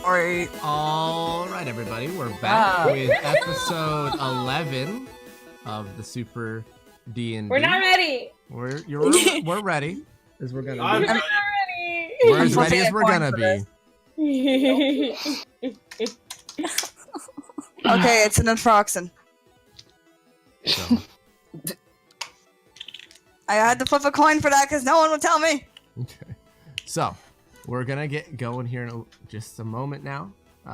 Or All right, everybody, we're back with episode 11 of the Super D&D. We're not ready. We're ready, as we're gonna I'm be. not ready. We're as ready as we're gonna be. okay, it's an Unfroxen. So, I had to flip a coin for that because no one would tell me. okay. So, we're gonna get going here in just a moment now.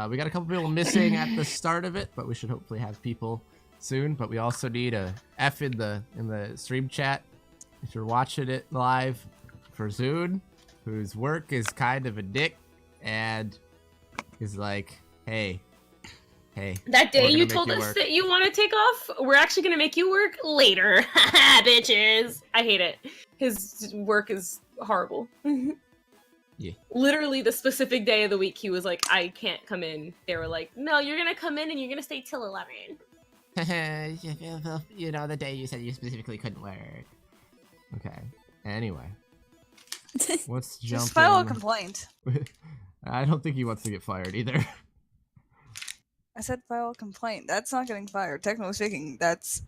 We got a couple people missing at the start of it, but we should hopefully have people soon. But we also need a F in the stream chat if you're watching it live for Xuhn, whose work is kind of a dick and is like, hey. That day you told us that you want to take off, we're actually going to make you work later. Bitches. I hate it. His work is horrible. Yeah. Literally the specific day of the week he was like, I can't come in. They were like, no, you're going to come in and you're going to stay till 11. You know, the day you said you specifically couldn't work. Okay. Anyway. Let's jump Just file a in. complaint. I don't think he wants to get fired either. I said file a complaint. That's not getting fired. Technically speaking, that's...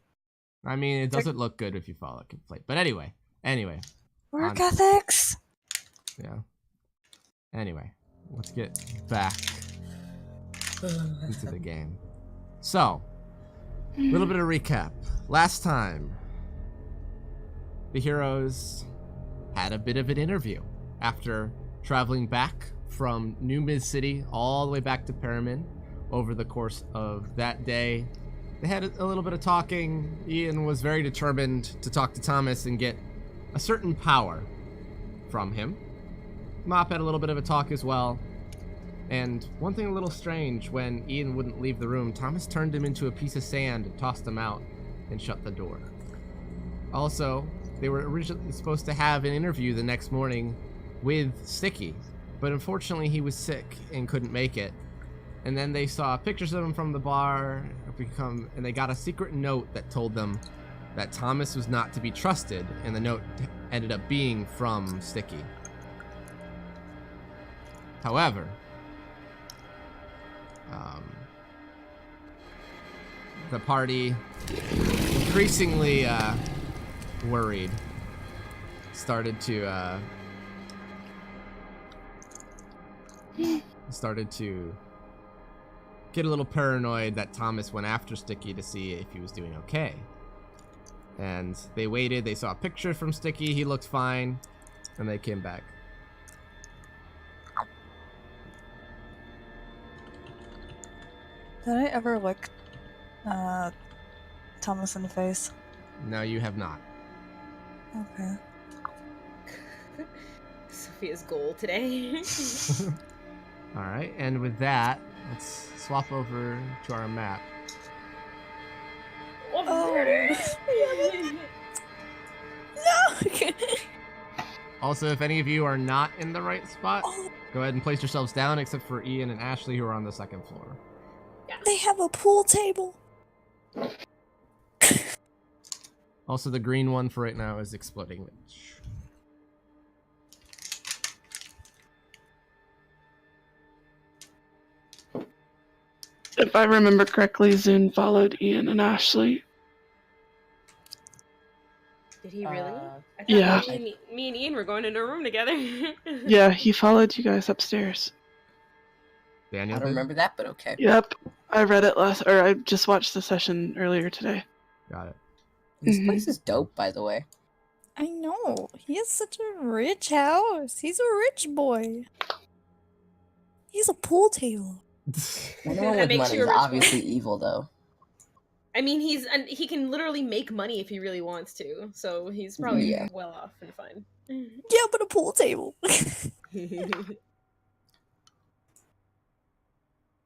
I mean, it doesn't look good if you file a complaint. But anyway. Work ethics! Yeah. Anyway, let's get back into the game. So, a little bit of recap. Last time, the heroes had a bit of an interview after traveling back from New Mid City all the way back to Paramin. Over the course of that day, they had a little bit of talking. Ian was very determined to talk to Thomas and get a certain power from him. Mop had a little bit of a talk as well. And one thing a little strange, when Ian wouldn't leave the room, Thomas turned him into a piece of sand and tossed him out and shut the door. Also, they were originally supposed to have an interview the next morning with Sticky, but unfortunately he was sick and couldn't make it. And then they saw pictures of him from the bar, and they got a secret note that told them that Thomas was not to be trusted, and the note ended up being from Sticky. However, the party, increasingly worried, started to get a little paranoid that Thomas went after Sticky to see if he was doing okay. And they waited, they saw a picture from Sticky, he looked fine, and they came back. Did I ever look Thomas in the face? No, you have not. Okay. Sophia's goal today. Alright, and with that, let's swap over to our map. Oh, No! Also, if any of you are not in the right spot, go ahead and place yourselves down, except for Ian and Ashley, who are on the second floor. Yeah. They have a pool table! Also, the green one for right now is exploding. If I remember correctly, Xuhn followed Ian and Ashley. Did he really? I thought yeah. Me and Ian were going into a room together. Yeah, he followed you guys upstairs. Daniel, I don't remember that, but okay. Yep, I read it I just watched the session earlier today. Got it. This place is dope, by the way. I know. He has such a rich house. He's a rich boy. He's a pool table. Anyone That with makes money you a is rich obviously evil, though. I mean, he can literally make money if he really wants to, so he's probably Yeah. well off and fine. Yeah, but a pool table.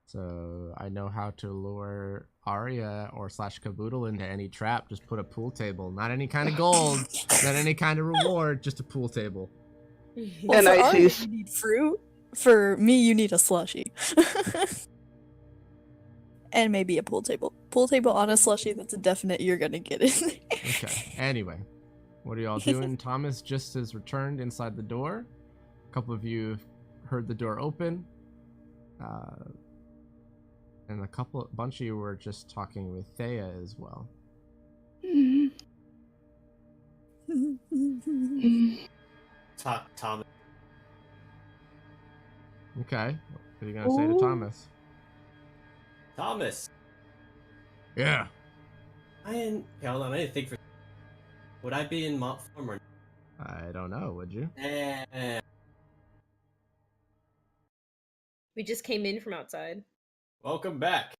So I know how to lure Arya or / Caboodle into any trap. Just put a pool table. Not any kind of gold, not any kind of reward, just a pool table. Well, And for Arya, ices. you need fruit. For me, you need a slushie. And maybe a pool table. Pool table on a slushie, that's a definite you're gonna get in. Okay. Anyway, what are y'all doing? Thomas just has returned inside the door. A couple of you heard the door open. And bunch of you were just talking with Thea as well. Mm. Thomas. Okay. What are you gonna say to Thomas? Thomas. Yeah. Hold on. I didn't think for. Would I be in mob form or? I don't know. Would you? We just came in from outside. Welcome back.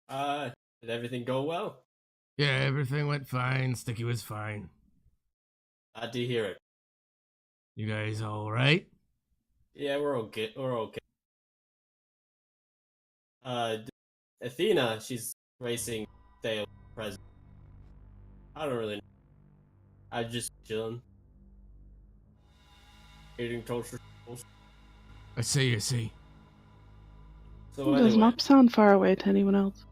Did everything go well? Yeah, everything went fine. Sticky was fine. Glad to hear it. You guys all right? Yeah, we're okay. We're okay. Athena, she's racing Thea present. I don't really know. I'm just chilling. Eating toasters. I see. So Does anyway. Mop sound far away to anyone else?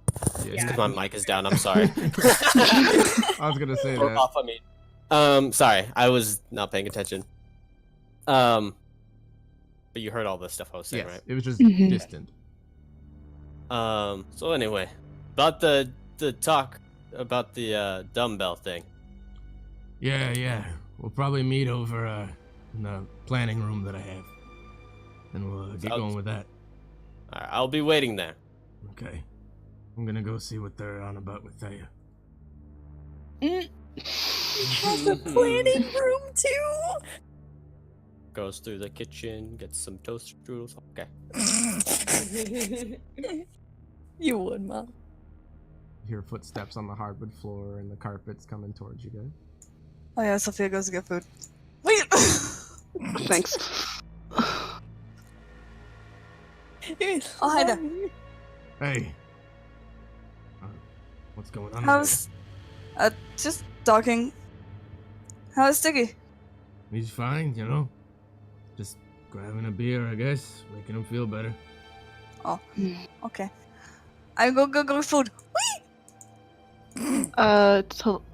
Because my mic is down, I'm sorry. I was gonna say Or that. off on me. Sorry, I was not paying attention. But you heard all the stuff I was saying, Yes, right? it was just Mhm. distant. So anyway, about the talk about the dumbbell thing. Yeah. We'll probably meet over in the planning room that I have, and we'll get going with that. Alright, I'll be waiting there. Okay. I'm gonna go see what they're on about with Thea. We have a planning room too. Goes through the kitchen, gets some toaster strudels. Okay. You would, Mom. You hear footsteps on the hardwood floor and the carpet's coming towards you guys. Oh yeah, Sophia goes to get food. Wait! Thanks. Oh, hi there. Hey. What's going on? How's... just talking. How's Sticky? He's fine, you know. Just grabbing a beer, I guess, making him feel better. Oh, okay. I go food.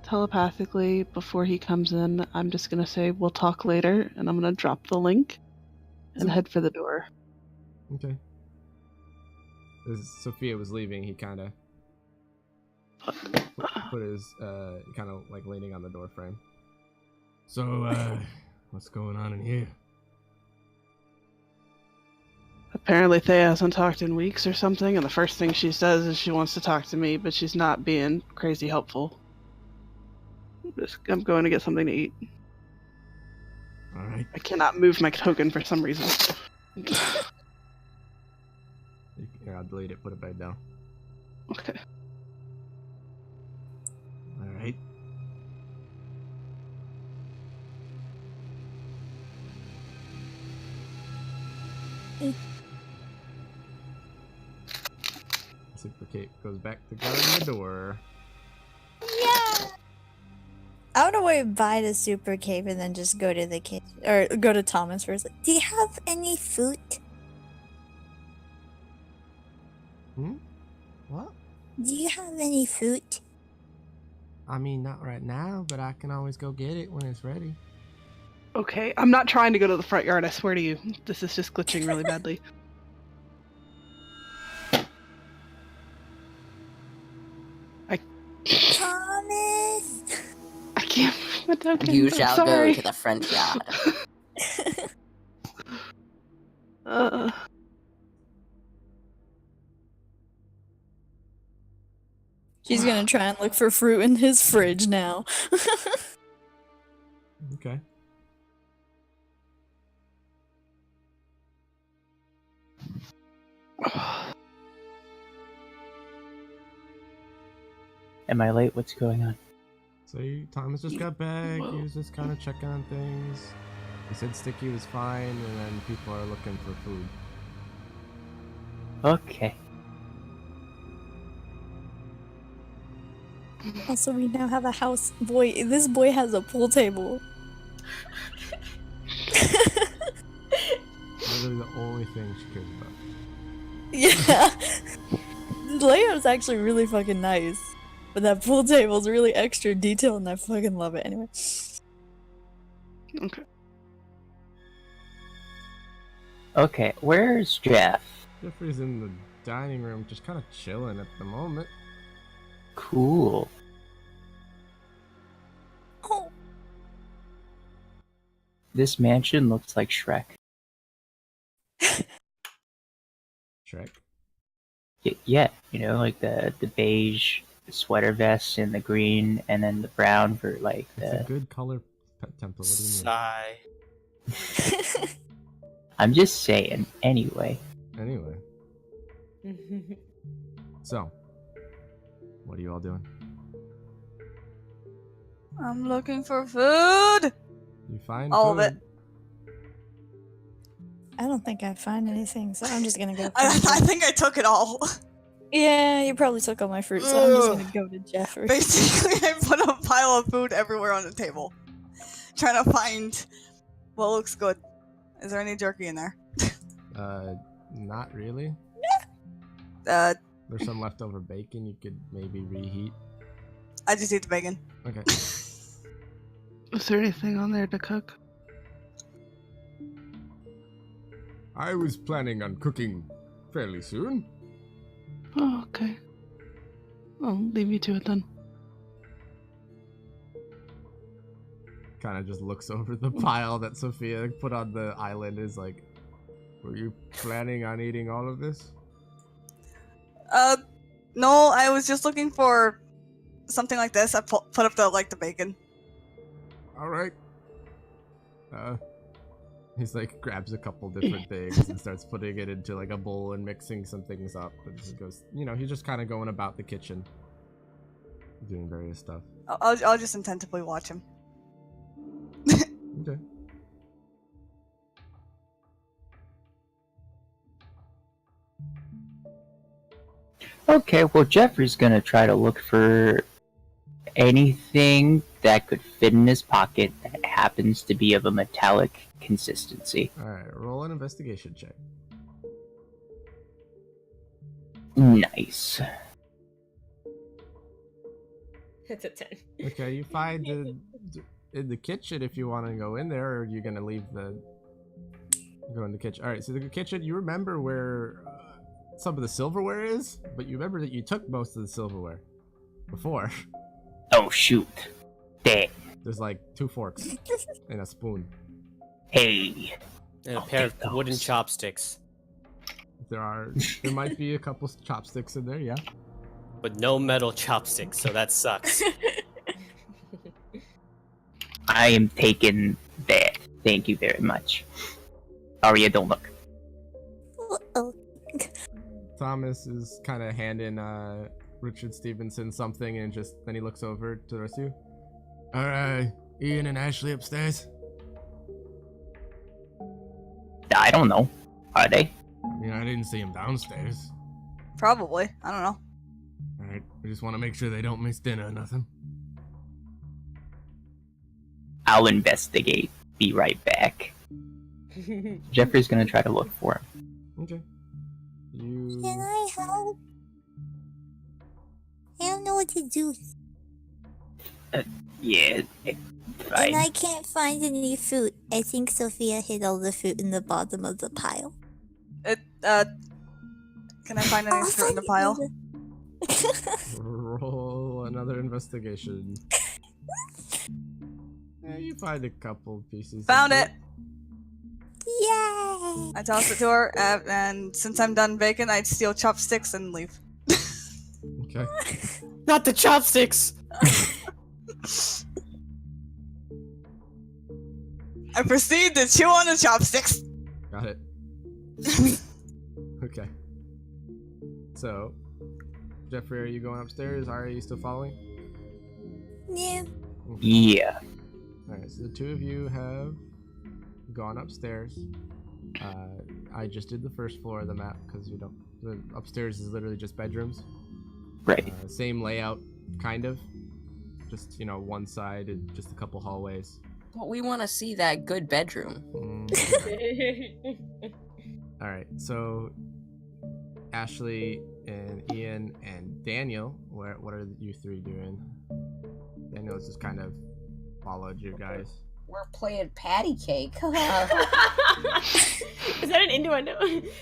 Telepathically, before he comes in, I'm just gonna say we'll talk later, and I'm gonna drop the link and head for the door. Okay. As Sophia was leaving, he kind of put his kind of like leaning on the door frame. So, what's going on in here? Apparently Thea hasn't talked in weeks or something, and the first thing she says is she wants to talk to me, but she's not being crazy helpful. I'm going to get something to eat. All right. I cannot move my token for some reason. Here, I'll delete it. Put it back down. Okay. All right. Super Cape goes back to guarding the door. Yeah. I would wait by the super cave and then just go to the kitchen or go to Thomas first. Like, do you have any food? What? Do you have any food? I mean, not right now, but I can always go get it when it's ready. Okay, I'm not trying to go to the front yard, I swear to you. This is just glitching really badly. Thomas! I can't move my token. You I'm shall sorry. go to the front yard. She's gonna try and look for fruit in his fridge now. Okay. Am I late? What's going on? So Thomas just got back. He was just kind of checking on things. He said Sticky was fine, and then people are looking for food. Okay. Also, we now have a house. Boy, this boy has a pool table. Literally the only thing she cares about. Yeah. The layout's actually really fucking nice. But that pool table's really extra detailed and I fucking love it anyway. Okay. Okay, where's Jeff? Jeffrey's in the dining room, just kind of chilling at the moment. Cool. Oh, This mansion looks like Shrek. Shrek. Yeah, you know, like the beige sweater vest and the green, and then the brown for like It's a the. good color template. What do you mean? Sigh. I'm just saying. Anyway, Anyway, so what are you all doing? I'm looking for food. You find All of food. it. I don't think I find anything, so I'm just gonna go. I find it. think I took it all. Yeah, you probably took all my fruit, so I'm just gonna go to Jeffrey. Basically, I put a pile of food everywhere on the table, trying to find what looks good. Is there any jerky in there? Not really. There's some leftover bacon you could maybe reheat. I just eat the bacon. Okay. Is there anything on there to cook? I was planning on cooking fairly soon. Oh, okay. I'll leave you to it then. Kind of just looks over the pile that Sophia put on the island. Is like, were you planning on eating all of this? No, I was just looking for something like this. I put up the bacon. All right. He's like grabs a couple different things and starts putting it into like a bowl and mixing some things up. And he goes, he's just kind of going about the kitchen, doing various stuff. I'll just attentively watch him. Okay. okay. Well, Jeffrey's gonna try to look for anything that could fit in his pocket that happens to be of a metallic consistency. All right. Roll an investigation check. Nice. It's a 10. Okay, you find in the kitchen if you want to go in there, or are you gonna leave go in the kitchen? All right. So the kitchen, you remember where some of the silverware is, but you remember that you took most of the silverware before. Oh shoot. Dang. There's like 2 forks and a spoon. Hey. And a I'll pair take of wooden those. chopsticks. There might be a couple chopsticks in there, yeah. But no metal chopsticks, so that sucks. I am taking that. Thank you very much. Arya, don't look. Oh, Thomas is kind of handing Richard Stevenson something, and then he looks over to the rest of you. Alright, Ian and Ashley upstairs? I don't know. Are they? I mean, I didn't see them downstairs. Probably. I don't know. Alright, I just want to make sure they don't miss dinner or nothing. I'll investigate. Be right back. Jeffrey's gonna try to look for him. Okay. can I help? I don't know what to do. Yeah, fine. And I can't find any fruit. I think Sophia hid all the fruit in the bottom of the pile. Can I find any I'll fruit in the find pile? Roll another investigation. Yeah, you find a couple pieces. Found of it! Yay! I tossed it to her, and since I'm done bacon, I'd steal chopsticks and leave. Okay. Not the chopsticks! I proceed to chew on the chopsticks! Got it. Okay. So, Jeffrey, are you going upstairs? Are you still following? Yeah. Yeah. Alright, so the two of you have gone upstairs. I just did the first floor of the map because the upstairs is literally just bedrooms. Right. Same layout, kind of. Just, one side and just a couple hallways. But we want to see that good bedroom. Alright, so Ashley and Ian and Daniel, what are you three doing? Daniel's just kind of followed you guys. We're playing patty cake. That's Is that an innuendo?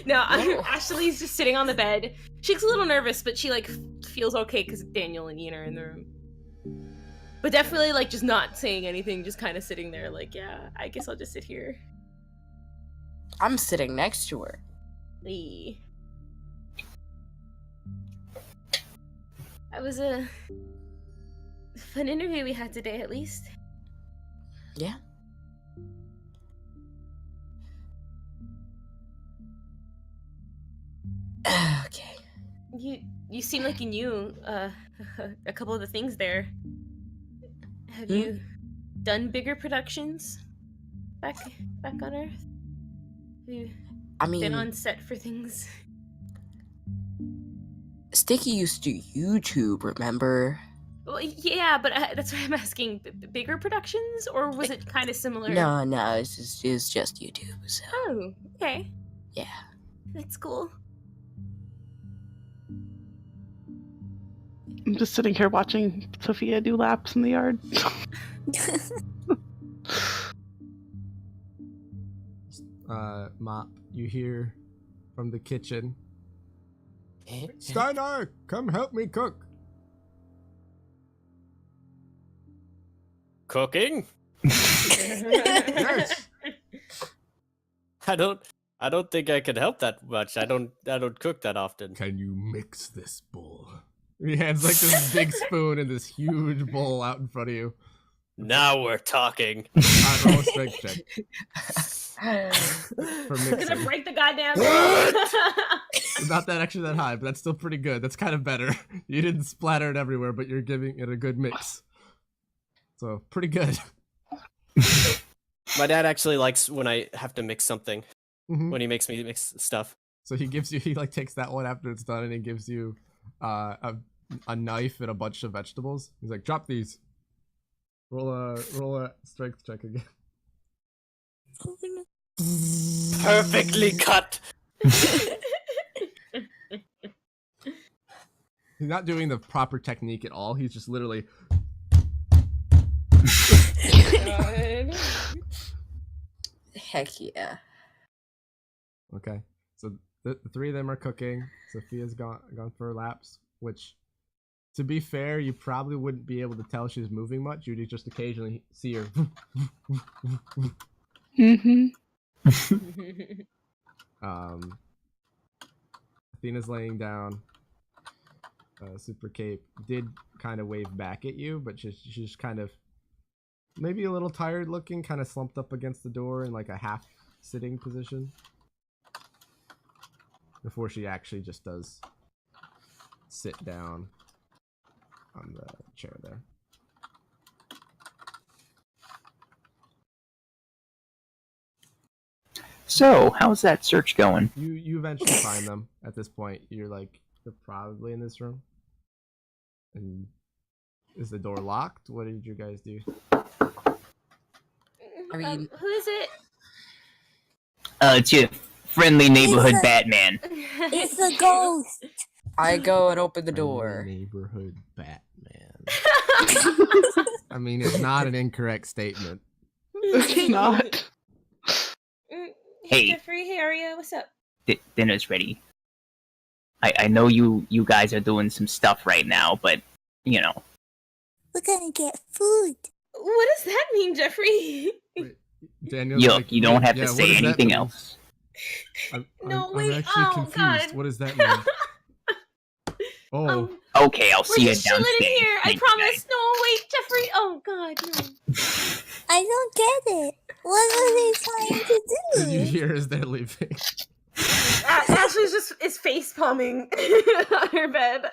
No, Ashley's just sitting on the bed. She looks a little nervous, but she like feels okay because Daniel and Ian are in the room. But definitely like just not saying anything, just kind of sitting there like, yeah, I guess I'll just sit here. I'm sitting next to her. That was a fun interview we had today, at least. Yeah. Okay. You seem like you knew a couple of the things there. Have you done bigger productions back on Earth? Have you been on set for things? Sticky used to YouTube, remember? Well, yeah, but that's why I'm asking. Bigger productions, or was it kind of similar? No, it's just YouTube. So. Oh, okay. Yeah. That's cool. I'm just sitting here watching Sophia do laps in the yard. Mop, you hear from the kitchen. Steinarr, come help me cook. Cooking? Yes. I don't think I can help that much. I don't cook that often. Can you mix this bowl? He hands like this big spoon and this huge bowl out in front of you. Now we're talking. Roll a strength check. For I'm mixing. gonna break the goddamn. Not that actually that high, but that's still pretty good. That's kind of better. You didn't splatter it everywhere, but you're giving it a good mix. So pretty good. My dad actually likes when I have to mix something. Mm-hmm. When he makes me mix stuff. So he like takes that one after it's done, and he gives you a knife and a bunch of vegetables. He's like, drop these. Roll a strength check again. Perfectly cut. He's not doing the proper technique at all. He's just literally. God. Heck yeah. Okay, so the three of them are cooking. Sophia's gone for laps, which, to be fair, you probably wouldn't be able to tell she's moving much. You'd just occasionally see her. Mm-hmm. Athena's laying down. Super Cape did kind of wave back at you, but she's just kind of maybe a little tired looking, kind of slumped up against the door in like a half sitting position before she actually just does sit down on the chair there. So, how's that search going? You eventually find them at this point. You're like, they're probably in this room. And is the door locked? What did you guys do? I mean, who is it? It's your friendly neighborhood Batman. It's a ghost. I go and open the door. Neighborhood Batman. I mean, it's not an incorrect statement. It's not. Hey. Jeffrey, hey Arya, what's up? Dinner's ready. I know you guys are doing some stuff right now, but, you know. We're gonna get food. What does that mean, Jeffrey? Wait, Daniel, Look, you don't have to say anything mean? else. I'm wait, actually confused. God. What does that mean? Oh. Okay, I'll see you We're just chilling downstairs. in here, I Thank you, promise. No, wait, Jeffrey. Oh, God, no. I don't get it. What are they trying to Did you do? hear as they're leaving? Ashley's is face palming on her bed.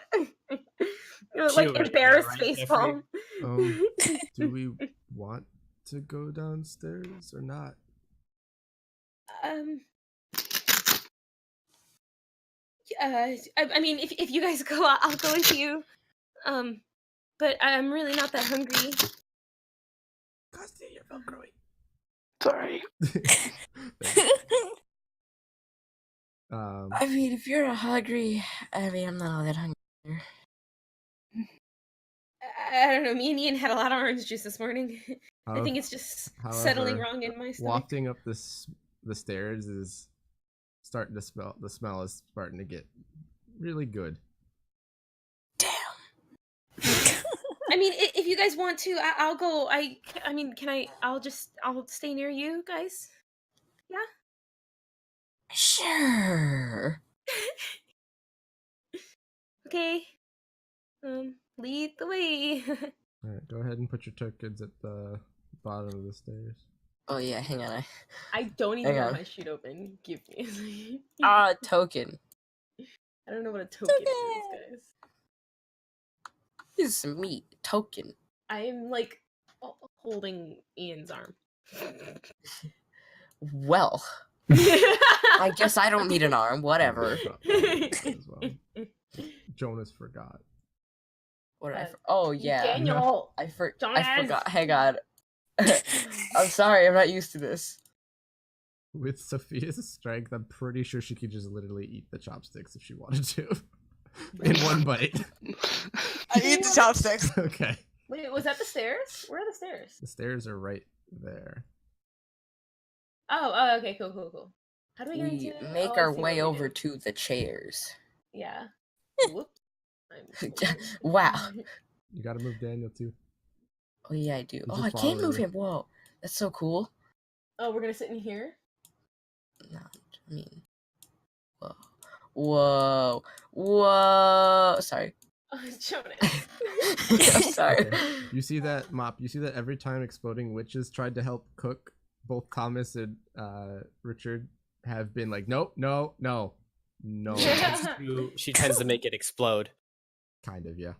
Like Cute. embarrassed Right, face Jeffrey? palm. Do we want to go downstairs or not? I mean, if you guys go, I'll go with you. But I'm really not that hungry. Costia, you're Velcroing. Sorry. I mean, if you're not hungry, I mean, I'm not all that hungry. I don't know. Me and Ian had a lot of orange juice this morning. I think it's just settling wrong in my stomach. Wafting up the stairs is starting to smell. The smell is starting to get really good. I mean, if you guys want to, I'll go. I mean, can I? I'll stay near you guys. Yeah. Sure. Okay. Lead the way. All right, go ahead and put your tokens at the bottom of the stairs. Oh yeah, hang on. I don't even Hang have on. my sheet open. Give me. Token. I don't know what a token is, guys. This is me. Token. I'm like holding Ian's arm. Well, I guess I don't need an arm. Whatever. As well. Jonas forgot. What did oh yeah. Daniel. I Jonas. forgot. Hang on. I'm sorry. I'm not used to this. With Sophia's strength, I'm pretty sure she could just literally eat the chopsticks if she wanted to. In one bite. I eat the chopsticks. Okay. Wait, was that the stairs? Where are the stairs? The stairs are right there. Oh, okay, cool. How do we get We into it? make Oh, I our see way what we over do. to the chairs. Yeah. Whoops. Wow. You gotta move Daniel too. Oh yeah, I do. He's Oh, just I can following move you. him. Whoa, that's so cool. Oh, we're gonna sit in here? No, I mean, whoa. Sorry. Oh, Jonas. I'm sorry. Okay. You see that, Mop? You see that every time Exploding Witches tried to help cook, both Thomas and Richard have been like, nope, no. She tends to make it explode. Kind of, yeah.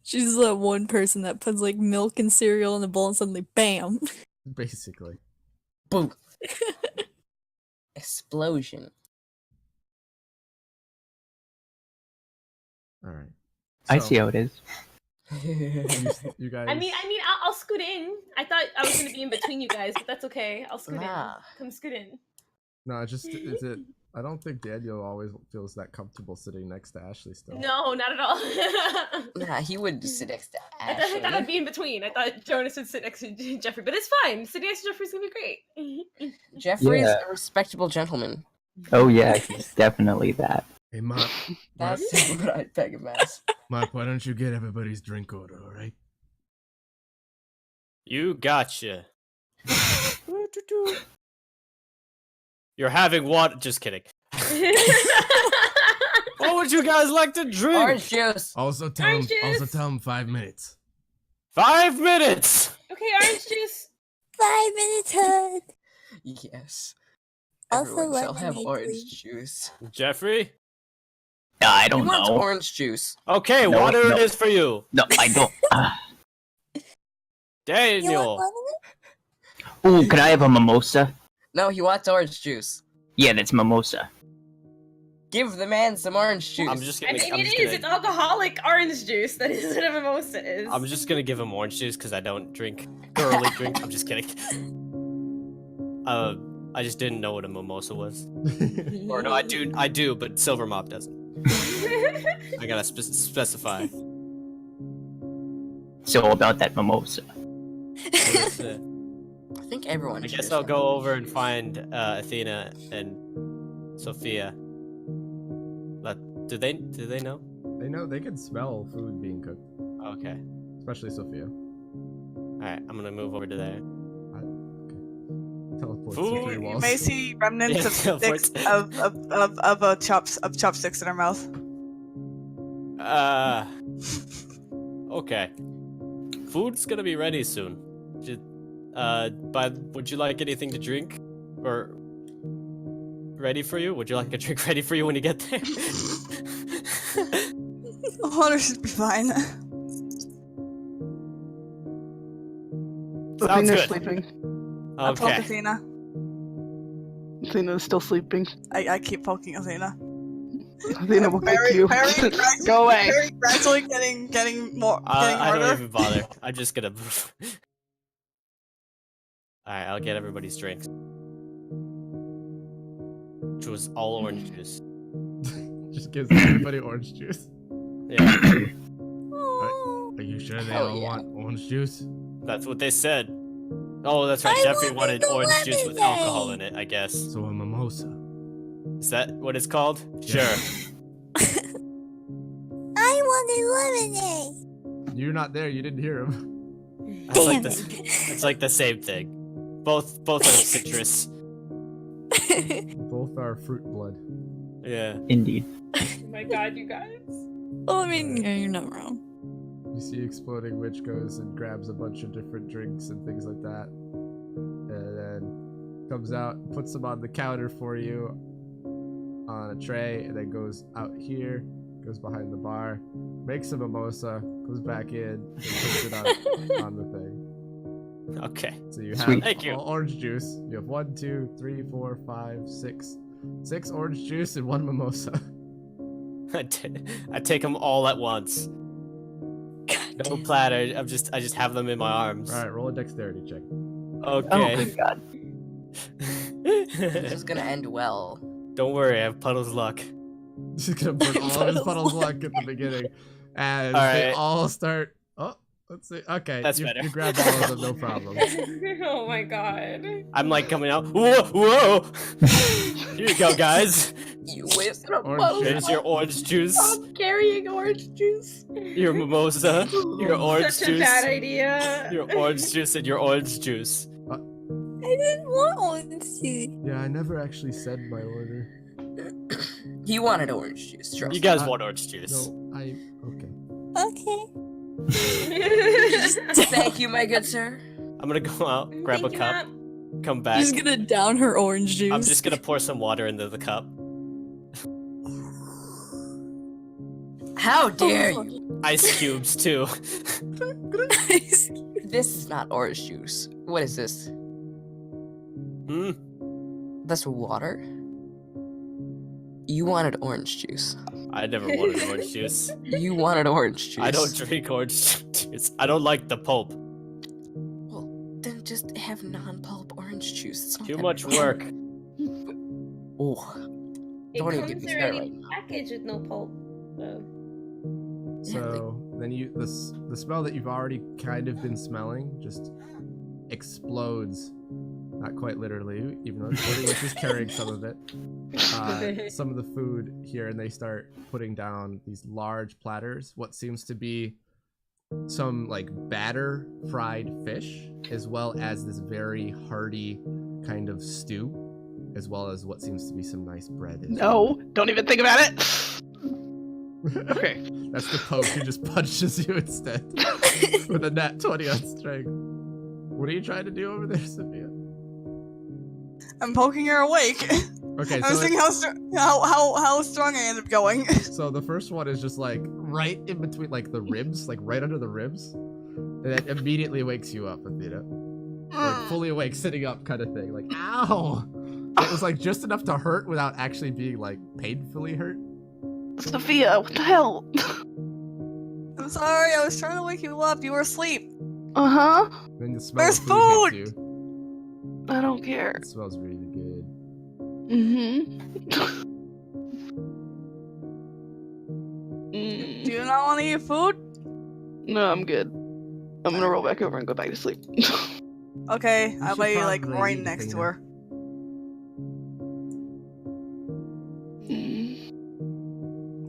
She's the one person that puts like milk and cereal in the bowl and suddenly bam. Basically. Boom. Explosion. All right. I So, see how it is. You guys. I mean, I'll scoot in. I thought I was gonna be in between you guys, but that's okay. I'll scoot Nah. in. Come scoot in. No, it's just is it. I don't think Daniel always feels that comfortable sitting next to Ashley still. No, not at all. Nah, he wouldn't sit next to I thought I'd Ashley. be in between. I thought Jonas would sit next to Jeffrey, but it's fine. Sitting next to Jeffrey's gonna be great. Jeffrey's Yeah. a respectable gentleman. Oh yeah, he's definitely that. Hey, Mop. That's what I'd beg him as. Mop, why don't you get everybody's drink order, all right? You gotcha. You're having water. Just kidding. What would you guys like to drink? Orange juice. Also tell him. Orange Also juice. tell him 5 minutes. 5 minutes. Okay, orange juice. 5 minutes, hug. Yes. Also Everyone shall have lemonade, orange please. juice. Jeffrey. I He don't wants know. orange juice. Okay, No, water no. it is for you, No, I don't. You want Daniel. one of Ooh, can I have a mimosa? No, he wants orange juice. Yeah, that's mimosa. Give the man some orange juice. I'm just I gonna. mean, I'm it just is. gonna- It's alcoholic orange juice. That is what a mimosa is. I'm just gonna give him orange juice because I don't drink girly drink. I'm just kidding. I just didn't know what a mimosa was. Or no, I do, but Silver Mop doesn't. I gotta specify. So about that mimosa. That's it. I think everyone. I should guess have I'll some. go over and find Athena and Sophia. Do they know? They know they can smell food being cooked, Okay. especially Sophia. Alright, I'm gonna move over to there. Teleport Food. through three You walls. may see remnants Yeah, of sticks teleport. of chopsticks in her mouth. Okay. Food's gonna be ready soon. But would you like anything to drink? Or ready for you? Would you like a drink ready for you when you get there? Water should be fine. Sounds Athena's good. sleeping. I poke Okay. Athena. Athena's still sleeping. I keep poking Athena. Athena will kick you. Go away. Very gradually getting more getting I don't harder. even bother. I'm just gonna move. Alright, I'll get everybody's drinks. Which was all orange juice. Just gives everybody orange juice. Yeah, Are you sure they Hell all yeah. want orange juice? that's what they said. Oh, that's right. I Jeffrey wanted wanted orange juice with lemonade. alcohol in it, I guess. So a mimosa. Is that what it's called? Yeah. Sure. I wanted lemonade. You're not there. You didn't hear him. It's like Damn the, it's like the same thing. Both are citrus. Both are fruit blood. Yeah. Indeed. Oh my god, you guys. Well, I mean, yeah, you're not wrong. You see Exploding Witch goes and grabs a bunch of different drinks and things like that. And then comes out, puts them on the counter for you on a tray, and then goes out here, goes behind the bar, makes a mimosa, goes back in, and puts it on the thing. Okay. So you Sweet. have Thank you. all orange juice. You have 1, 2, 3, 4, 5, 6. 6 orange juice and 1 mimosa. I take them all at once. No platter. I just have them in my arms. Alright, roll a dexterity check. Oh, Okay. good God. This is gonna end well. Don't worry, I have Puddle's luck. Just gonna burn all of his puddles luck at the beginning. And All they right. all start. Oh, let's see. Okay, That's you, better. you grab all of them, no problem. Oh my god. I'm like coming out. Whoa, whoa! Here you go, guys. You wasted a Orange bottle. juice. Here's your orange juice, I'm carrying orange juice. your mimosa, your orange Such a juice, bad idea. your orange juice, and your orange juice. I didn't want orange juice. Yeah, I never actually said my order. He wanted orange juice. Trust You me. guys want orange juice. No, okay. Okay. Thank you, my good sir. I'm gonna go out, grab a Thank you, cup, Matt. come back. She's gonna down her orange juice. I'm just gonna pour some water into the cup. How dare you? Ice cubes too. This is not orange juice. What is this? Hmm. That's water? You wanted orange juice. I never wanted orange juice. You wanted orange juice. I don't drink orange juice. I don't like the pulp. Well, then just have non-pulp orange juice. It's not Too that much bad. work. Oh, It Don't even comes get me already started. packaged with no pulp. So. So then the smell that you've already kind of been smelling just explodes. Not quite literally, even though Exploding Witch is carrying some of it. Some of the food here, and they start putting down these large platters. What seems to be some like batter fried fish, as well as this very hearty kind of stew, as well as what seems to be some nice bread. as well. No, don't even think about it. Okay. That's the poke who just punches you instead with a nat 20 on strength. What are you trying to do over there, Sophia? I'm poking her awake. Okay, I was so, thinking how strong I ended up going. so the first one is just like right in between, like the ribs, like right under the ribs, and that immediately wakes you up, Athena. Like fully awake, sitting up, kind of thing. Like, ow! It was like just enough to hurt without actually being like painfully hurt. Sophia, what the hell? I'm sorry, I was trying to wake you up. You were asleep. Uh-huh. Then the smell There's of food hits food! you. I don't care. It smells really good. Mm-hmm. Do you not want to eat food? No, I'm good. I'm gonna roll back over and go back to sleep. Okay, You I'll should lay like probably right eat next to Athena. her.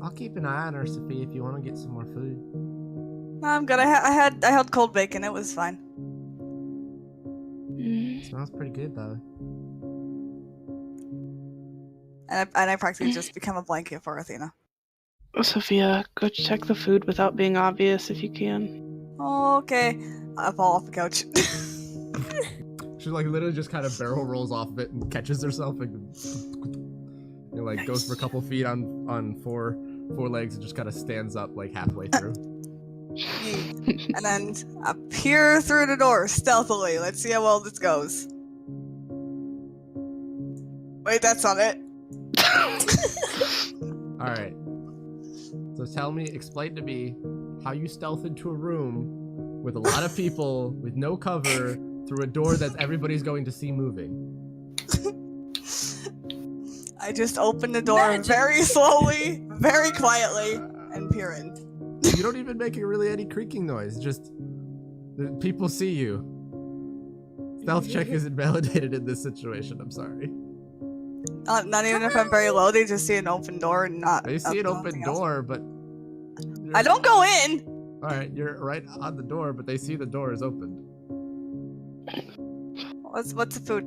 I'll keep an eye on her, Sophia, if you want to get some more food. No, I'm good. I had cold bacon. It was fine. It smells pretty good though. And I practically just become a blanket for Athena. Sophia, go check the food without being obvious if you can. Okay. I fall off the couch. She like literally just kind of barrel rolls off of it and catches herself and like goes for a couple feet on four legs and just kind of stands up like halfway through. And then appear through the door stealthily. Let's see how well this goes. Wait, that's not it. All right. So explain to me how you stealth into a room with a lot of people with no cover through a door that everybody's going to see moving. I just open the door very slowly, very quietly, and peer in. You don't even make really any creaking noise. Just the people see you. Stealth check isn't validated in this situation. I'm sorry. Not even if I'm very low, they just see an open door and not. They see an open nothing else. door, but I don't go in. All right, you're right on the door, but they see the door is opened. What's the food?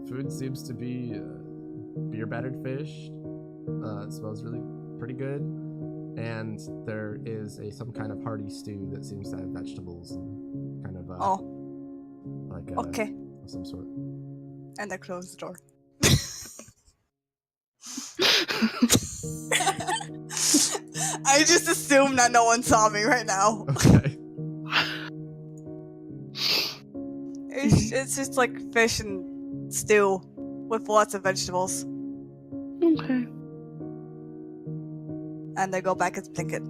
Food seems to be beer battered fish. It smells really pretty good, and there is some kind of hearty stew that seems to have vegetables and kind of like Okay. of some sort. And I close the door. I just assume that no one saw me right now. Okay. It's just like fish and stew with lots of vegetables. Okay. And they go back and think it.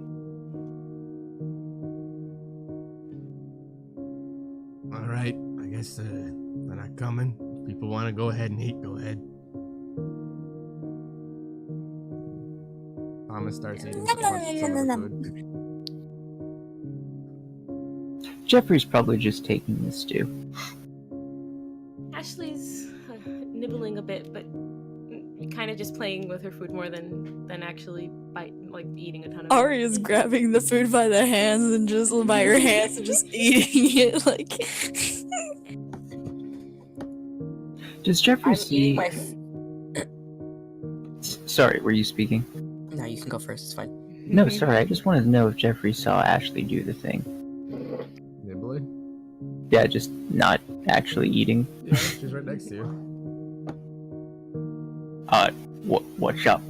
All right, I guess they're not coming. If people want to go ahead and eat, go ahead. Thomas starts eating some of the food. Jeffrey's probably just taking the stew. Ashley's nibbling a bit, but kind of just playing with her food more than actually eating a ton of it. Aria's grabbing the food by the hands and just by her hands and just eating it like. Does Jeffrey I'm see? eating my. Sorry, were you speaking? No, you can go first. It's fine. No, sorry. I just wanted to know if Jeffrey saw Ashley do the thing. Nibbly? Yeah, just not actually eating. Yeah, she's right next to you. What's up?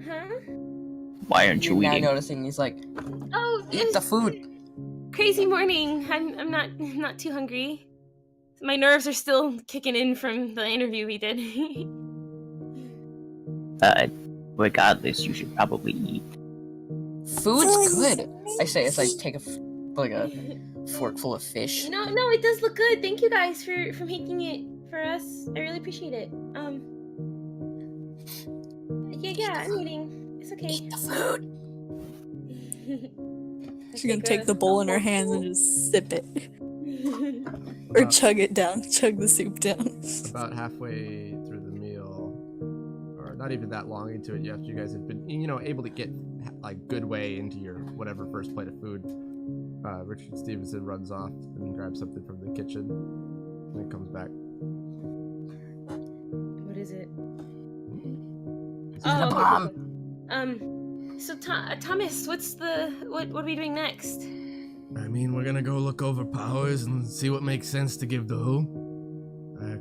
Huh? Why aren't you Now eating? noticing, he's like, Oh, eat the food. crazy morning. I'm not too hungry. My nerves are still kicking in from the interview we did. Regardless, you should probably eat. Food's good. I say as I take a fork full of fish. No, it does look good. Thank you guys for making it for us. I really appreciate it. Yeah, I'm eating. It's okay. Eat the food. She's gonna take the bowl in her hands and just sip it. Or chug it down. Chug the soup down. About halfway through the meal, or not even that long into it, after you guys have been, able to get good way into your whatever first plate of food, Richard Stevenson runs off and grabs something from the kitchen, and then comes back. What is it? Mom. So Thomas, what are we doing next? I mean, we're gonna go look over powers and see what makes sense to give to who.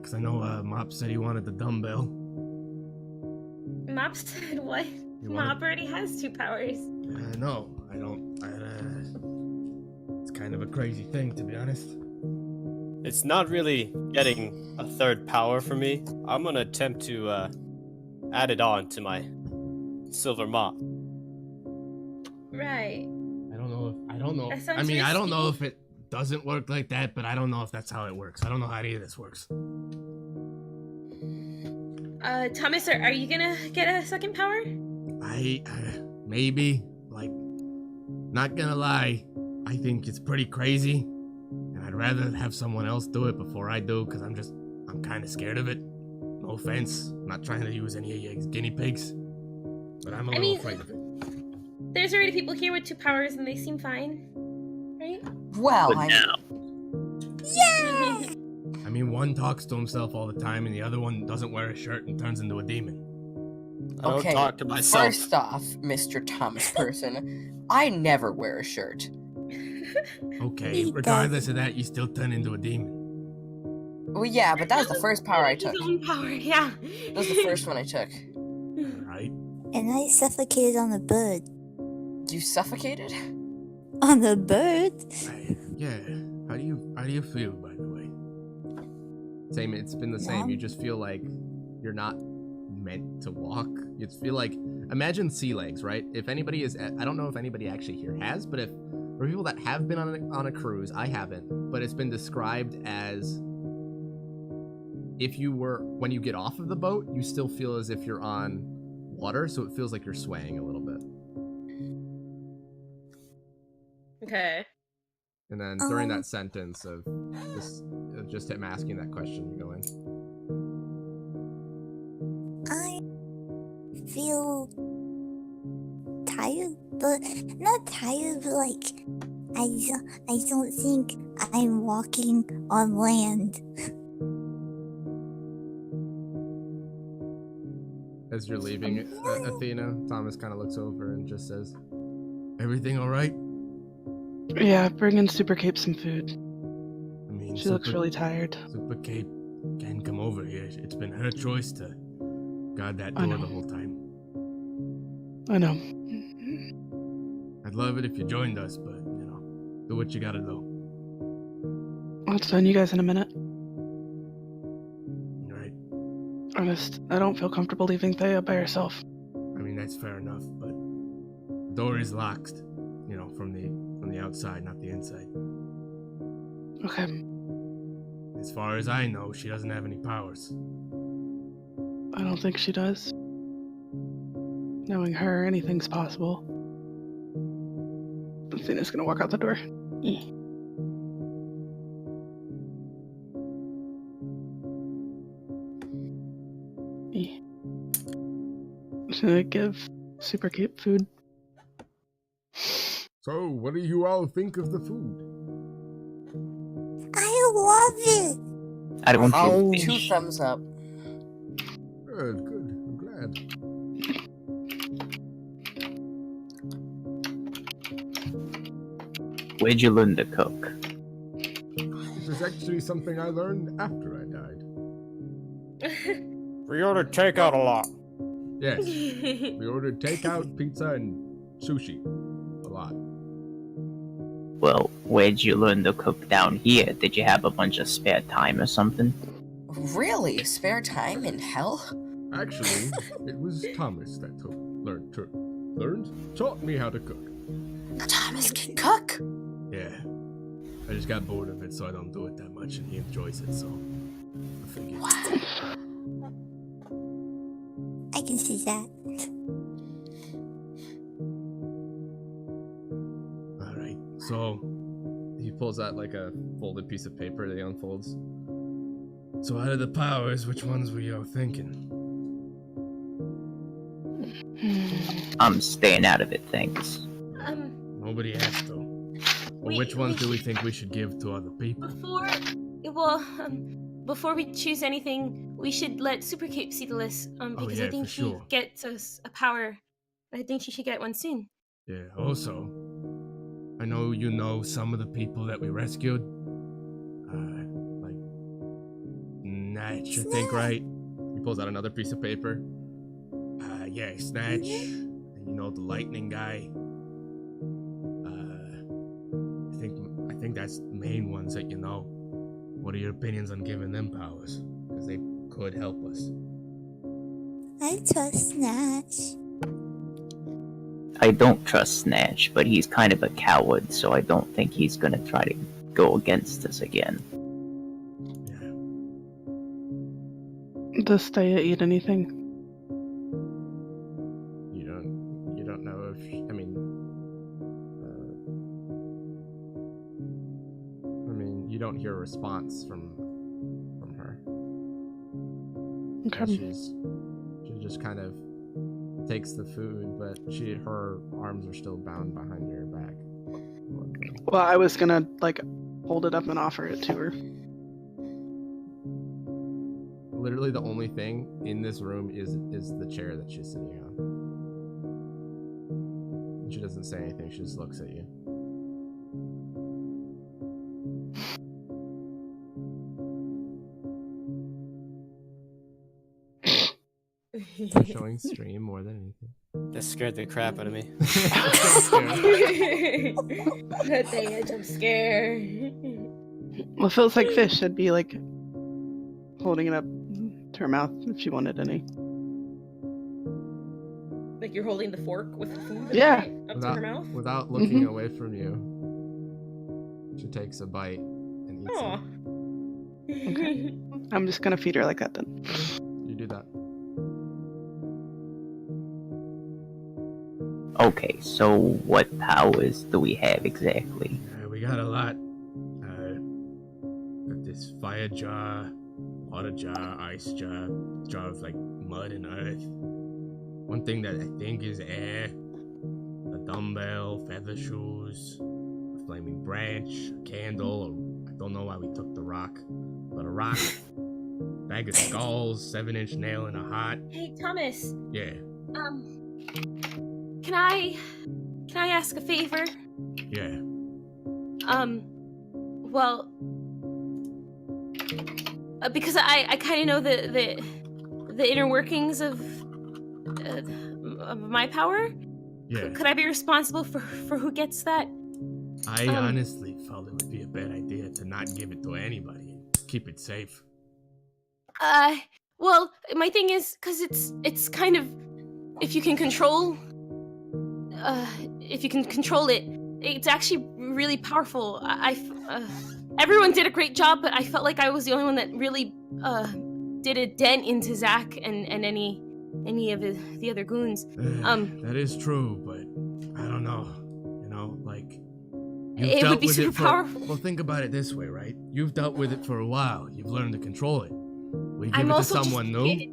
Cause I know Mop said he wanted the dumbbell. Mop said what? You Mop already has 2 powers. No, I don't. It's kind of a crazy thing, to be honest. It's not really getting a third power for me. I'm gonna attempt to add it on to my silver mop. Right. I don't know. That sounds I mean, I don't know risky. if it doesn't work like that, but I don't know if that's how it works. I don't know how any of this works. Thomas, are you gonna get a second power? I maybe, not gonna lie, I think it's pretty crazy, and I'd rather have someone else do it before I do, because I'm kind of scared of it. No offense, I'm not trying to use any of you guinea pigs, but I'm a little afraid of it. There's already people here with 2 powers and they seem fine, right? Well, But I now, I mean, one talks to himself all the time, and the other one doesn't wear a shirt and turns into a demon. I don't okay. talk to myself. First off, Mr. Thomas Person, I never wear a shirt. Okay, He regardless of that, you still turn into a demon. Well, yeah, but that was the first power I took. His own power, yeah. That was the first one I took. Right? And I suffocated on the bird. You suffocated? On the bird? Yeah. How do you feel, by the way? Same. It's been the same. Yeah. You just feel like you're not meant to walk. You feel like, imagine sea legs, right? If anybody is, I don't know if anybody actually here has, but for people that have been on a cruise, I haven't, but it's been described as when you get off of the boat, you still feel as if you're on water, so it feels like you're swaying a little bit. Okay. And then during that sentence of Just him asking that question, you go in. I feel tired, but not tired, but like I don't think I'm walking on land. As you're leaving, Athena, Thomas kind of looks over and just says, "Everything all right?" Yeah, bring in Super Cape some food. I mean, She looks really tired. Super Cape can come over here. It's been her choice to guard that I door know. the whole time. I know. I'd love it if you joined us, but, do what you gotta do. I'll join you guys in a minute. Right? Honest, I don't feel comfortable leaving Thea by herself. I mean, that's fair enough, but the door is locked, from the outside, not the inside. Okay. As far as I know, she doesn't have any powers. I don't think she does. Knowing her, anything's possible. Athena's gonna walk out the door. Should I give Super Cape food? So, what do you all think of the food? I love it. I don't Oh, feel 2 thumbs up. Good, I'm glad. Where'd you learn to cook? It was actually something I learned after I died. We ordered takeout a lot. Yes, we ordered takeout, pizza, and sushi. A lot. Well, where'd you learn to cook down here? Did you have a bunch of spare time or something? Really? Spare time in hell? Actually, it was Thomas that taught me how to cook. Thomas can cook? Yeah. I just got bored of it, so I don't do it that much, and he enjoys it, so I figured. What? I can see that. Alright, so he pulls out like a folded piece of paper that he unfolds. So out of the powers, which ones were you thinking? I'm staying out of it, thanks. Nobody asked though. Well, which ones do we think we should give to other people? Before we choose anything, we should let Super Cape see the list. Because I think she gets us a power. I think she should get one soon. Yeah, also, I know you know some of the people that we rescued. Like Snatch, I think, right? He pulls out another piece of paper. Yeah, Snatch. And you know the lightning guy. I think that's the main ones that you know. What are your opinions on giving them powers? Because they could help us. I trust Snatch. I don't trust Snatch, but he's kind of a coward, so I don't think he's gonna try to go against us again. Yeah. Does Thea eat anything? You don't know if you don't hear a response from her. Okay. She just kind of takes the food, but her arms are still bound behind her back. Well, I was gonna hold it up and offer it to her. Literally, the only thing in this room is the chair that she's sitting on. And she doesn't say anything. She just looks at you. I'm showing stream more than anything. That scared the crap out of me. That thing, a jump scare. Well, it feels like fish. I'd be holding it up to her mouth if she wanted any. Like you're holding the fork with the food Yeah. up to her mouth? Without looking away from you, she takes a bite and eats Aw. it. Okay. I'm just gonna feed her like that then. You do that. Okay, so what powers do we have exactly? We got a lot. this fire jar, water jar, ice jar, jar of like mud and earth. One thing that I think is air, a dumbbell, feather shoes, a flaming branch, a candle. I don't know why we took the rock, but a rock, bag of skulls, 7-inch nail in a heart. Hey, Thomas. Yeah, Can I ask a favor? yeah. Well, because I kind of know the inner workings of my power. Yeah. Could I be responsible for who gets that? I honestly felt it would be a bad idea to not give it to anybody and keep it safe. Well, my thing is, because it's kind of, if you can control it, it's actually really powerful. Everyone did a great job, but I felt like I was the only one that really did a dent into Zach and any of the other goons. That is true, but I don't know. You know, like you've It dealt would be with super it for, powerful. Well, think about it this way, right? You've dealt with it for a while. You've learned to control it. We give I'm it to also just someone new. it-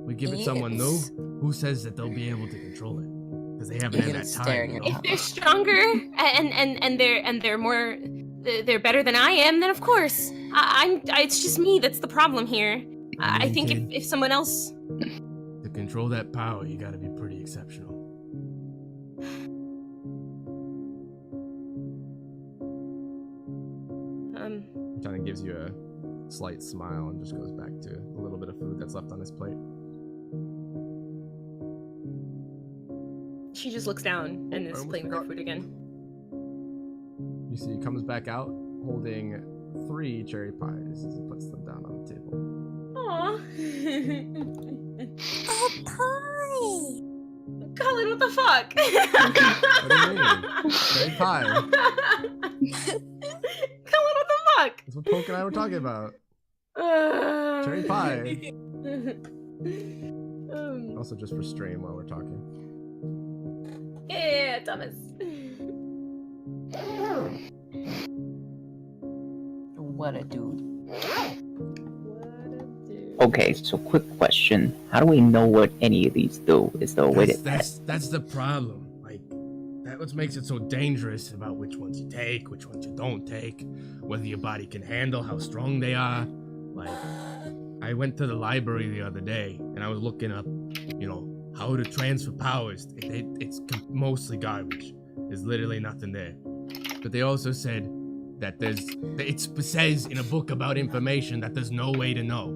We give it someone new. Who says that they'll be able to control it? Because they haven't had that time. You know? If they're stronger and they're more, they're better than I am, then of course. It's just me that's the problem here. I think kid, if someone else. to control that power, you got to be pretty exceptional. Kind of gives you a slight smile and just goes back to a little bit of food that's left on his plate. She just looks down and is playing with her food again. You see, he comes back out holding 3 cherry pies as he puts them down on the table. Aww. A pie! Colin, what the fuck? What do you mean? Cherry pie. Colin, what the fuck? That's what Poke and I were talking about. Cherry pie. Also just for stream while we're talking. Yeah, Thomas. What a dude. Okay, so quick question. How do we know what any of these do? Is there a way to... That's the problem. Like, that's what makes it so dangerous about which ones you take, which ones you don't take, whether your body can handle, how strong they are. Like, I went to the library the other day, and I was looking up, how to transfer powers. It's mostly garbage. There's literally nothing there. But they also said that it says in a book about information that there's no way to know.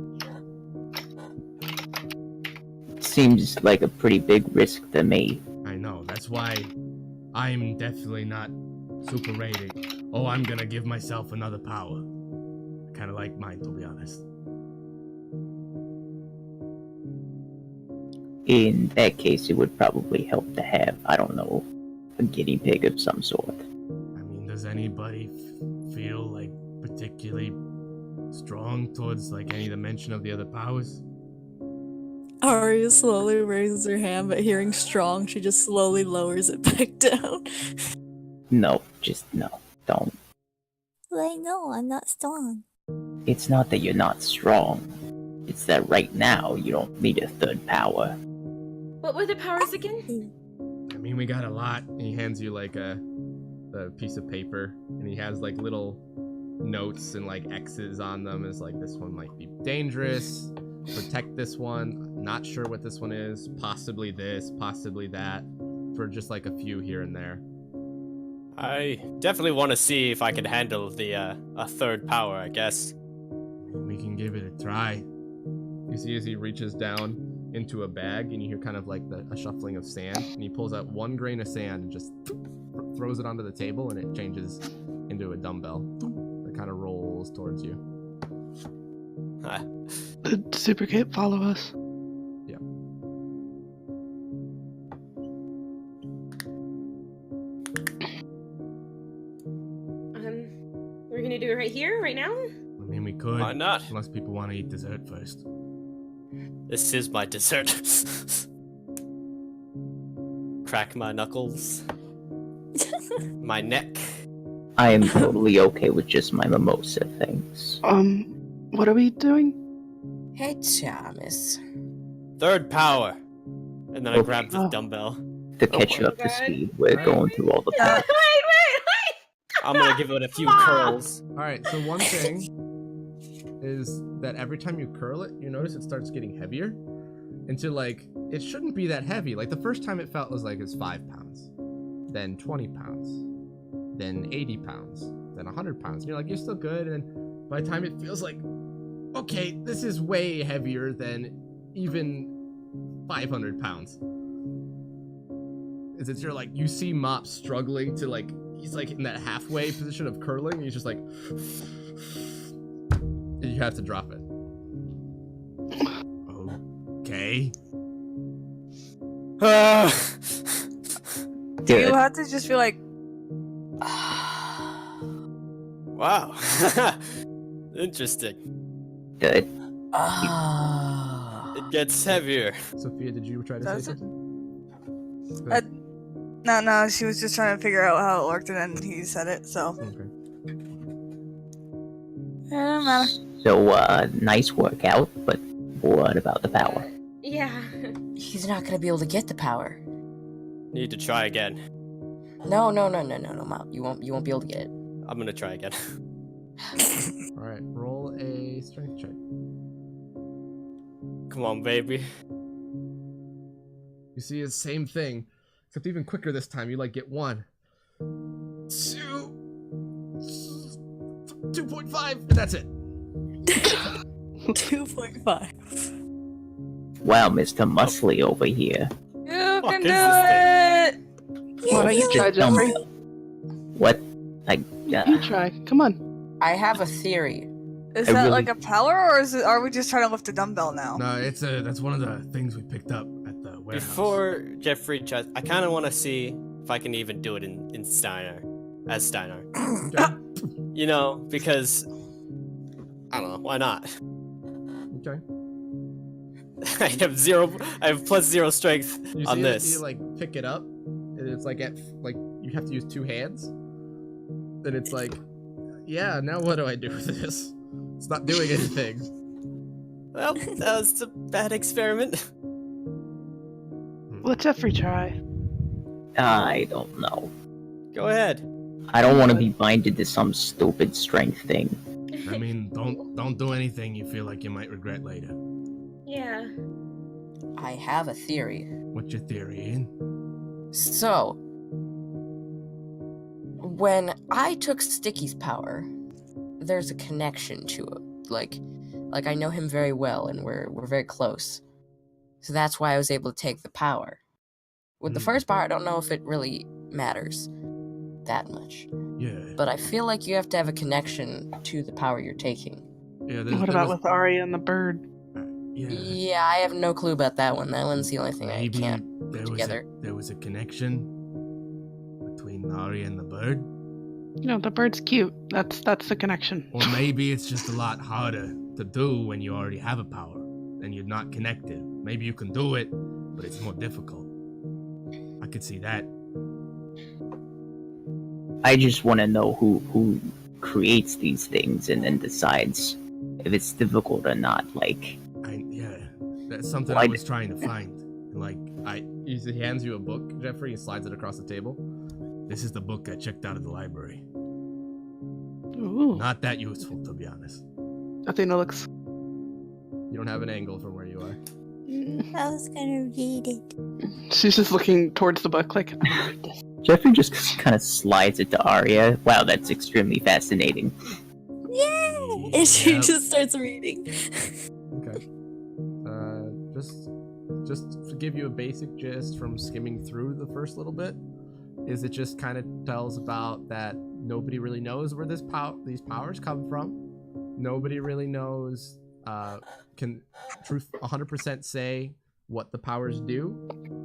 Seems like a pretty big risk to me. I know, that's why I'm definitely not super rating. Oh, I'm gonna give myself another power. I kinda like mine, to be honest. In that case, it would probably help to have, I don't know, a guinea pig of some sort. I mean, does anybody feel like particularly strong towards like any dimension of the other powers? Arya slowly raises her hand, but hearing strong, she just slowly lowers it back down. No, just no. Don't. Well, I know, I'm not strong. It's not that you're not strong. It's that right now you don't need a third power. What were the powers again? I mean, we got a lot. And he hands you like a piece of paper, and he has like little notes and like X's on them. Is like, this one might be dangerous. Protect this one. Not sure what this one is. Possibly this, possibly that. For just like a few here and there. I definitely want to see if I can handle the a third power, I guess. We can give it a try. You see as he reaches down into a bag, and you hear kind of like a shuffling of sand, and he pulls out 1 grain of sand and just throws it onto the table, and it changes into a dumbbell that kind of rolls towards you. Did Super Cape follow us? Yeah. We're gonna do it right here, right now? I mean, we could. Why not? Unless people want to eat dessert first. This is my dessert. Crack my knuckles. My neck. I am totally okay with just my mimosa, thanks. What are we doing? Hey, Thomas. Third power. And then I Okay. grab the dumbbell. To catch you my up to God. speed, we're going through all the Uh, facts. I'm gonna give it a few curls. All right. So one thing is that every time you curl it, you notice it starts getting heavier until like it shouldn't be that heavy. Like the first time it felt was like it's 5 pounds, then 20 pounds, then 80 pounds, then 100 pounds. And you're like, you're still good. And by the time it feels like, okay, this is way heavier than even 500 pounds. Is it's you're like, you see Mop struggling to like, he's like in that halfway position of curling. And he's just like, and you have to drop it. Okay. Do you Good. have to just be like, Wow. Interesting. Good. It gets heavier. Sophia, did you try to Does say it? something? no, she was just trying to figure out how it worked, and then he said it, so. Okay. It doesn't matter. So, nice workout, but what about the power? Yeah. He's not gonna be able to get the power. Need to try again. No, Mom. You won't be able to get it. I'm gonna try again. All right. Roll a strength check. Come on, baby. You see the same thing, except even quicker this time. You like get 1, 2, 2.5, and that's it. 2.5. Wow, Mr. Muscly over here. You Fuck can is do this it! Why don't you try, Just dumbbell. Jeffrey? What? You try. Come on. I have a theory. Is I that really- like a power, or are we just trying to lift a dumbbell now? No, that's one of the things we picked up at the warehouse. Before Jeffrey tries, I kind of want to see if I can even do it in Steinarr. As Steinarr. Okay. You know, because... I don't know, why not? Okay. I have +0 strength You on see this. You like pick it up, and it's like you have to use 2 hands. Then it's like, yeah. Now what do I do with this? It's not doing anything. Well, that was a bad experiment. Let Jeffrey try. I don't know. Go ahead. I don't want to be binded to some stupid strength thing. I mean, don't do anything you feel like you might regret later. Yeah. I have a theory. What's your theory, Ian? So, when I took Sticky's power, there's a connection to it. Like I know him very well, and we're very close. So that's why I was able to take the power. With the first power, I don't know if it really matters that much. Yeah. But I feel like you have to have a connection to the power you're taking. Yeah. What about with Arya and the bird? Yeah. Yeah, I have no clue about that one. That one's the only thing I Maybe can't there put was together. there was a connection between Nari and the bird, No, the bird's cute. That's the connection. or maybe it's just a lot harder to do when you already have a power and you're not connected. Maybe you can do it, but it's more difficult. I could see that. I just want to know who creates these things and then decides if it's difficult or not. Like, Yeah, that's something Why I was trying to find. Like, he hands you a book, Jeffrey, and slides it across the table. This is the book I checked out of the library. Ooh. Not that useful, to be honest. Athena looks. You don't have an angle from where you are. I was gonna read it. She's just looking towards the book, like. Jeffrey just kind of slides it to Arya. Wow, that's extremely fascinating. Yay! And she Yep. just starts reading. Okay. Just to give you a basic gist from skimming through the first little bit, is it just kind of tells about that nobody really knows where these powers come from. Nobody really knows, can 100% say what the powers do.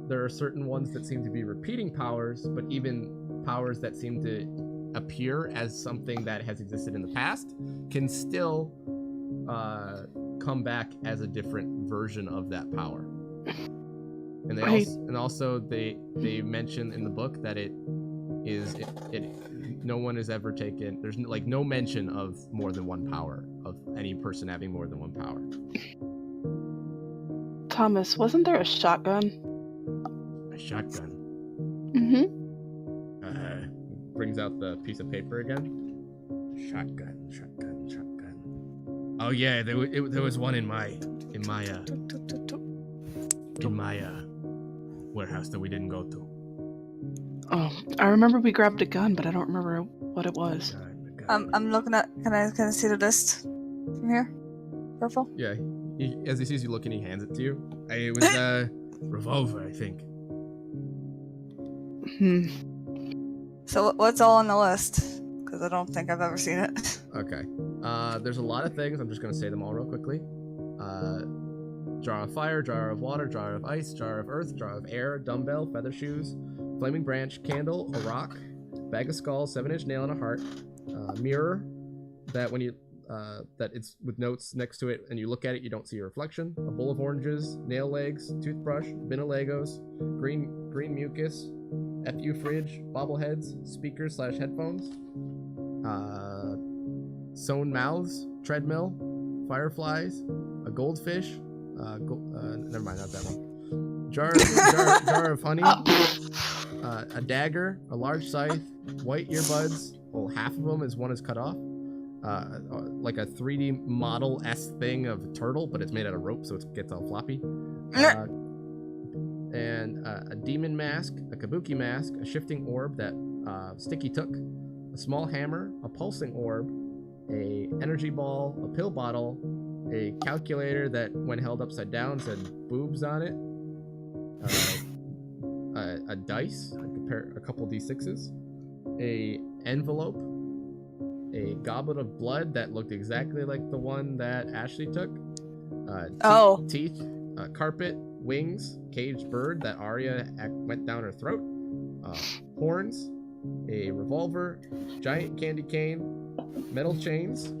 There are certain ones that seem to be repeating powers, but even powers that seem to appear as something that has existed in the past can still come back as a different version of that power. And they Right. also they mention in the book that is no one has ever taken. There's like no mention of more than one power, of any person having more than one power. Thomas, wasn't there a shotgun? A shotgun. Mm-hmm. Brings out the piece of paper again. Shotgun. Oh yeah, there was one in my warehouse that we didn't go to. Oh, I remember we grabbed a gun, but I don't remember what it was. I'm looking at. Can I see the list from here? Purple. Yeah, as he sees you looking, he hands it to you. It was a revolver, I think. So what's all on the list? Because I don't think I've ever seen it. Okay. There's a lot of things. I'm just gonna say them all real quickly. Jar of fire, jar of water, jar of ice, jar of earth, jar of air, dumbbell, feather shoes, flaming branch, candle, a rock, bag of skulls, 7-inch nail and a heart, mirror that when you that it's with notes next to it and you look at it you don't see your reflection, a bowl of oranges, nail legs, toothbrush, bin of Legos, green mucus, FU fridge, bobbleheads, speakers / headphones, sewn mouths, treadmill, fireflies, a goldfish, never mind, not that one. Jar of honey, a dagger, a large scythe, white earbuds. Well, half of them is one is cut off. Like a 3D model-esque thing of a turtle, but it's made out of rope, so it gets all floppy. And a demon mask, a kabuki mask, a shifting orb that Sticky took, a small hammer, a pulsing orb, a energy ball, a pill bottle, a calculator that when held upside down said boobs on it, a dice, a couple D6s, a envelope, a goblet of blood that looked exactly like the one that Ashley took, teeth, carpet, wings, caged bird that Arya went down her throat, horns, a revolver, giant candy cane, metal chains,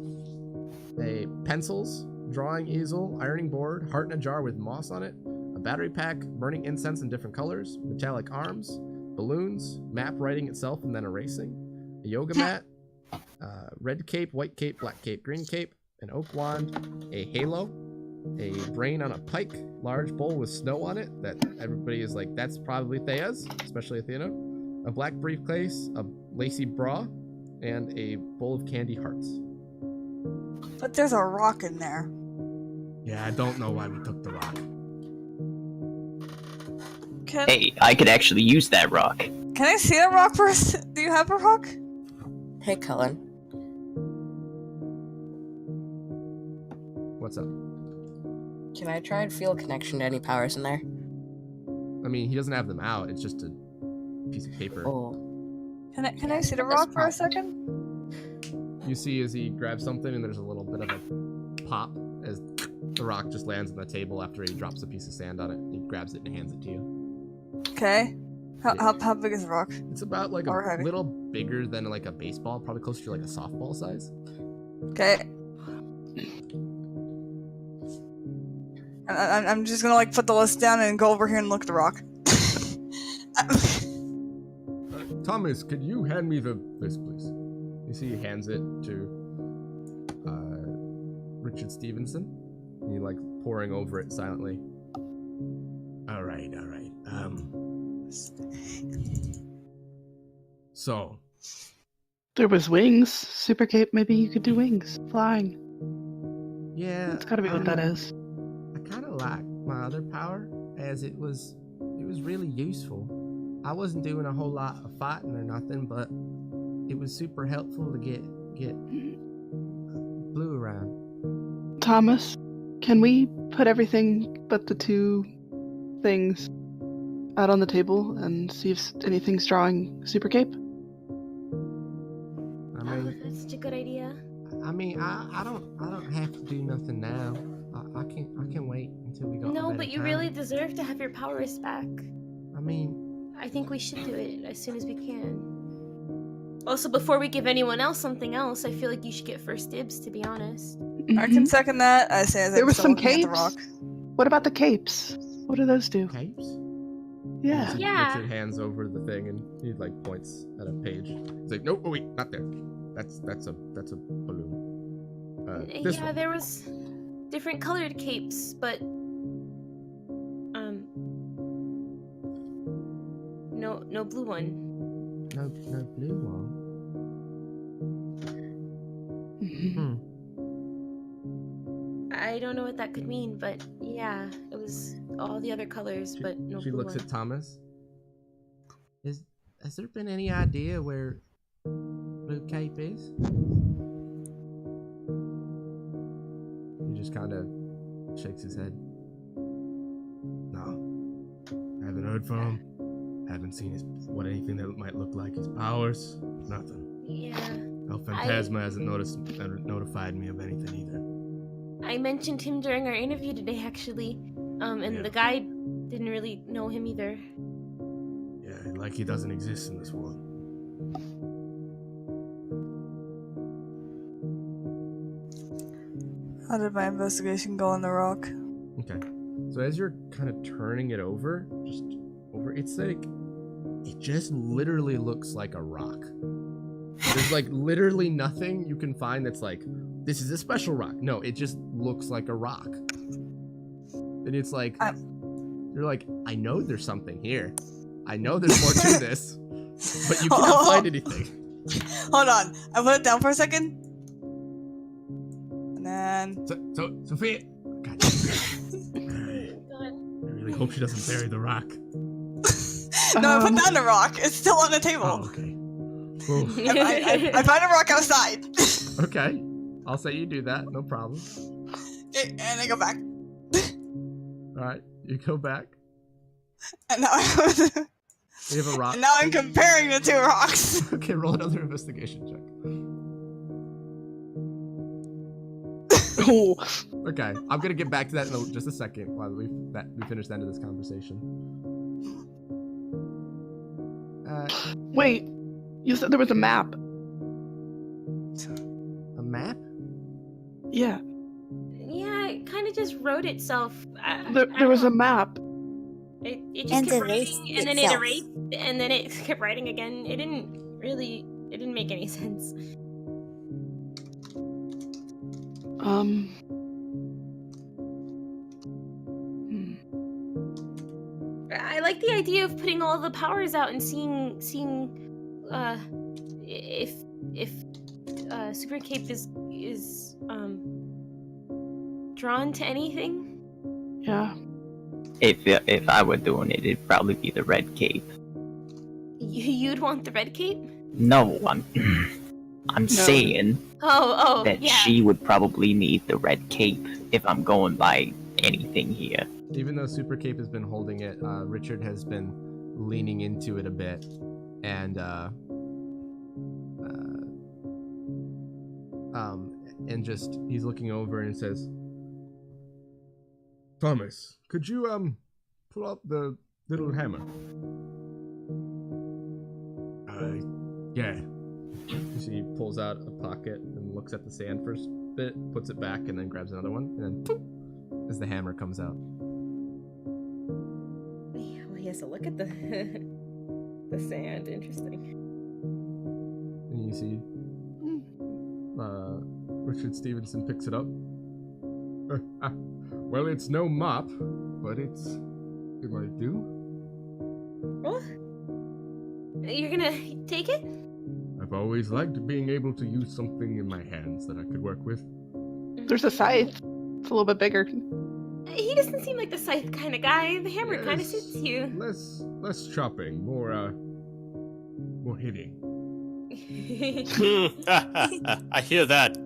a pencils, drawing easel, ironing board, heart in a jar with moss on it, a battery pack, burning incense in different colors, metallic arms, balloons, map writing itself and then erasing, a yoga mat, red cape, white cape, black cape, green cape, an oak wand, a halo, a brain on a pike, large bowl with snow on it that everybody is like, that's probably Thea's, especially Athena, a black briefcase, a lacy bra, and a bowl of candy hearts. But there's a rock in there. Yeah, I don't know why we took the rock. Hey, I could actually use that rock. Can I see the rock first? Do you have a rock? Hey, Cullen. What's up? Can I try and feel a connection to any powers in there? I mean, he doesn't have them out. It's just a piece of paper. Oh. Can I see the rock for a second? You see as he grabs something and there's a little bit of a pop as the rock just lands on the table after he drops a piece of sand on it. He grabs it and hands it to you. Okay. How big is the rock? It's about like Or a heavy? little bigger than like a baseball, probably closer to like a softball size. Okay. I'm just gonna like put the list down and go over here and look at the rock. Thomas, could you hand me this, please? You see, he hands it to Richard Stevenson. And he like poring over it silently. All right. So. There was wings. Super cape, maybe you could do wings. Flying. Yeah. That's gotta be what that is. I kind of like my other power, as it was really useful. I wasn't doing a whole lot of fighting or nothing, but it was super helpful to get blue around. Thomas, can we put everything but the two things out on the table and see if anything's drawing super cape? I mean, That's such a good idea. I don't have to do nothing now. I can wait until we got. No, but you really deserve to have your powers back. I mean, I think we should do it as soon as we can. Also, before we give anyone else something else, I feel like you should get first dibs, to be honest. I can second that. I say as There I'm was still some looking at the capes. rock. What about the capes? What do those do? capes. Yeah. So Yeah. Richard hands over the thing and he like points at a page. He's like, "No, oh wait, not there. That's a balloon. This Yeah, one. there was different colored capes, but no blue one. No blue one. Mhm. I don't know what that could mean, but yeah, it was all the other colors, but no She blue looks one. at Thomas. Has there been any idea where Blue Cape is? He just kind of shakes his head. No, haven't heard from him. Haven't seen what anything that might look like his powers. Nothing. Yeah. No, Phantasma hasn't notified me of anything either. I mentioned him during our interview today, actually. And Yeah. the guy didn't really know him either. Yeah, like he doesn't exist in this world. How did my investigation go on the rock? Okay. So as you're kind of turning it over, it's like, it just literally looks like a rock. There's like literally nothing you can find that's like, this is a special rock. No, it just looks like a rock. And it's like, you're like, I know there's something here. I know there's more to this, but you can't find anything. Hold on. I put it down for a second. And then... So Sophia! God, I really hope she doesn't bury the rock. No, I put down the rock. It's still on the table. Oh, okay. Well, I find a rock outside. okay. I'll say you do that, no problem. Okay, and I go back. Alright, you go back. And now You have a rock. and now I'm comparing the two rocks. Okay, roll another investigation check. Oh. Okay, I'm gonna get back to that in just a second while we finish the end of this conversation. Wait, you said there was a map. A map? Yeah, Yeah, it kind of just wrote itself. there was a map. It just And kept erased writing, and then it itself. erased, and then it kept writing again. It didn't make any sense. I like the idea of putting all the powers out and seeing if Super Cape is drawn to anything. Yeah. If I were doing it, it'd probably be the red cape. You'd want the red cape? No, I'm saying Oh, that yeah. she would probably need the red cape if I'm going by anything here. Even though Super Cape has been holding it, Richard has been leaning into it a bit, and just he's looking over and says, "Thomas, could you pull out the little hammer?" Yeah. So he pulls out a pocket and looks at the sand for a bit, puts it back, and then grabs another one, and then boop, as the hammer comes out. Yeah, well, he has to look at the the sand. Interesting. And you see Richard Stevenson picks it up. Well, it's no mop, but it might do. Well, you're gonna take it? I've always liked being able to use something in my hands that I could work with. There's a scythe. It's a little bit bigger. He doesn't seem like the scythe kind of guy. The hammer kind of Yes, suits you. Less chopping, more hitting. I hear that.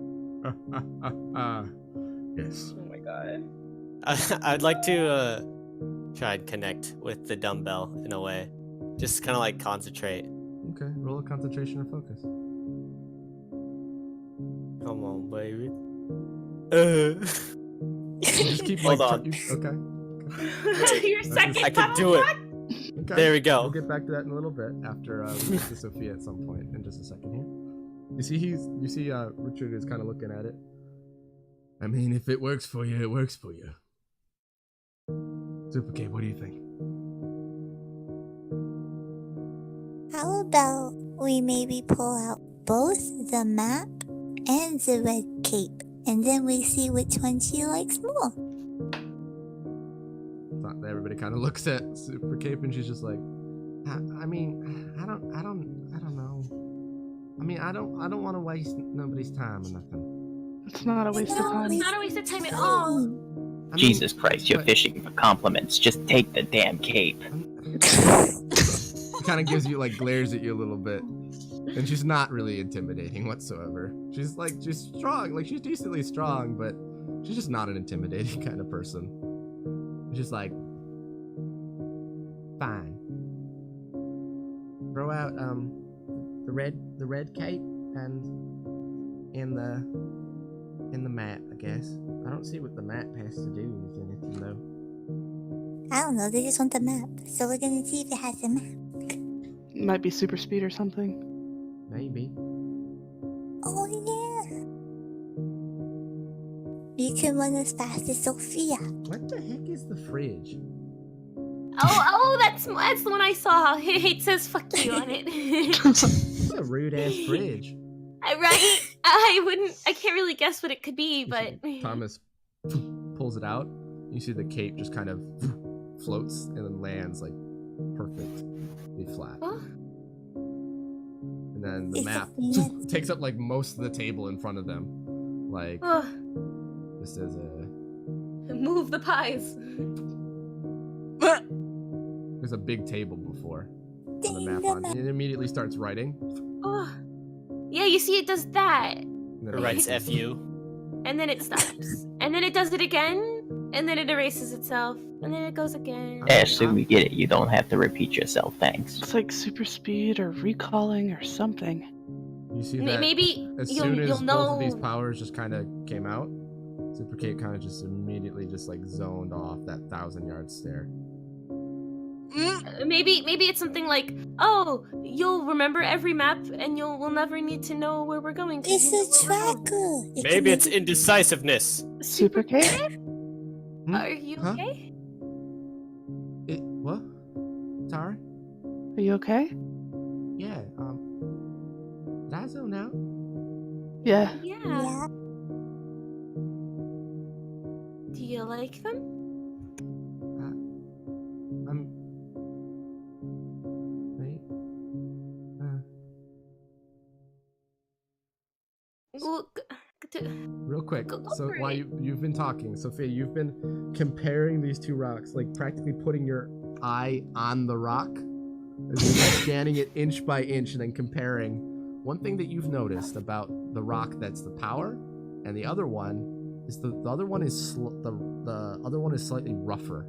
Yes. Oh my god. I'd like to try and connect with the dumbbell in a way. Just kind of like concentrate. Okay, roll a concentration or focus. Come on, baby. Just keep Hold like, on. Okay. Your second I can puddle do it. block? Okay. There we go. We'll get back to that in a little bit after we get to Sophia at some point in just a second here. You see Richard is kind of looking at it. I mean, if it works for you, it works for you. Super Cape, what do you think? How about we maybe pull out both the map and the red cape, and then we see which one she likes more? Everybody kind of looks at Super Cape, and she's just like, I mean, I don't know. I mean, I don't want to waste nobody's time or nothing. It's not a waste of time. It's not a waste of time at all. I mean, Jesus Christ, you're but- fishing for compliments. Just take the damn cape. She kind of gives you, like, glares at you a little bit. And she's not really intimidating whatsoever. She's strong. Like, she's decently strong, but she's just not an intimidating kind of person. She's just like, fine. Throw out, the red cape and in the map, I guess. I don't see what the map has to do with anything, though. I don't know, they just want the map, so we're gonna see if it has a map. Might be super speed or something. Maybe. Oh yeah! You can run as fast as Sophia. What the heck is the fridge? Oh, that's the one I saw. It says "fuck you" on it. It's a rude ass fridge. Right? I can't really guess what it could be, but Thomas pulls it out. You see the cape just kind of floats and then lands like perfectly flat. Huh? And then the It's map a- takes up like most of the table in front of them. Like Ugh. just as a Move the pies. there's a big table before on the Ding, map the on. map. It immediately starts writing. Oh. Yeah, you see, it does that, And then It writes "fu." and then it stops, and then it does it again, and then it erases itself, and then it goes again. Ashley, we get it. You don't have to repeat yourself, thanks. It's like super speed or recalling or something. You see that Maybe as you'll soon as you'll both know. of these powers just kind of came out, Super Kate kind of just immediately just like zoned off that 1,000-yard stare. Maybe it's something like, oh, you'll remember every map, and we'll never need to know where we're going. 'cause It's you know a where we're going. tracker. It Maybe can it's make it- indecisiveness. Super cape? Are you Huh? okay? What? Sorry? Are you okay? Yeah, did I zone out? Yeah. Yeah. Yeah. Do you like them? Wait. Well, Real quick. Go So for while it. you've been talking, Sophia, you've been comparing these two rocks, like practically putting your eye on the rock, as you're like scanning it inch by inch, and then comparing. One thing that you've noticed about the rock that's the power, and the other one is the other one is the other one is slightly rougher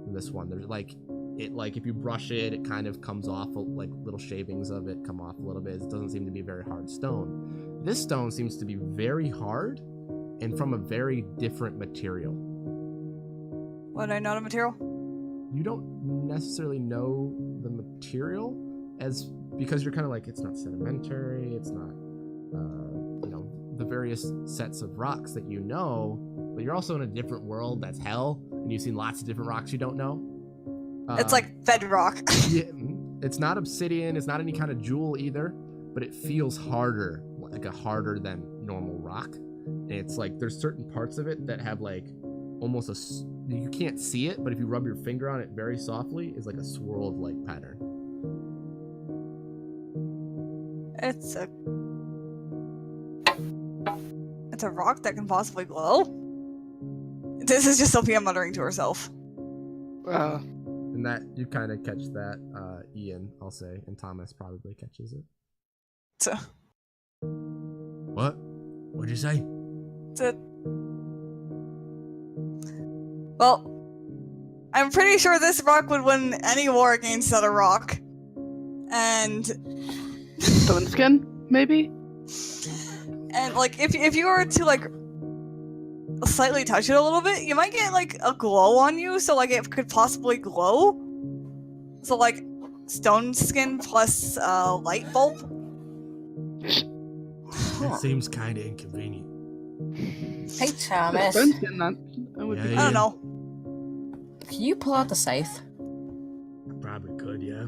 than this one. There's like if you brush it, it kind of comes off, like little shavings of it come off a little bit. It doesn't seem to be very hard stone. This stone seems to be very hard and from a very different material. What, I know the material? You don't necessarily know the material because you're kind of like, it's not sedimentary, it's not, the various sets of rocks that you know, but you're also in a different world that's hell, and you've seen lots of different rocks you don't know. It's like bedrock. Yeah, it's not obsidian, it's not any kind of jewel either, but it feels harder, like a harder than normal rock. And it's like there's certain parts of it that have like almost you can't see it, but if you rub your finger on it very softly, it's like a swirled like pattern. It's a rock that can possibly glow? This is just Sophia muttering to herself. And that you kind of catch that, Ian, I'll say, and Thomas probably catches it. So, What? What'd you say? well, I'm pretty sure this rock would win any war against other rock. And Stone skin, maybe? like if you were to like slightly touch it a little bit, you might get like a glow on you, so like it could possibly glow. So like stone skin plus light bulb. That seems kind of inconvenient. Hey, Thomas. Stone skin, that would Yeah, be I don't know. Can you pull out the scythe? Probably could, yeah.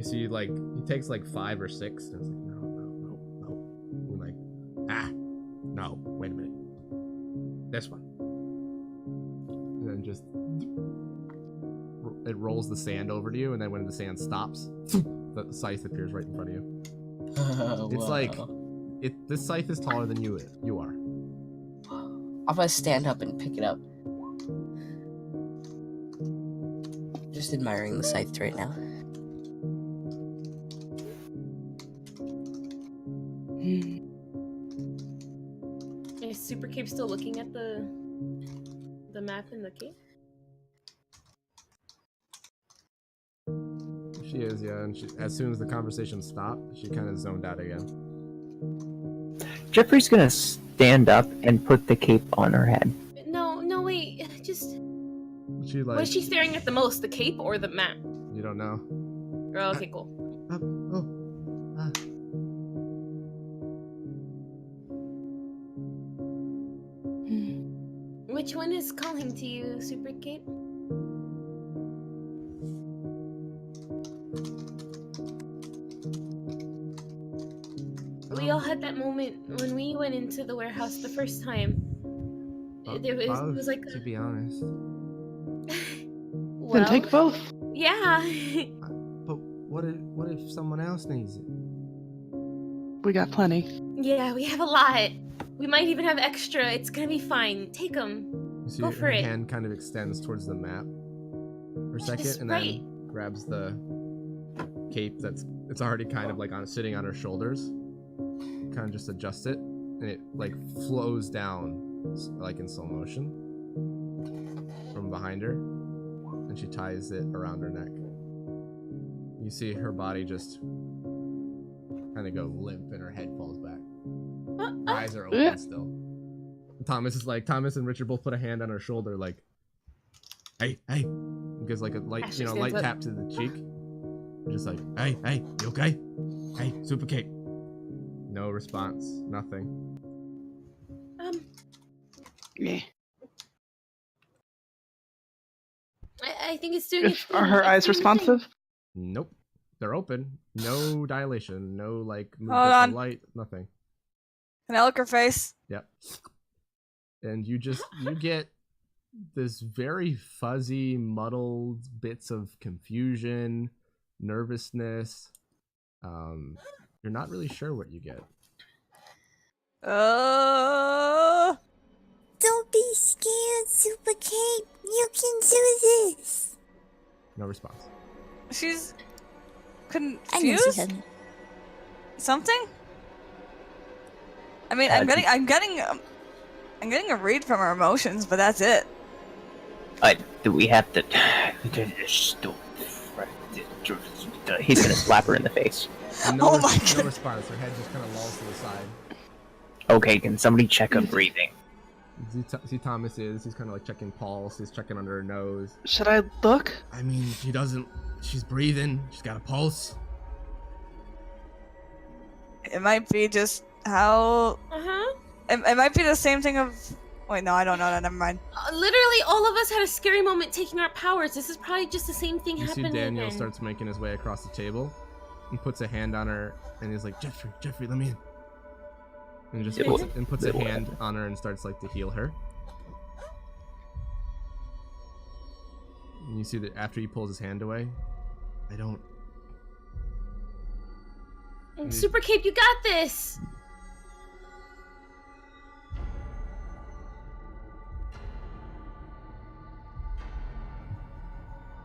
see, like, he takes like 5 or 6, and it's like, no. And like, no, wait a minute. This one. And then just, it rolls the sand over to you, and then when the sand stops, the scythe appears right in front of you. It's like, this scythe is taller than you are. I'm gonna stand up and pick it up. Just admiring the scythe right now. Is Super Cape still looking at the map in the cave? She is, yeah, and as soon as the conversation stopped, she kind of zoned out again. Jeffrey's gonna stand up and put the cape on her head. No, wait. Just. She like. What is she staring at the most? The cape or the map? You don't know. Oh, okay, cool. Which one is calling to you, Super Cape? We all had that moment when we went into the warehouse the first time. It was like to be honest. Then take both. Yeah. But what if someone else needs it? We got plenty. Yeah, we have a lot. We might even have extra. It's gonna be fine. Take them. You see Go her for it. hand kind of extends towards the map for a second, Just and right. then grabs the cape it's already kind of like sitting on her shoulders. Kind of just adjusts it, and it like flows down like in slow motion from behind her, and she ties it around her neck. You see her body just kind of go limp, and her head falls back. Her eyes are open still. Thomas and Richard both put a hand on her shoulder, like, hey, gives like a light, light tap to the cheek. Just like, hey, you okay? Hey, Super Cape. No response, nothing. Yeah. I think it's doing its thing. Are her It's eyes doing its thing. responsive? Nope. They're open. No dilation. No like movement Hold on. of light. Nothing. Can I look her face? Yep. And you get this very fuzzy, muddled bits of confusion, nervousness. You're not really sure what you get. Don't be scared, Super Cape. You can do this. No response. She's I knew she confused. hadn't. Something? I mean, I'm getting a read from her emotions, but that's it. Do we have to? He's gonna slap her in the face. No, Oh my no God. response. Her head just kind of lolls to the side. Okay, can somebody check her breathing? See Thomas is. He's kind of like checking pulse. He's checking under her nose. Should I look? I mean, she doesn't. She's breathing. She's got a pulse. It might be just how. It might be the same thing of. Wait, no, I don't know that. Never mind. Literally, all of us had a scary moment taking our powers. This is probably just the same thing You see happening Daniel again. starts making his way across the table and puts a hand on her, and he's like, Jeffrey, let me in. And just puts a hand on her and starts like to heal her. And you see that after he pulls his hand away, I don't. Super Cape, you got this.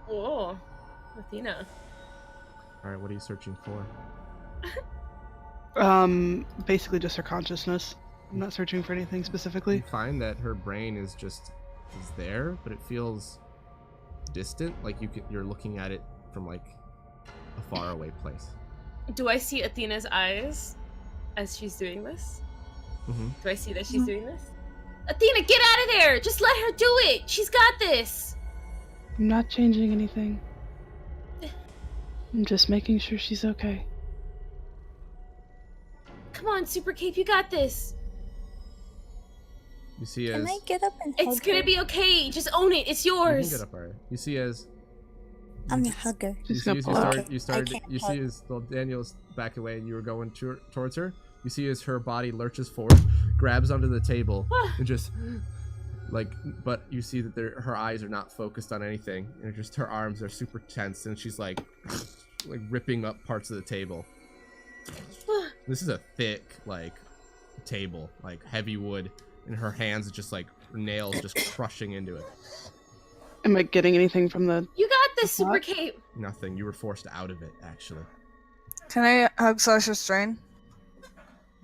Whoa, Athena. All right, what are you searching for? Basically just her consciousness. I'm not searching for anything You specifically. find that her brain is there, but it feels distant, like you're looking at it from like a faraway place. Do I see Athena's eyes as she's doing this? Mm-hmm. Do I see that she's doing this? Athena, get out of there! Just let her do it! She's got this! I'm not changing anything. I'm just making sure she's okay. Come on, Super Cape, you got this! You see Can as I get up and It's hug gonna her? be okay. Just own it. It's you can yours. get up, Arya. You see as I'm a hugger. You She's see gonna as pull out. you see as Daniel's back away and you were going towards her. You see as her body lurches forward, grabs onto the table, and just like. But you see that her eyes are not focused on anything, and just her arms are super tense, and she's like ripping up parts of the table. This is a thick table, heavy wood, and her hands just nails just crushing into it. Am I getting anything from the... You got this, Super What? Cape. Nothing. You were forced out of it, actually. Can I hug Sasha Strain?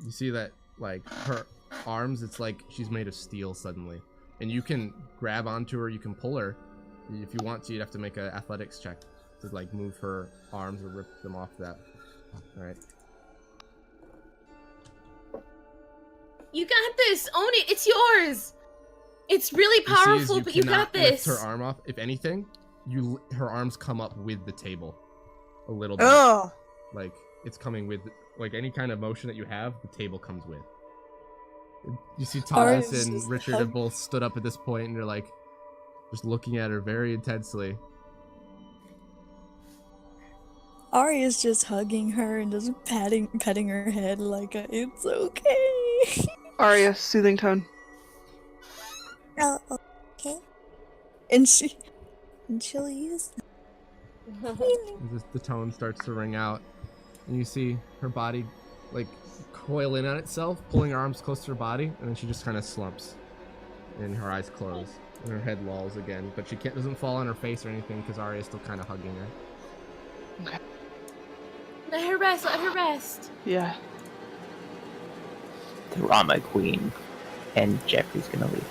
You see that, her arms, it's like she's made of steel suddenly. And you can grab onto her, you can pull her. If you want to, you'd have to make an athletics check to, move her arms or rip them off that. Alright. You got this. Own it. It's yours. It's really You see as powerful, but you got cannot lift this. her arm off. If anything, her arms come up with the table. A little bit. Oh, It's coming with, any kind of motion that you have, the table comes with. You see Thomas Ari's and just Richard have both stood up at this point, and they're just looking at her very intensely. Ari is just hugging her and just petting her head like it's okay. Arya, soothing tone. Oh, okay. And she'll use The tone starts to ring out, and you see her body coil in on itself, pulling her arms close to her body, and then she just kind of slumps, and her eyes close, and her head lolls again, but she doesn't fall on her face or anything because Arya's still kind of hugging her. Let her rest. Let her rest. Yeah. Drama queen. And Jeffrey's gonna leave.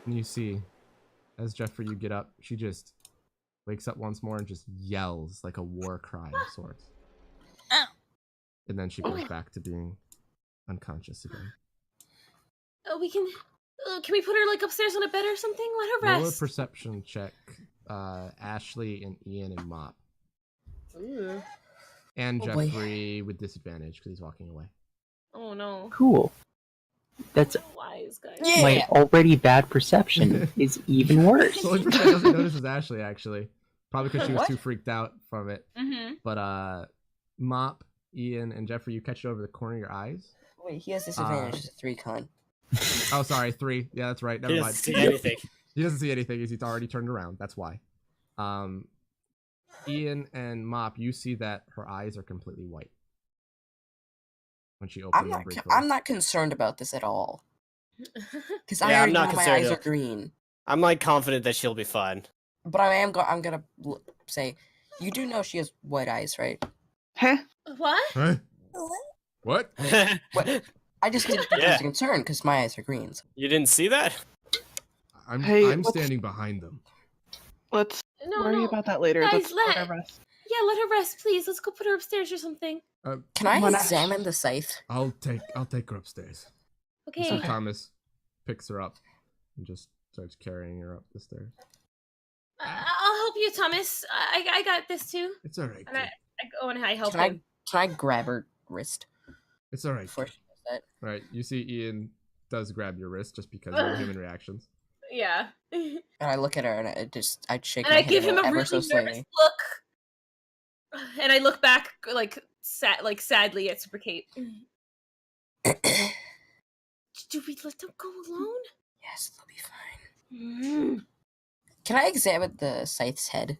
And you see, as Jeffrey, you get up, she just wakes up once more and just yells like a war cry of sorts. Ow. And then she goes back to being unconscious again. Oh, we can. Can we put her upstairs on a bed or something? Let her Roll a rest. perception check, Ashley and Ian and Mop. Ooh. And Oh, boy. Jeffrey with disadvantage because he's walking away. Oh no. Cool. That's Wise guys. Yeah. my already bad perception is even worse. The only person that doesn't notice is Ashley, actually. Probably because she was What? too freaked out from it. Mm-hmm. But Mop, Ian, and Jeffrey, you catch it over the corner of your eyes. Wait, he has disadvantage. It's a 3 con. Oh, sorry, 3. Yeah, that's right. Never He mind. doesn't see anything. He doesn't see anything. He's already turned around. That's why. Ian and Mop, you see that her eyes are completely white when she opens them briefly. I'm not concerned about this at all. Because I Yeah, I'm already not know my concerned eyes at are green. I'm confident that she'll be fine. But I'm gonna say, you do know she has white eyes, right? Huh? What? Huh? what? What? What? I just didn't think it Yeah. was a concern because my eyes are green. So. You didn't see that? I'm Hey, I'm what's- standing behind them. Let's No, worry no. about that later. Guys, Let's let let- her rest. Yeah, let her rest, please. Let's go put her upstairs or something. Can I Wanna- examine the scythe? I'll take her upstairs. Okay. So Thomas picks her up and just starts carrying her up the stairs. I'll help you, Thomas. I got this too. It's all right. And I go and I help Can him. I grab her wrist It's all right. before she does that? Right. You see, Ian does grab your wrist just because of human reactions. Yeah. And And I look at her and I shake my I head give him a ever really so nervous slightly. look. And I look back sadly at Super Kate. Do we let them go alone? Yes, they'll be fine. Can I examine the scythe's head?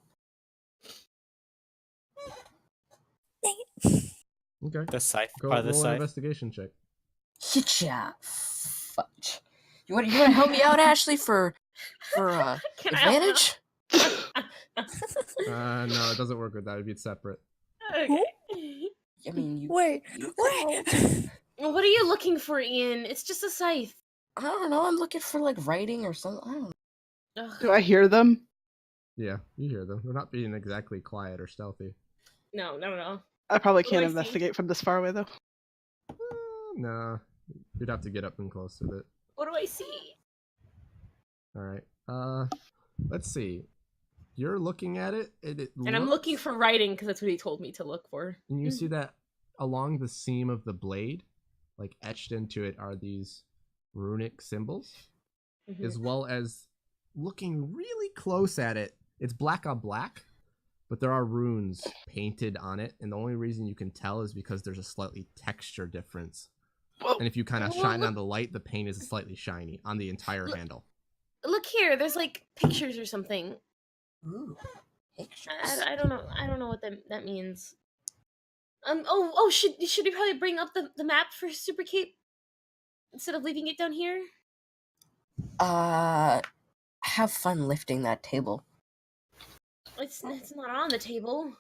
Okay. The scythe Go by the roll an scythe. investigation check. Hitcha! Fudge. You want to help me out, Ashley, for Can I help advantage? No, it doesn't work with that. It'd be separate. Okay. I mean, you. Wait, you what? Well, what are you looking for, Ian? It's just a scythe. I don't know. I'm looking for writing or something. I don't know. Ugh. Do I hear them? Yeah, you hear them. They're not being exactly quiet or stealthy. No. I probably What do can't I see? investigate from this far away though. Nah, you'd have to get up and close with it. What do I see? All right. Let's see. You're looking at it. And I'm looking for writing because that's what he told me to look for. And you see that along the seam of the blade, etched into it, are these runic symbols, Mhm. as well as looking really close at it. It's black on black, but there are runes painted on it, and the only reason you can tell is because there's a slightly texture difference. Whoa. And if you kind of Well, shine look- on the light, the paint is slightly shiny on the entire handle. Look here, there's like pictures or something. Ooh, pictures. I don't know. I don't know what that means. Oh, should we probably bring up the map for Super Cape instead of leaving it down here? Have fun lifting that table. It's not on the table.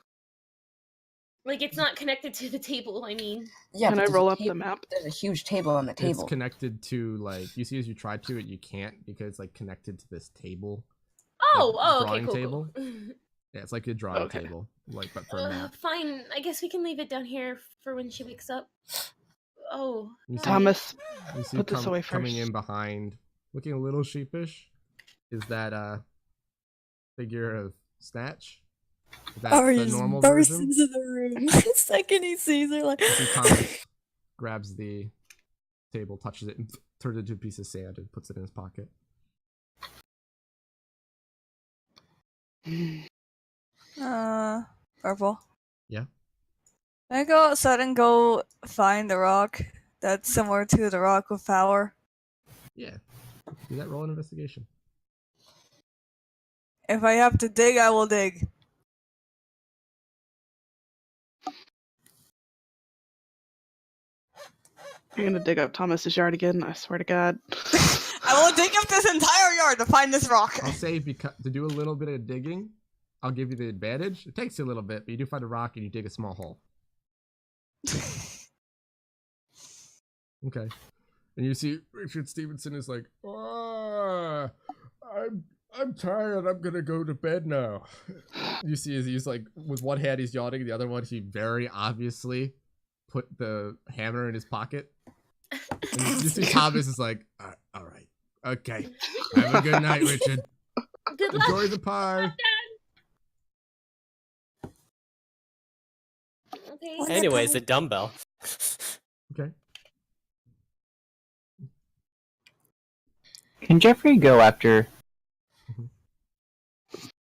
Like, it's not connected to the table, I mean. Yeah, Can but I there's a roll up ta- the map? There's a huge table on the It's table. connected to, like, you see as you try to it, you can't because, like, connected to this table. Oh, okay, drawing cool, table? cool. Yeah, it's like a drawing Okay. table, like, but for a map. Fine, I guess we can leave it down here for when she wakes up. Oh. You see- Thomas, You see put this away coming first. in behind, looking a little sheepish, is that figure of Snatch. That's Ari the just normal bursts version. into the room the second he sees her. Like, You see Thomas grabs the table, touches it, and turns it into a piece of sand and puts it in his pocket. Purple. Yeah. Can I go outside and go find the rock that's similar to the rock with power? Yeah. Do that, roll an investigation. If I have to dig, I will dig. You're gonna dig up Thomas's yard again? I swear to God. I will dig up this entire yard to find this rock. I'll say because to do a little bit of digging, I'll give you the advantage. It takes you a little bit, but you do find a rock and you dig a small hole. Okay. And you see Richard Stevenson is like, oh, I'm tired. I'm gonna go to bed now. You see as he's like, with one hand he's yawning, the other one he very obviously put the hammer in his pocket. And you see Thomas is like, all right, okay. Have a good night, Richard. Good luck. Enjoy the pie. Okay. What? Anyways, the dumbbell. Okay. Can Jeffrey go after?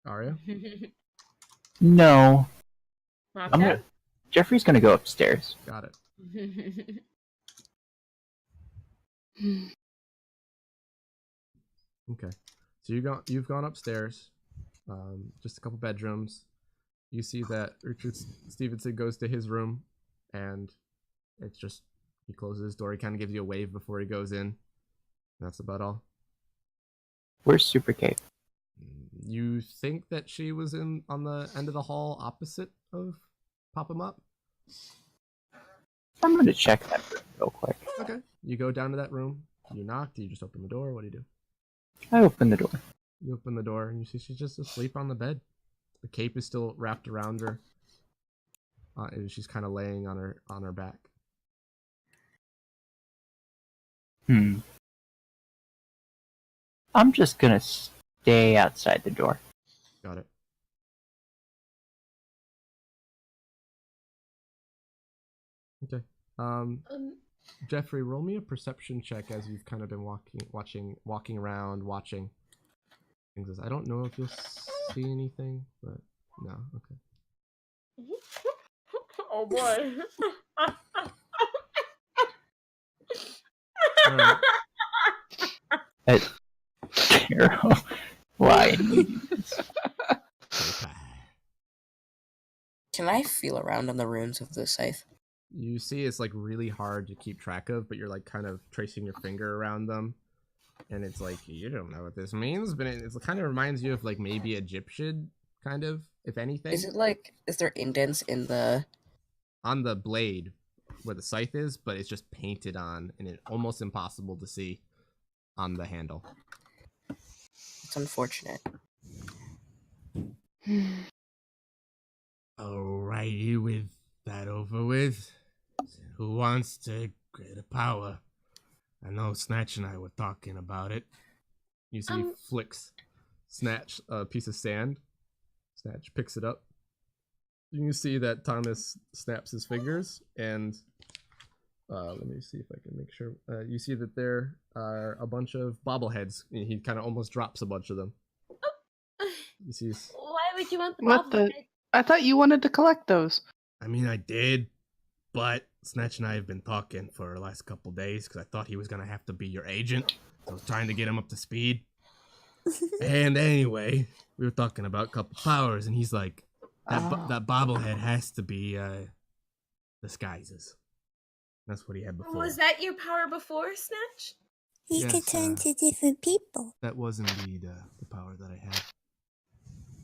Arya? No. Not I'm gonna. Jeffrey's gonna go upstairs. Got it. that. Okay. So you've gone upstairs. Just a couple bedrooms. You see that Richard Stevenson goes to his room, and it's just he closes his door. He kind of gives you a wave before he goes in. That's about all. Where's Super Cape? You think that she was on the end of the hall opposite of Pop 'em Up? I'm gonna check that room real quick. Okay. You go down to that room. You knock. Do you just open the door? What do you do? I open the door. You open the door and you see she's just asleep on the bed. The cape is still wrapped around her, and she's kind of laying on her back. I'm just gonna stay outside the door. Got it. Okay. Jeffrey, roll me a perception check as you've kind of been walking around, watching things. I don't know if you'll see anything, but no. Okay. Oh boy. Alright. Carol, why? Can I feel around on the runes of the scythe? You see it's like really hard to keep track of, but you're like kind of tracing your finger around them. And it's like, you don't know what this means, but it kind of reminds you of like maybe Egyptian, kind of, if anything. Is it like, is there indents in the... On the blade where the scythe is, but it's just painted on, and it's almost impossible to see on the handle. It's unfortunate. Alrighty, with that over with, who wants to get a power? I know Snatch and I were talking about it. You see, flicks Snatch a piece of sand. Snatch picks it up. You can see that Thomas snaps his fingers, and let me see if I can make sure. You see that there are a bunch of bobbleheads, and he kind of almost drops a bunch of them. You see, Why would you want the What the- bobblehead? I thought you wanted to collect those. I mean, I did, but Snatch and I have been talking for the last couple days because I thought he was going to have to be your agent. So I was trying to get him up to speed. And anyway, we were talking about a couple powers, and he's like, that bobblehead has to be disguises. That's what he had before. Was that your power before, Snatch? He Yes, could turn to different people. That was indeed the power that I had.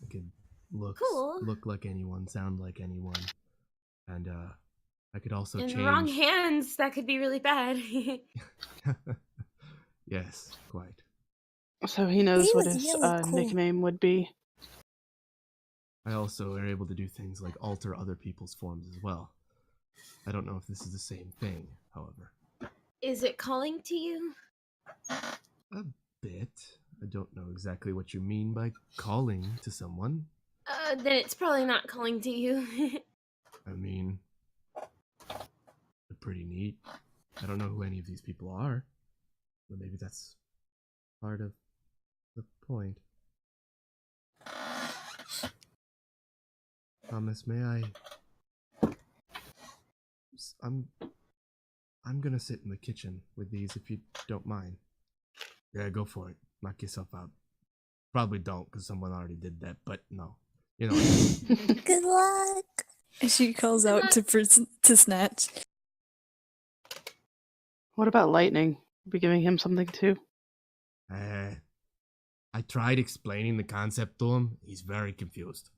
I could look like anyone, sound like anyone, and I could also In change. the wrong hands, that could be really bad. Yes, quite. So he knows He what was his really cool. nickname would be. I also are able to do things like alter other people's forms as well. I don't know if this is the same thing, however. Is it calling to you? A bit. I don't know exactly what you mean by calling to someone. Then it's probably not calling to you. I mean, they're pretty neat. I don't know who any of these people are, but maybe that's part of the point. Thomas, may I? I'm gonna sit in the kitchen with these if you don't mind. Yeah, go for it. Knock yourself out. Probably don't, because someone already did that, but no. You know what I mean. Good luck. She calls out to Snatch. What about lightning? Be giving him something too? I tried explaining the concept to him. He's very confused.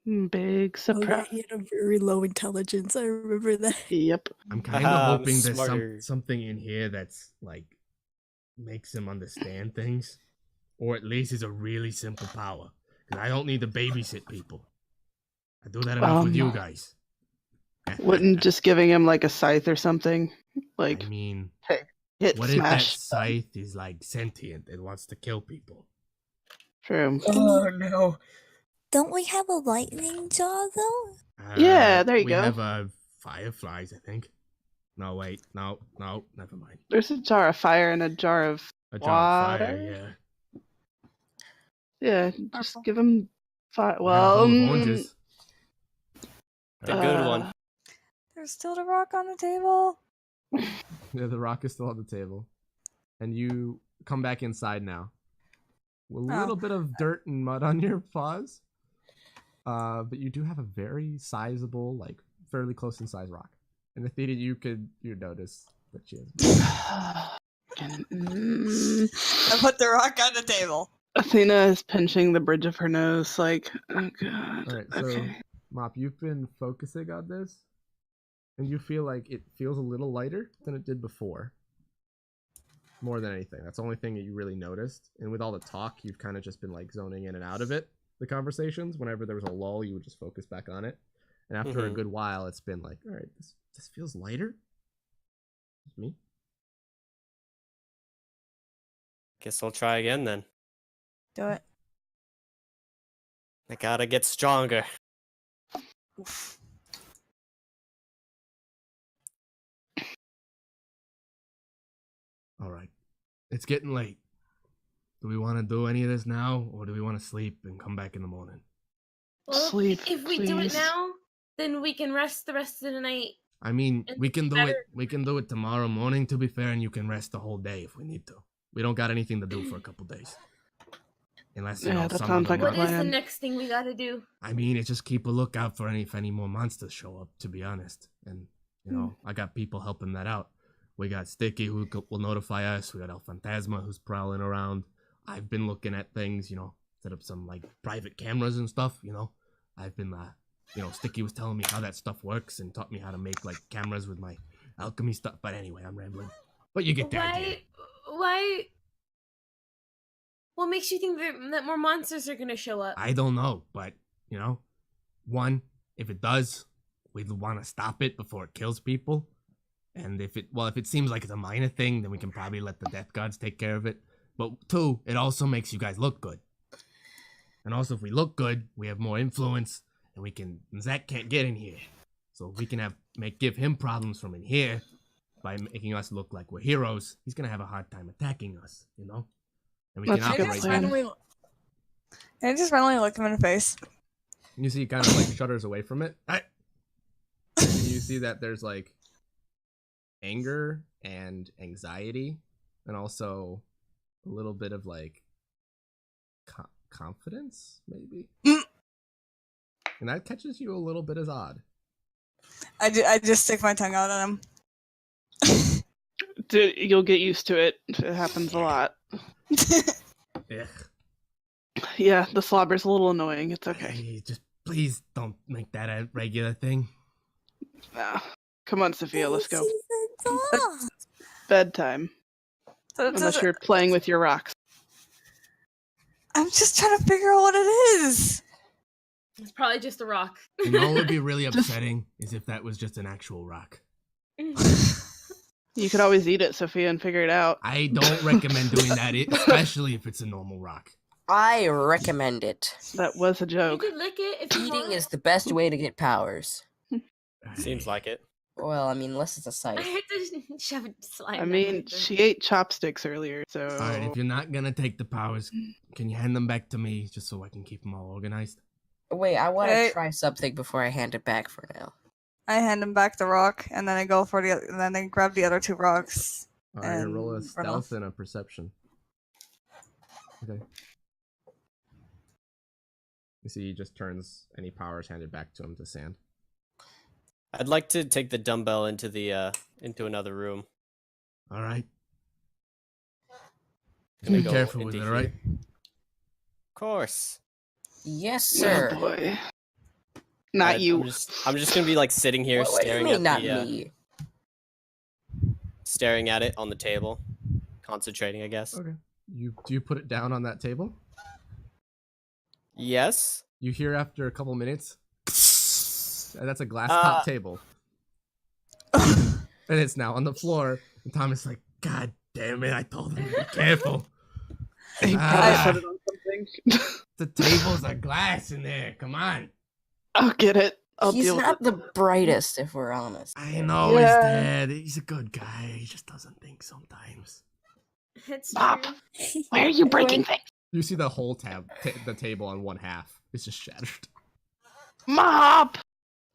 Big Oh, yeah, surprise. he had a very low intelligence. I remember that. Yep. I'm kind Haha, of I'm hoping there's smarter. something in here that's like makes him understand things, or at least is a really simple power. Because I don't need to babysit people. I do that enough with you guys. Wouldn't just giving him like a scythe or something, like I mean, hit what if that smash? scythe is like sentient and wants to kill people? True. Oh no. Don't we have a lightning jaw though? Yeah, there you we go. have fireflies, I think. No, wait, no, never mind. There's a jar of fire and a jar of A jar of water. fire, yeah. Yeah, just give him fire. I got a Well, bowl of oranges. The good one. There's still the rock on the table. Yeah, the rock is still on the table. And you come back inside now. A little bit of dirt and mud on your paws. But you do have a very sizable, like, fairly close in size rock. And Athena, you notice that she has. I put the rock on the table. Athena is pinching the bridge of her nose, like, oh god. Alright, so, Okay. Mop, you've been focusing on this. And you feel like it feels a little lighter than it did before. More than anything. That's the only thing that you really noticed. And with all the talk, you've kind of just been like zoning in and out of it. The conversations. Whenever there was a lull, you would just focus back on it. And after a good while, it's been like, alright, this feels lighter. Me? Guess I'll try again then. Do it. I gotta get stronger. Oof. Alright. It's getting late. Do we want to do any of this now, or do we want to sleep and come back in the morning? Well, Sleep, if we do it please. now, then we can rest the rest of the night. I mean, It's we can do better- it. We can do it tomorrow morning, to be fair, and you can rest the whole day if we need to. We don't got anything to do for a couple days. Unless, you Yeah, know, that some sounds of like them a What are- is the plan. next thing we gotta do? I mean, it's just keep a lookout for if any more monsters show up, to be honest. And, you know, I got people helping that out. We got Sticky, who will notify us. We got El Fantasma, who's prowling around. I've been looking at things, you know, set up some, like, private cameras and stuff, you know. I've been, you know, Sticky was telling me how that stuff works and taught me how to make, like, cameras with my alchemy stuff. But anyway, I'm rambling. But you get the idea. Why? What makes you think that more monsters are gonna show up? I don't know, but, you know, one, if it does, we'd want to stop it before it kills people. And if it seems like it's a minor thing, then we can probably let the death gods take care of it. But two, it also makes you guys look good. And also, if we look good, we have more influence, and Zach can't get in here. So if we can give him problems from in here by making us look like we're heroes, he's gonna have a hard time attacking us, you know? And we That's can a good operate plan. that. Can I just randomly look him in the face? You see, he kind of like shudders away from it. And you see that there's like anger and anxiety, and also a little bit of like confidence, maybe. And that catches you a little bit as odd. I just stick my tongue out at him. You'll get used to it. It happens a lot. Ugh. Yeah, the slobber's a little annoying. It's okay. Hey, just please don't make that a regular thing. Come on, Sophia, let's go. This is a dog. Bedtime. Unless you're playing with your rocks. I'm just trying to figure out what it is. It's probably just a rock. You know what would be really upsetting is if that was just an actual rock. You could always eat it, Sophia, and figure it out. I don't recommend doing that, especially if it's a normal rock. I recommend it. That was a You joke. could lick it if you Eating want. is the best way to get powers. Seems like it. Well, I mean, unless it's a I scythe. had to shove it slime. I mean, she ate chopsticks earlier, so... Alright, if you're not gonna take the powers, can you hand them back to me just so I can keep them all organized? Wait, I want to Hey. try something before I hand it back for now. I hand him back the rock, and then I go for and then I grab the other 2 rocks. Alright, roll a And run stealth off. and a perception. Okay. You see, he just turns any powers handed back to him to sand. I'd like to take the dumbbell into the into another room. Alright. Gonna Be go careful with into it, alright? here. Of course. Yes, sir. Oh, boy. Not you. I'm just gonna be like sitting here What do you staring mean, at not the me? staring at it on the table, concentrating, I guess. Okay. Do you put it down on that table? Yes. You hear after a couple minutes, and that's a glass top table. And it's now on the floor. And Thomas is like, God damn it, I told him to be careful. He probably Ah. set it on something. The tables are glass in there. Come on. I'll get it. I'll He's deal not with the brightest, if we're honest. I know Yeah. his dad. He's a good guy. He just doesn't think sometimes. It's Mop. true. it. Why are you breaking things? You see the whole the table on one half. It's just shattered. Mop!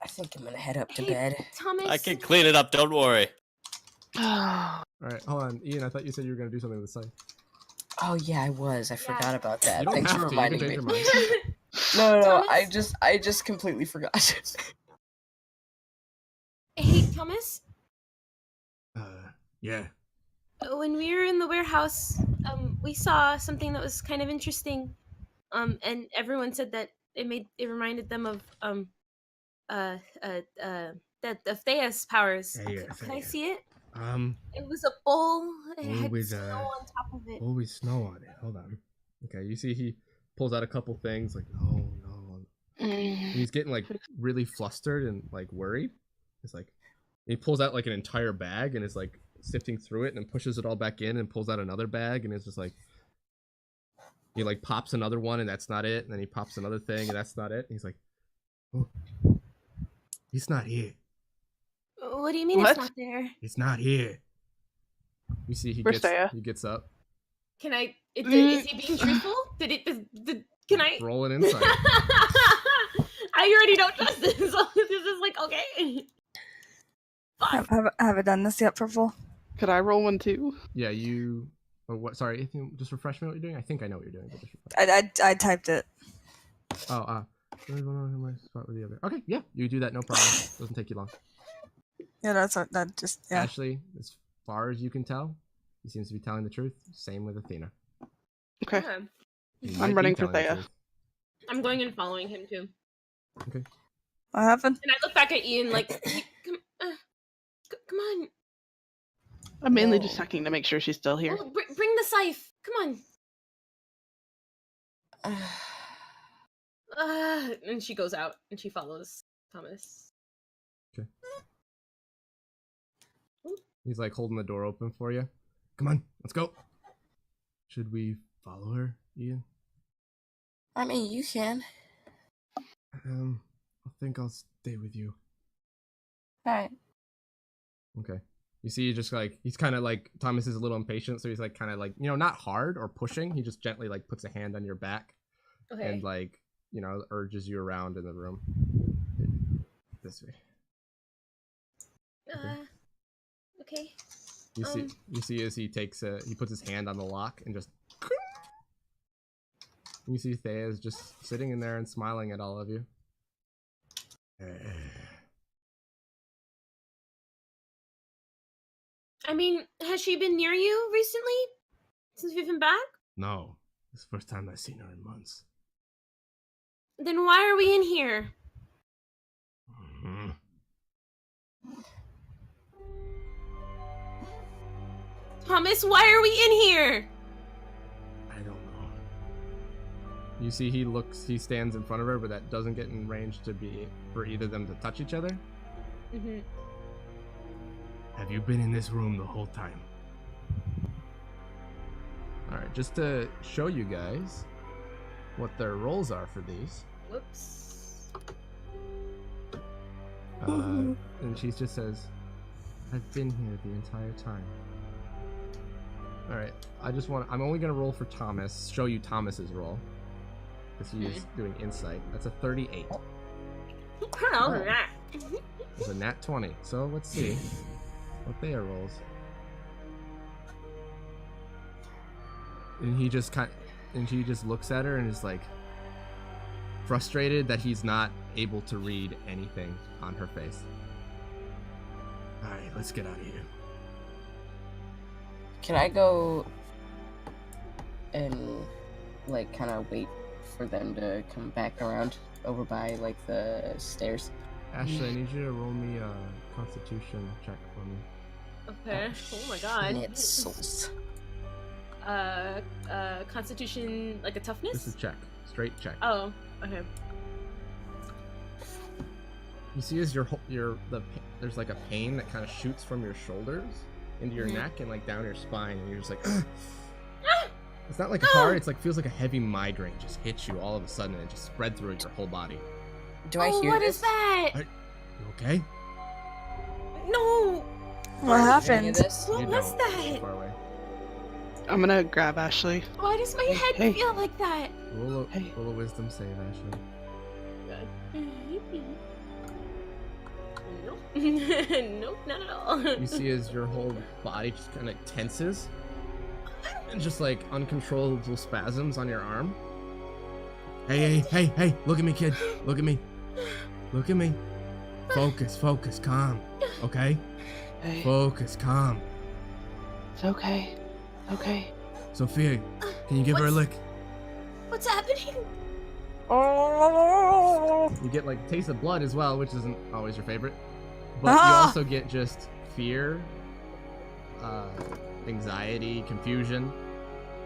I think I'm gonna head up to Hey, bed. Thomas. I can clean it up. Don't worry. All right, hold on, Ian. I thought you said you were gonna do something with the site. Oh yeah, I was. I forgot about that. You don't Thanks have for to. You can reminding change me. your mind. No, Thomas? I just completely forgot. Hey, Thomas. Yeah. When we were in the warehouse, we saw something that was kind of interesting. And everyone said that it reminded them of that of Thea's powers. Yeah, Can I Thea. see it? It It was a bowl. It had Always, snow on top of it. always snow on it. Hold on. Okay, you see he pulls out a couple things like, no. And he's getting like really flustered and like worried. It's like he pulls out like an entire bag and is like sifting through it and then pushes it all back in and pulls out another bag and it's just like he like pops another one and that's not it. And then he pops another thing and that's not it. And he's like, oh, he's not here. What do you mean What? it's not there? It's not here. You see he Where's Thea? gets up. Can I? Is he being truthful? Can I? Roll an insight. I already don't trust this. So this is like okay. Fuck. Have I done this yet, Purple? Could I roll one too? Yeah, you. Or what? Sorry, Ethan, just refresh me what you're doing. I think I know what you're doing. But just refresh. I typed it. Oh, spot with the other. Okay, yeah, you do that, no problem. Doesn't take you long. Yeah, that just yeah. Ashley, as far as you can tell, he seems to be telling the truth. Same with Athena. Okay. Yeah. He I'm might be running for telling the Thea. truth. I'm going and following him too. Okay. What happened? And I look back at Ian like, hey, come on. I'm mainly just Whoa. checking to make sure she's still here. Oh, bring the scythe. Come on. And she goes out and she follows Thomas. He's like holding the door open for you. Come on, let's go. Should we follow her, Ian? I mean, you can. I think I'll stay with you. Alright. Okay. You see, just like he's kind of like Thomas is a little impatient, so he's like kind of like not hard or pushing. He just gently like puts a hand on your back Okay. and like urges you around in the room. This way. Okay. You see as he puts his hand on the lock and just. You see Thea is just sitting in there and smiling at all of you. I mean, has she been near you recently? Since we've been back? No, it's the first time I've seen her in months. Then why are we in here? Mm-hmm. Thomas, why are we in here? I don't know. You see he stands in front of her, but that doesn't get in range for either of them to touch each other. Mm-hmm. Have you been in this room the whole time? Alright, just to show you guys what their roles are for these. Whoops. And she just says, I've been here the entire time. Alright, I'm only gonna roll for Thomas, show you Thomas's roll. Because he is doing insight. That's a 38. Oh. It's a nat 20. So let's see what Thea rolls. And he just she just looks at her and is like frustrated that he's not able to read anything on her face. Alright, let's get out of here. Can I go and like kind of wait for them to come back around over by like the stairs? Ashley, I need you to roll me a Constitution check for me. Okay. Oh my god. Schnitzels. Constitution, like a toughness? This is a check. Straight check. Oh, okay. You see as there's like a pain that kind of shoots from your shoulders into your neck and like down your spine, and you're just like it's not like a hard, it's like feels like a heavy migraine just hits you all of a sudden and it just spread through your whole body. Do I hear What this? is that? You okay? No! What happened? What You was don't. that? Too far away. I'm gonna grab Ashley. Why does my head Hey. feel like that? Roll Hey. a wisdom save, Ashley. Nope. Nope, not at all. You see as your whole body just kind of tenses and just like uncontrollable spasms on your arm. Hey, look at me, kid. Look at me. Look at me. Focus, calm. Okay? Hey, Focus, calm. it's okay. Okay. Sophia, can you give her a lick? What's happening? You get like taste of blood as well, which isn't always your favorite. But you also get just fear, anxiety, confusion.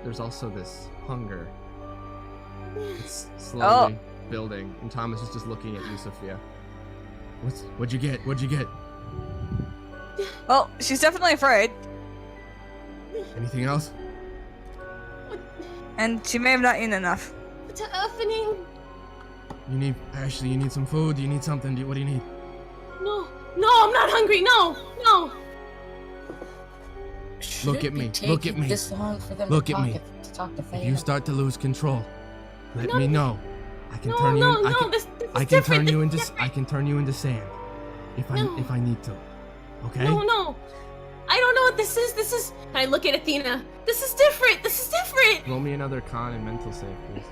There's also this hunger. It's slowly building, and Thomas is just looking at you, Sophia. What'd you get? Well, she's definitely afraid, Anything else? and she may have not eaten enough. What's happening? You need some food. You need something. What do you need? No, I'm not hungry. No. Look at me, Shouldn't be look at taking me. This long for them Look to at talk me. To talk to If you start to lose control, let No. me know. I can No, turn you. no, I can, this I is can different. turn you This into. is different. I can turn you into sand, if No. I need to. Okay. No. I don't know what this is. I look at Athena. This is different. Roll me another con and mental save, please.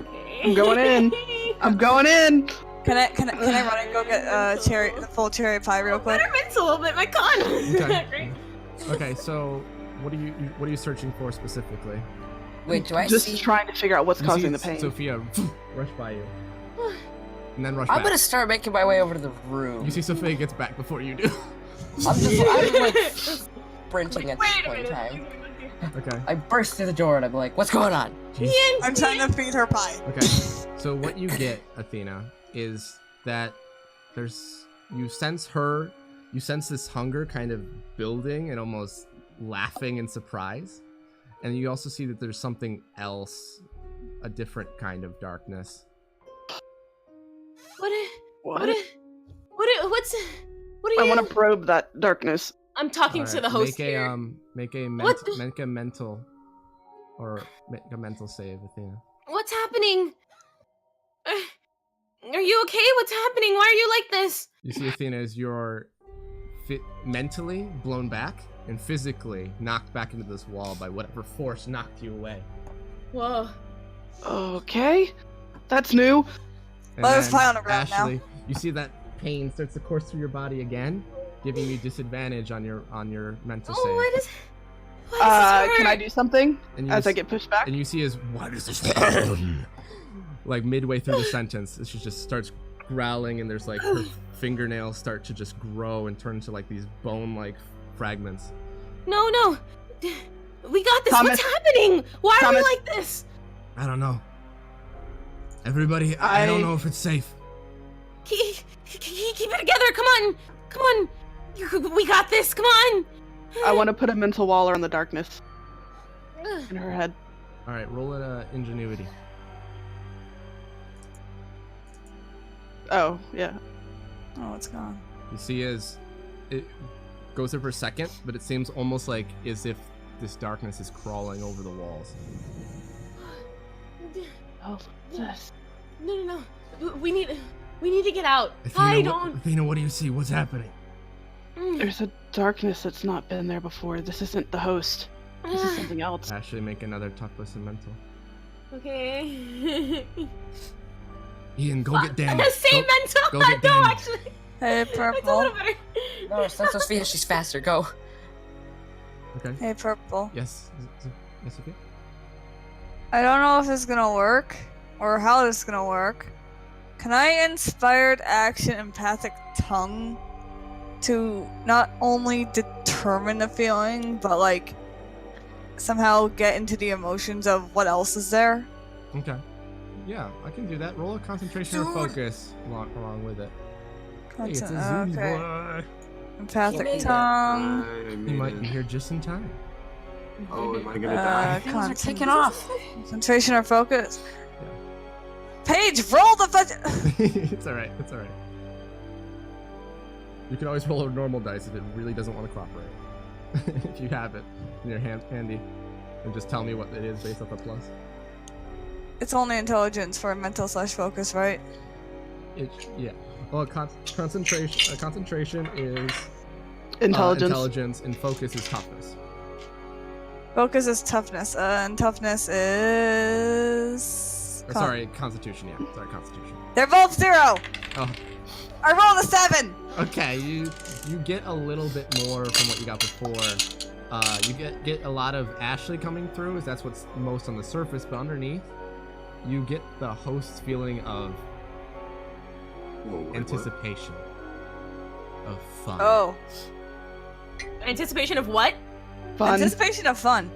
Okay. I'm going in. I'm going in. Can I run and go get the full cherry pie real quick? Better mental, but my con. Okay. Great. Okay, so what are you searching for specifically? Wait, do I Just see? trying to figure out what's You causing see the pain. Sophia rush by you, and then rush I'm back. gonna start making my way over to the room. You see Sophia gets back before you do. I'm like sprinting at this Wait a point in minute. time. Okay. I burst through the door and I'm like, "What's going on?" Jeez. I'm trying to feed her pie. Okay. So what you get, Athena, is that you sense this hunger kind of building and almost laughing in surprise. And you also see that there's something else, a different kind of darkness. What What? are you? I want to probe that darkness. I'm talking to the host here. Make a What? mental save, Athena. What's happening? Are you okay? What's happening? Why are you like this? You see, Athena, as you're mentally blown back and physically knocked back into this wall by whatever force knocked you away. Whoa. Okay. That's new. And Let us then, fly on the ground now. Ashley, you see that pain starts to course through your body again, giving you disadvantage on your mental save. Why does this hurt? Can I do something And you as I s- get pushed back? And you see as why does this like midway through the sentence, she just starts growling, and there's like her fingernails start to just grow and turn into like these bone-like fragments. No. We got this. Thomas. What's happening? Why are we Thomas. like this? I don't know. Everybody, I don't know if it's safe. Keep it together. Come on. We got this. Come on. I want to put a mental wall around the darkness in her head. All right, roll an ingenuity. Oh, yeah. Oh, it's gone. You see as it goes there for a second, but it seems almost like as if this darkness is crawling over the walls. Oh, this. No. We need to get out. Athena, what do you see? What's happening? There's a darkness that's not been there before. This isn't the host. This is something else. Ashley, make another toughness and mental. Okay. Ian, go get Daniel. Same mental. go get No, Daniel. actually. Hey, It's a little Purple. better. No, it's not Sophia. She's faster. Go. Okay. Hey, Purple. Yes. Yes, okay. I don't know if this is gonna work, or how this is gonna work. Can I inspired action empathic tongue to not only determine the feeling, but like somehow get into the emotions of what else is there? Okay. Yeah, I can do that. Roll a concentration or focus along with it. Hey, it's a Xuhn Okay. boy. Empathic made it. tongue. You might be here just in time. Oh, am I gonna die? Things are kicking off. Concentration or focus. Paige, roll the It's alright. It's alright. You can always roll a normal dice if it really doesn't want to cooperate. If you have it in your hand handy, and just tell me what it is based off a plus. It's only intelligence for mental/focus, right? Yeah. Well, concentration is Intelligence. intelligence, and focus is toughness. Focus is toughness, and toughness is. Or, sorry, constitution. Yeah, sorry, constitution. They're both 0. Oh, I rolled a 7. okay. You get a little bit more from what you got before. You get a lot of Ashley coming through, as that's what's most on the surface, but underneath, you get the host's feeling of Whoa, wait, what? anticipation, of fun. Oh, Anticipation of what? Fun. anticipation of fun.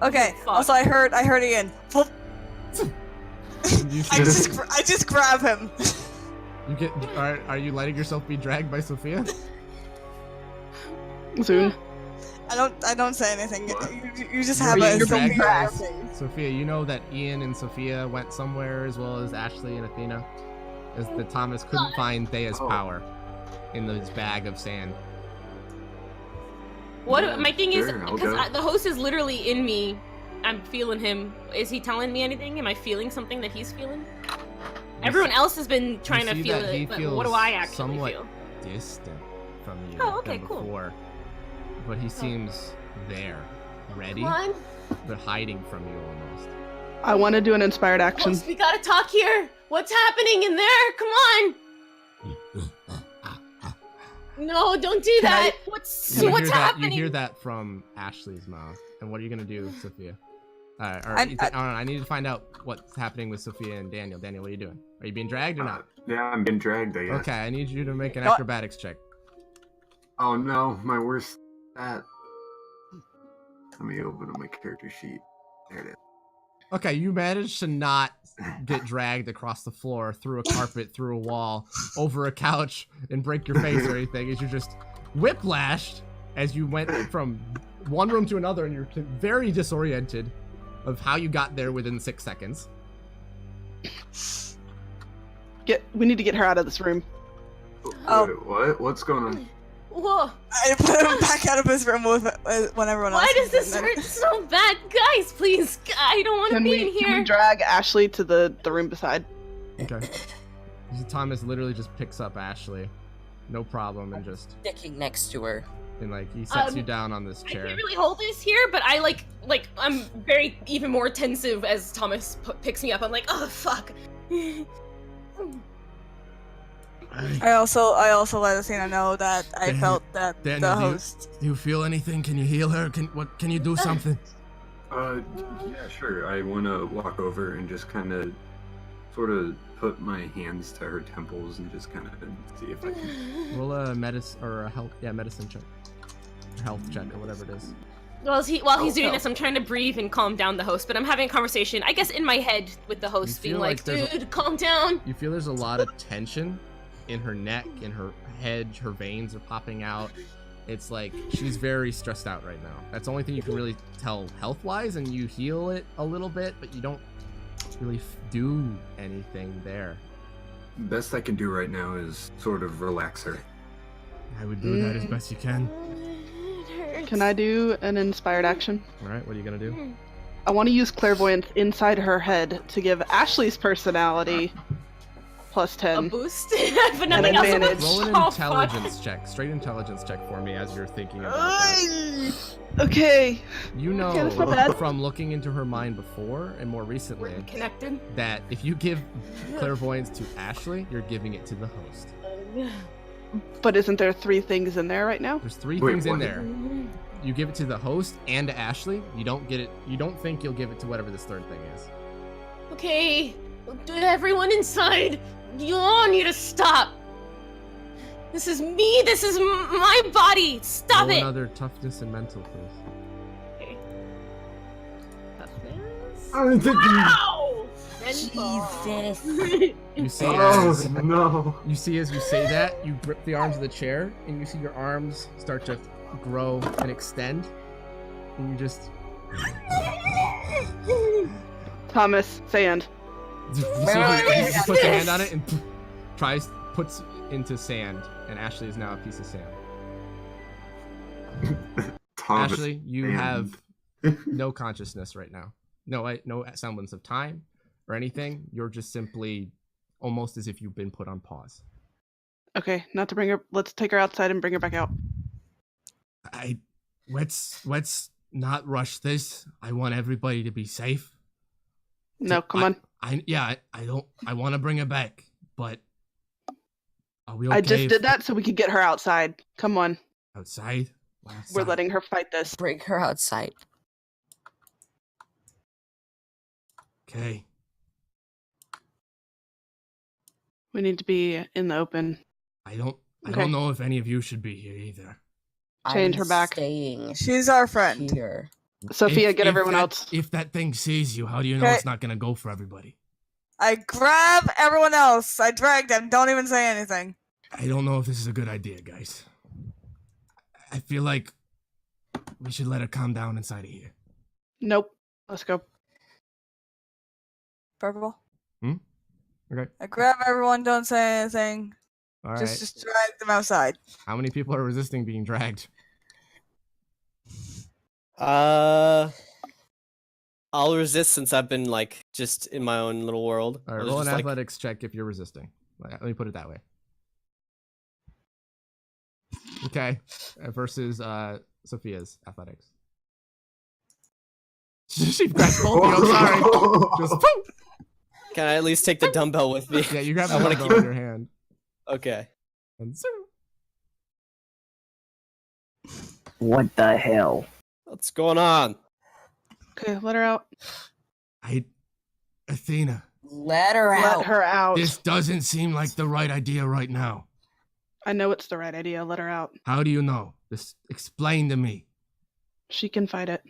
Okay. Fuck. Also, I heard Ian. Well, You I see, just grab him. you get. Are you letting yourself be dragged by Sophia? Soon. I don't say anything. What? You just You're have being a dragged Sophia by face. Sophia, you know that Ian and Sophia went somewhere, as well as Ashley and Athena, as the Thomas couldn't find Thea's Oh. power in his bag of sand. What? Yeah, My thing is, sure, I'll because go. the host is literally in me. I'm feeling him. Is he telling me anything? Am I feeling something that he's feeling? Everyone else has been trying to see feel that he it, but feels what do I actually somewhat feel? distant from you Oh, okay, than cool. before, but he seems there, ready, Come on. but hiding from you almost. I want to do an inspired action. Host, we gotta talk here. What's happening in there? Come on. No, don't do Can that. You What's hear happening? You hear that from Ashley's mouth, and what are you gonna do, Sophia? I- I need to find out what's happening with Sophia and Daniel. Daniel, what are you doing? Are you being dragged or not? Yeah, I'm being dragged, I guess. Okay, I need you to make an No. acrobatics check. Oh no, my worst stat. Let me open up my character sheet. There it is. Okay, you managed to not get dragged across the floor, through a carpet, through a wall, over a couch, and break your face or anything. As you're just whiplashed as you went from one room to another, and you're very disoriented of how you got there within 6 seconds. We need to get her out of this room. Oh. Wait, what? What's going on? Whoa. I put him back out of his room when everyone else. Why does was this in there. hurt so bad? Guys, please. I don't want to Can be in we here. drag Ashley to the room beside? Okay. Thomas literally just picks up Ashley, no problem, and just Sticking next to her. and like he sets you down on this I chair. can't really hold this here, but I like I'm very even more tensive as Thomas picks me up. I'm like, oh fuck. I also let Athena know that I felt that Daniel, the do you- host. Do you feel anything? Can you heal her? Can you do something? Yeah, sure. I want to walk over and just kind of, sort of put my hands to her temples and just kind of see if I can. Roll a medicine or a medicine check, or health check, or whatever it is. While he's doing this, I'm trying to breathe and calm down the host, but I'm having a conversation, I guess, in my head with the host, being feel like, like there's dude, calm down. You feel there's a lot of tension in her neck, in her head. Her veins are popping out. It's like she's very stressed out right now. That's the only thing you can really tell health-wise, and you heal it a little bit, but you don't really do anything there. Best I can do right now is sort of relax her. I would do that as best you can. It hurts. Can I do an inspired action? All right, what are you gonna do? I want to use clairvoyance inside her head to give Ashley's personality plus A 10. boost? But nothing else. advantage. Roll an Oh, fuck. intelligence check, straight intelligence check for me as you're thinking about that. Okay. You know Okay, that's not bad. from looking into her mind before and more recently We're connected. that if you give clairvoyance to Ashley, you're giving it to the host. But isn't there 3 things in there right now? There's 3 Wait, things in what? there. You give it to the host and to Ashley. You don't get it. You don't think you'll give it to whatever this third thing is. Okay, everyone inside, you all need to stop. This is me. This is my body. Stop Roll it. another toughness and mental, please. Okay. Toughness. Wow! Jesus. You see, Oh as, no! you see as you say that, you grip the arms of the chair, and you see your arms start to grow and extend, and you just Thomas, sand. you see he puts a hand on it and puts into sand, and Ashley is now a piece of sand. Thomas, Ashley, you sand. have no consciousness right now. No semblance of time or anything. You're just simply almost as if you've been put on pause. Okay, not to bring her. Let's take her outside and bring her back out. Let's not rush this. I want everybody to be safe. No, come on. I want to bring her back, but are we okay? I just did that so we could get her outside. Come on. Outside? We're letting her fight this. Bring her outside. Okay. We need to be in the open. I don't Okay. know if any of you should be here either. Change I'm her back. Staying She's our friend. here. Sophia, get If everyone that- else. If that thing sees you, how do you know Okay. it's not gonna go for everybody? I grab everyone else. I drag them. Don't even say anything. I don't know if this is a good idea, guys. I feel like we should let her calm down inside of here. Nope. Let's go. Purple. Okay. I grab everyone. Don't say anything. All right. Just drag them outside. How many people are resisting being dragged? I'll resist since I've been like just in my own little world. All right, I'll roll an just, like- athletics check if you're resisting. Let me put it that way. Okay, versus Sophia's athletics. She grabbed both of you. I'm sorry. Just poof. Can I at least take the dumbbell with me? Yeah, you grab I the wanna dumbbell keep in your hand. Okay. And zoom. What the hell? What's going on? Okay, let her out. Athena, Let her out. Let her out. this doesn't seem like the right idea right now. I know it's the right idea. Let her out. How do you know? Just explain to me. She can fight it.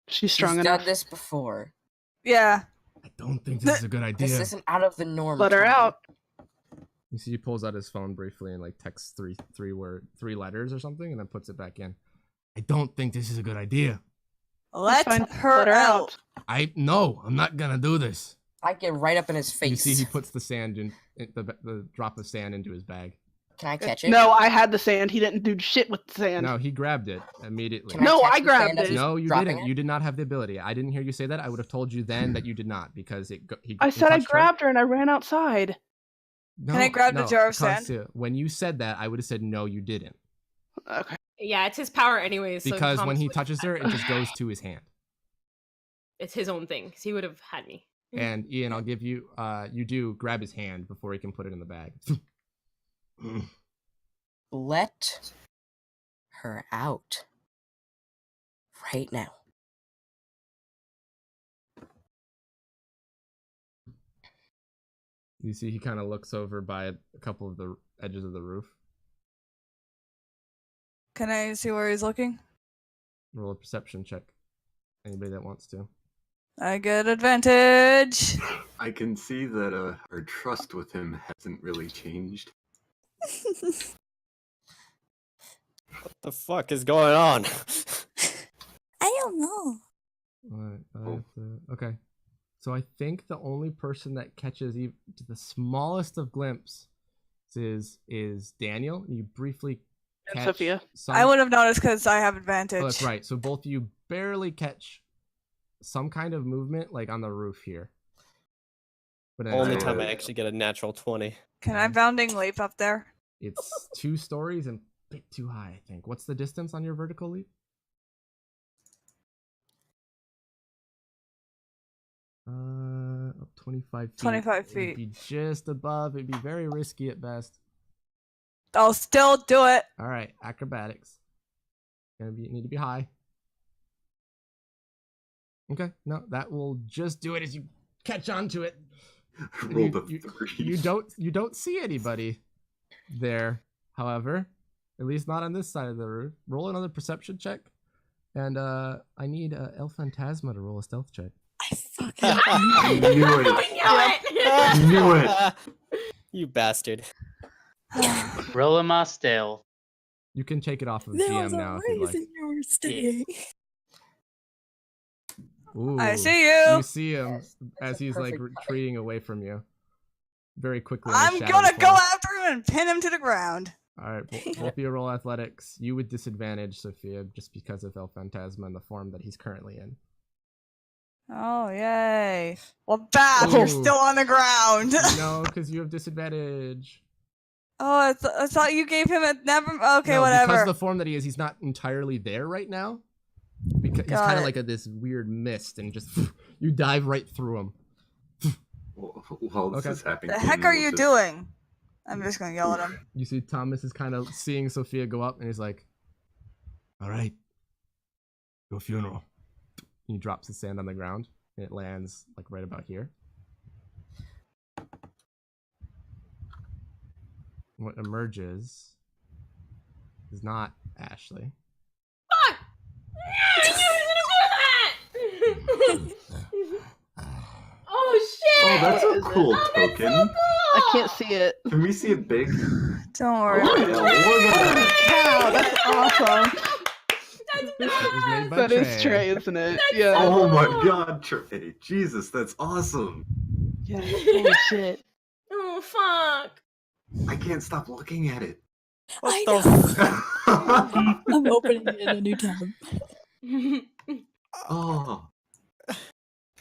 She's She's strong done enough. this before. Yeah. I don't think this is a good idea. This isn't out of the norm. Let her Tommy. out. You see, he pulls out his phone briefly and like texts three letters or something, and then puts it back in. I don't think this is a good idea. Let That's fine. her Let her out. No, I'm not gonna do this. I get right up in his face. You see, he puts the sand in the drop of sand into his bag. Can I catch it? No, I had the sand. He didn't do shit with the sand. No, he grabbed it immediately. Can No, catch I the grabbed sand as it. he's No, you dropping didn't. it? You did not have the ability. I didn't hear you say that. I would have told you then that you did not because he I said I touched her. grabbed her and I ran outside. No, Can I grab the no, jar of sand? Costia, when you said that, I would have said no, you didn't. Okay. Yeah, it's his power anyways. So Because when Thomas he would- touches her, it just goes to his hand. It's his own thing. 'Cause he would have had me. And Ian, I'll give you. You do grab his hand before he can put it in the bag. Let her out. Right now. You see, he kind of looks over by a couple of the edges of the roof. Can I see where he's looking? Roll a perception check. Anybody that wants to. I get advantage. I can see that our trust with him hasn't really changed. What the fuck is going on? I don't know. Alright, okay. So I think the only person that catches even the smallest of glimpses is Daniel. You briefly And catch Sophia. some- I would have noticed because I have advantage. Oh, that's right. So both of you barely catch some kind of movement, like on the roof here. But Only I- time I actually get a natural 20. Can I bounding leap up there? It's 2 stories and a bit too high, I think. What's the distance on your vertical leap? Up 25 feet. 25 It'd feet. be just above. It'd be very risky at best. I'll still do it. All right, acrobatics. Need to be high. Okay, no, that will just do it as you catch onto it. And Rolled a you 3. you don't see anybody there. However, at least not on this side of the roof. Roll another perception check, and I need El Phantasma to roll a stealth check. I fucking I knew it. I Knew it. You bastard. Roll my stealth. You can take it off of That GM was now if you'd like. amazing your stay. Ooh, I see you. You see him Yes, that's as a he's like perfect fight. retreating away from you. Very quickly. in the I'm shadows gonna go fall. after him and pin him to the ground. All right, both of you roll athletics. You with disadvantage, Sophia, just because of El Phantasma and the form that he's currently in. Oh, yay. Well, Bab, you're Ooh. still on the ground. No, because you have disadvantage. Oh, I thought you gave him a never. Okay, No, whatever. Because the form that he is, he's not entirely there right now. Because he's Got kind of it. like this weird mist, and just you dive right through him. While this Okay. is happening, The heck Daniel are will you just- doing? I'm just gonna yell at him. You see Thomas is kind of seeing Sophia go up, and he's like, "All right, your funeral." He drops the sand on the ground, and it lands like right about here. What emerges is not Ashley. Fuck! I knew he was gonna do that! Oh shit! Oh, that's What a is it? cool Oh, that's so token. cool! I can't see it. Can we see it big? Don't worry. Oh, yeah, look at Wow, that's awesome. It was made by That is Trey, isn't it? Yeah. Oh my god, Trey. Jesus, that's awesome. Yeah. Holy shit. Oh fuck! I can't stop looking at it. I What know. the I'm opening it in a new tab. Oh.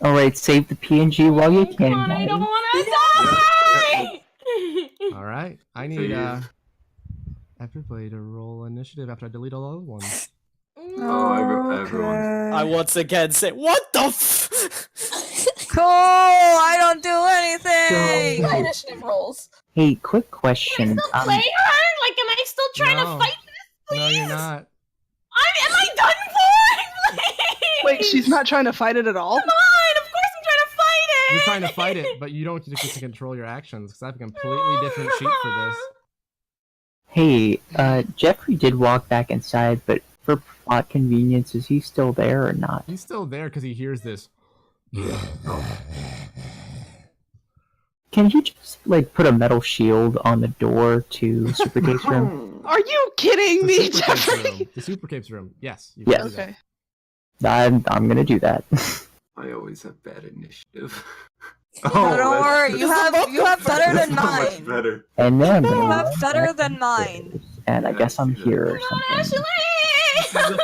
Alright, save the PNG while you Come can. on, I guys. don't wanna die! All right, I need everybody to roll initiative after I delete all the other ones. Oh, everyone. I once again say, what the f? Cool. I don't do anything. My initiative rolls. Hey, quick question. Still play her? Like, am I still trying No. to fight this? No, you're Please? not. Am I done for? Please! Wait, she's not trying to fight it at all? Come on! Of course I'm trying to fight it! You're trying to fight it, but you don't get to control your actions because I have a completely different sheet for this. Hey, Jeffrey did walk back inside, but for plot convenience, is he still there or not? He's still there because he hears this. Can you just, like, put a metal shield on the door to Supercape's room? Are you kidding me, Jeffrey? The Super Cape's room. Yes. You Yes. can do that. Okay. I'm gonna do that. I always have bad initiative. No, don't worry. You have better that's than not much mine. better. And then I'm You gonna have run better back than mine. and I Yeah, guess I'm I see that. here or something.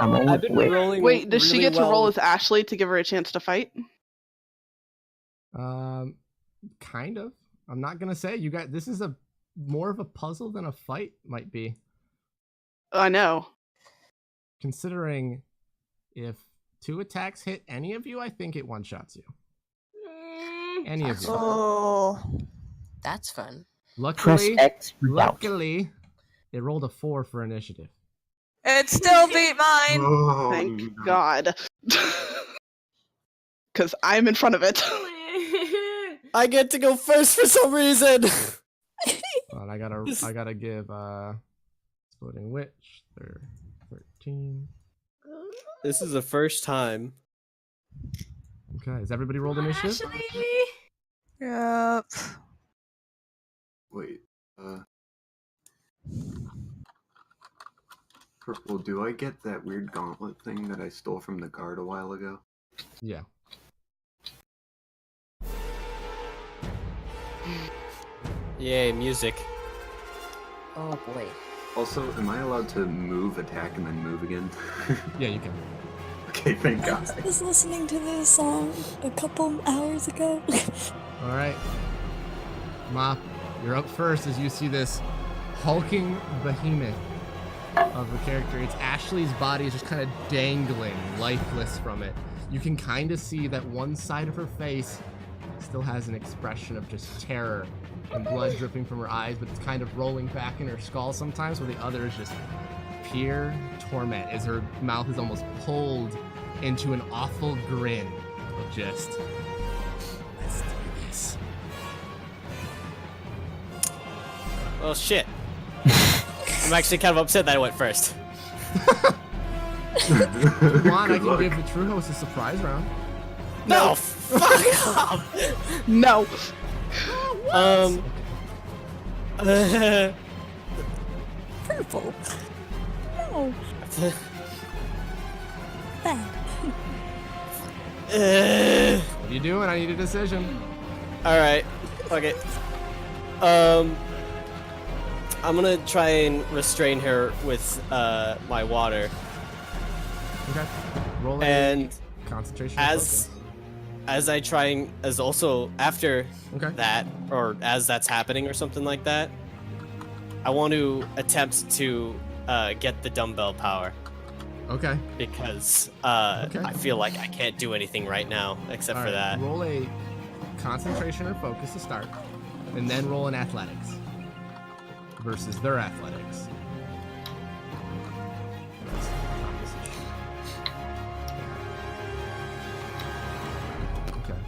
I'm I've only been wait. rolling. Wait, does she really get to well roll with- as Ashley to give her a chance to fight? Kind of. I'm not gonna say you got. This is a more of a puzzle than a fight might be. I know. Considering if 2 attacks hit any of you, I think it one-shots you. Any of you. Oh. That's fun. Press Luckily, X for doubt. luckily, it rolled a 4 for initiative. It still beat mine. Oh, Thank no. God. Because I'm in front of it. I get to go first for some reason. And I gotta give Exploding Witch 13. This is the first time. Okay, has everybody rolled initiative? Yep. Wait. Purple, do I get that weird gauntlet thing that I stole from the guard a while ago? Yeah. Yay, music. Oh boy. Also, am I allowed to move, attack, and then move again? Yeah, you can. Okay, thank God. I was listening to this song a couple hours ago. Alright. Mop, you're up first as you see this hulking behemoth of a character. It's Ashley's body is just kind of dangling, lifeless from it. You can kind of see that one side of her face still has an expression of just terror and blood dripping from her eyes, but it's kind of rolling back in her skull sometimes, where the other is just pure torment as her mouth is almost pulled into an awful grin of just, let's do this. Well, shit. I'm actually kind of upset that I went first. Come on, I Good can luck. give the true host a surprise round. No, fuck off. No. Purple. No. Bad. What are you doing? I need a decision. All right. Okay. I'm gonna try and restrain her with my water, Okay. Roll a and concentration. as I try and as also after Okay. that, or as that's happening or something like that, I want to attempt to get the dumbbell power Okay. because Okay. I feel like I can't do anything right now except All for right. that. Roll a concentration or focus to start, and then roll an athletics versus their athletics. Okay.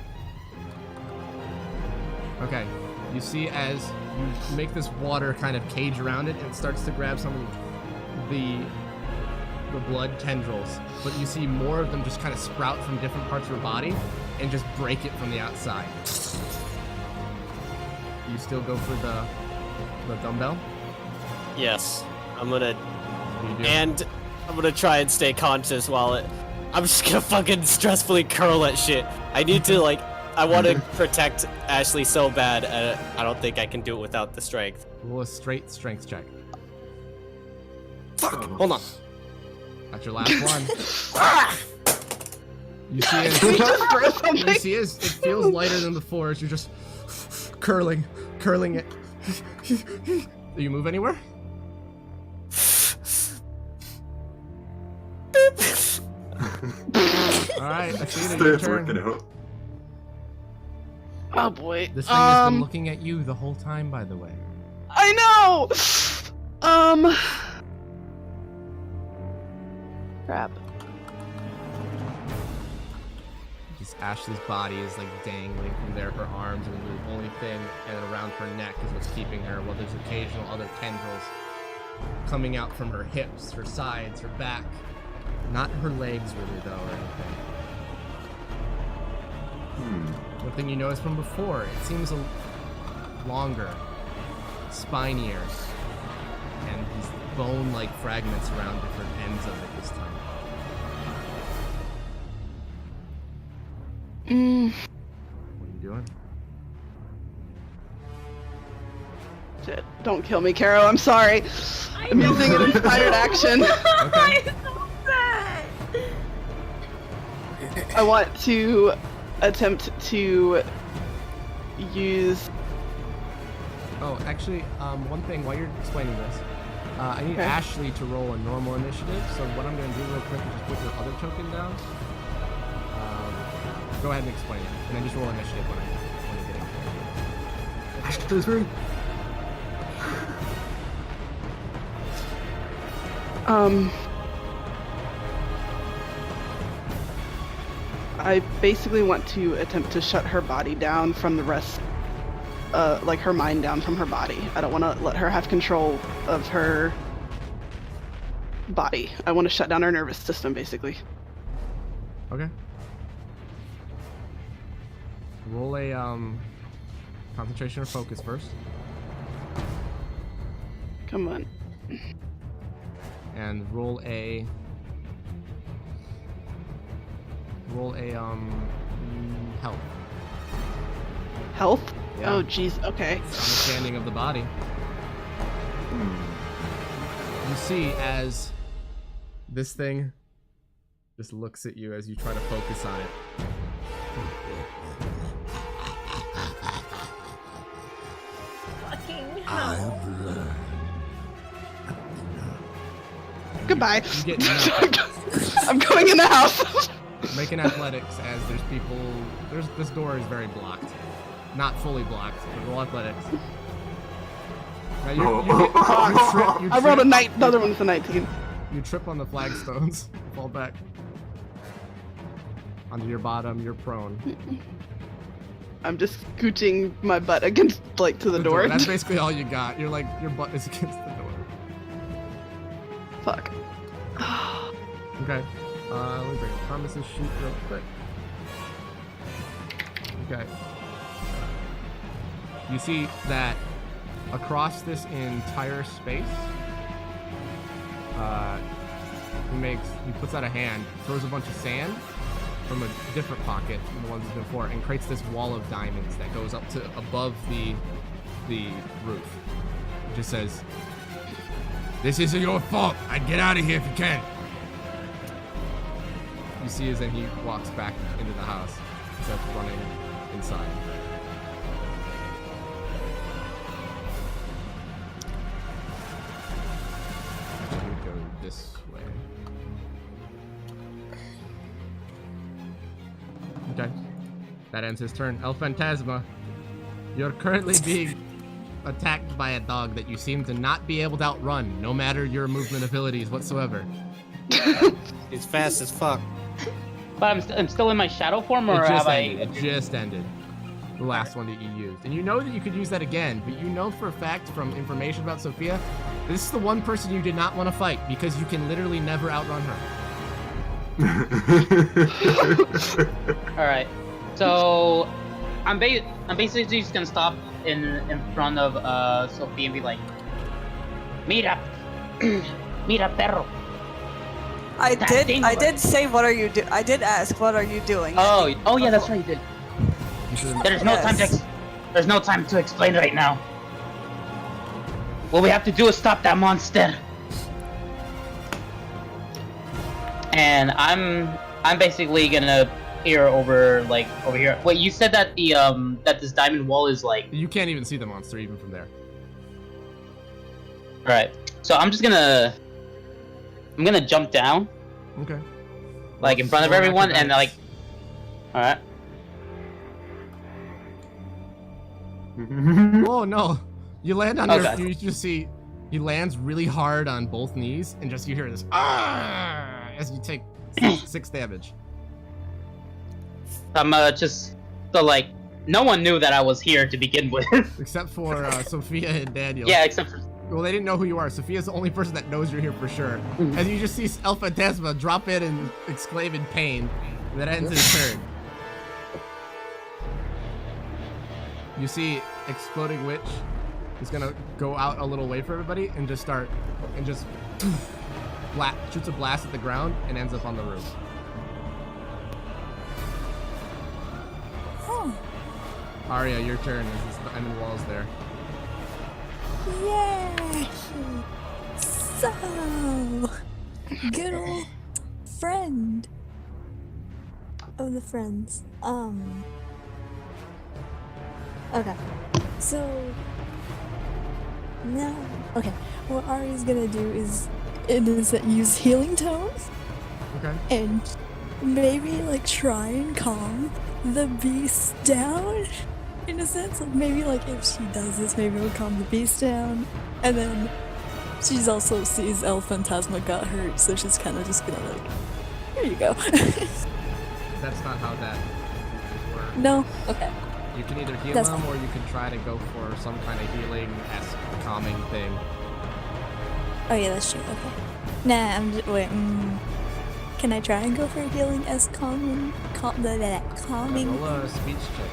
Okay. You see as you make this water kind of cage around it, and it starts to grab some of the blood tendrils, but you see more of them just kind of sprout from different parts of her body and just break it from the outside. You still go for the dumbbell? Yes, I'm gonna, You do. and I'm gonna try and stay conscious while it. I'm just gonna fucking stressfully curl that shit. I need to like. I want to protect Ashley so bad, and I don't think I can do it without the strength. Roll a straight strength check. Fuck! Oh. Hold on. That's your last one. You see as Can we just throw you something? see as it feels lighter than before as you're just curling it. Do you move anywhere? Alright, I see that your It's working turn. out. Oh boy. This thing has been looking at you the whole time, by the way. I know. Crap. Just Ashley's body is like dangling from there, her arms, and the only thing and around her neck is what's keeping her, while there's occasional other tendrils coming out from her hips, her sides, her back. Not her legs really though, or anything. One thing you noticed from before, it seems longer, spinier, and these bone-like fragments around different ends of it this time. Go ahead. Shit. Don't kill me, Caro. I'm sorry. I'm using an inspired action. Okay. I want to attempt to use. Oh, actually, one thing while you're explaining this, I need Okay. Ashley to roll a normal initiative. So what I'm going to do real quick is just put your other token down. Go ahead and explain it, and then just roll initiative when I get it. Ashley's right. I basically want to attempt to shut her body down from the rest, like her mind down from her body. I don't want to let her have control of her body. I want to shut down her nervous system, basically. Okay. Roll a concentration or focus first, Come on. and roll a health. Health? Yeah. Oh, jeez. Okay. Understanding of the body. You see as this thing just looks at you as you try to focus on it. Fucking hell. Goodbye. You get nothing. I'm going in the house. Make an athletics as there's people. This door is very blocked, not fully blocked, but roll athletics. Now you I rolled a night. The other one's a 19. You trip on the flagstones, fall back onto your bottom. You're prone. I'm just scooching my butt against, like, to the door. That's basically all you got. You're like your butt is against the door. Fuck. Okay. Let me bring up Thomas's sheet real quick. Okay. You see that across this entire space, he puts out a hand, throws a bunch of sand from a different pocket than the ones before, and creates this wall of diamonds that goes up to above the roof. It just says, "This isn't your fault. I'd get out of here if you can." You see as then he walks back into the house instead of running inside. Actually, we go this way. Okay. That ends his turn. El Phantasma, you're currently being attacked by a dog that you seem to not be able to outrun, no matter your movement abilities whatsoever. He's fast as fuck. But I'm still in my shadow form, or It just have ended. I? It just ended. The last one that you used. And you know that you could use that again, but you know for a fact from information about Sophia, this is the one person you did not want to fight because you can literally never outrun her. All right. So I'm basically just gonna stop in front of Sophia and be like, "Mira, mira, perro." I did say, what are you doing? I did ask, what are you doing? Oh yeah, that's right. You did. You should- There's no time to. There's no time to explain right now. What we have to do is stop that monster. And I'm basically gonna peer over here. Wait, you said that the that this diamond wall is like. You can't even see the monster even from there. All right. So I'm gonna jump down, Okay. like in front of everyone, and like. All right. Oh no! You land on Okay. you just see he lands really hard on both knees, and just you hear this as you take 6 damage. I'm just so like no one knew that I was here to begin with. Except for Sophia and Daniel. Yeah, except for. Well, they didn't know who you are. Sophia's the only person that knows you're here for sure. As you just see El Phantasma drop in and exclaim in pain. That ends his turn. You see Exploding Witch is gonna go out a little way for everybody and just shoots a blast at the ground and ends up on the roof. Oh. Arya, your turn. The enemy wall's there. Yay! So, good old friend of the friends. Okay. So now, okay. What Ari's gonna do is use healing tone Okay. and maybe like try and calm the beast down. In a sense, like maybe like if she does this, maybe it'll calm the beast down. And then she's also sees El Phantasma got hurt, so she's kind of just gonna like, here you go. That's not how that works. No? Okay. You can either heal That's them fine. or you can try to go for some kind of healing-esque calming thing. Oh yeah, that's true. Okay. Nah, I'm just wait. Can I try and go for healing as calming? Calming. Roll a speech check.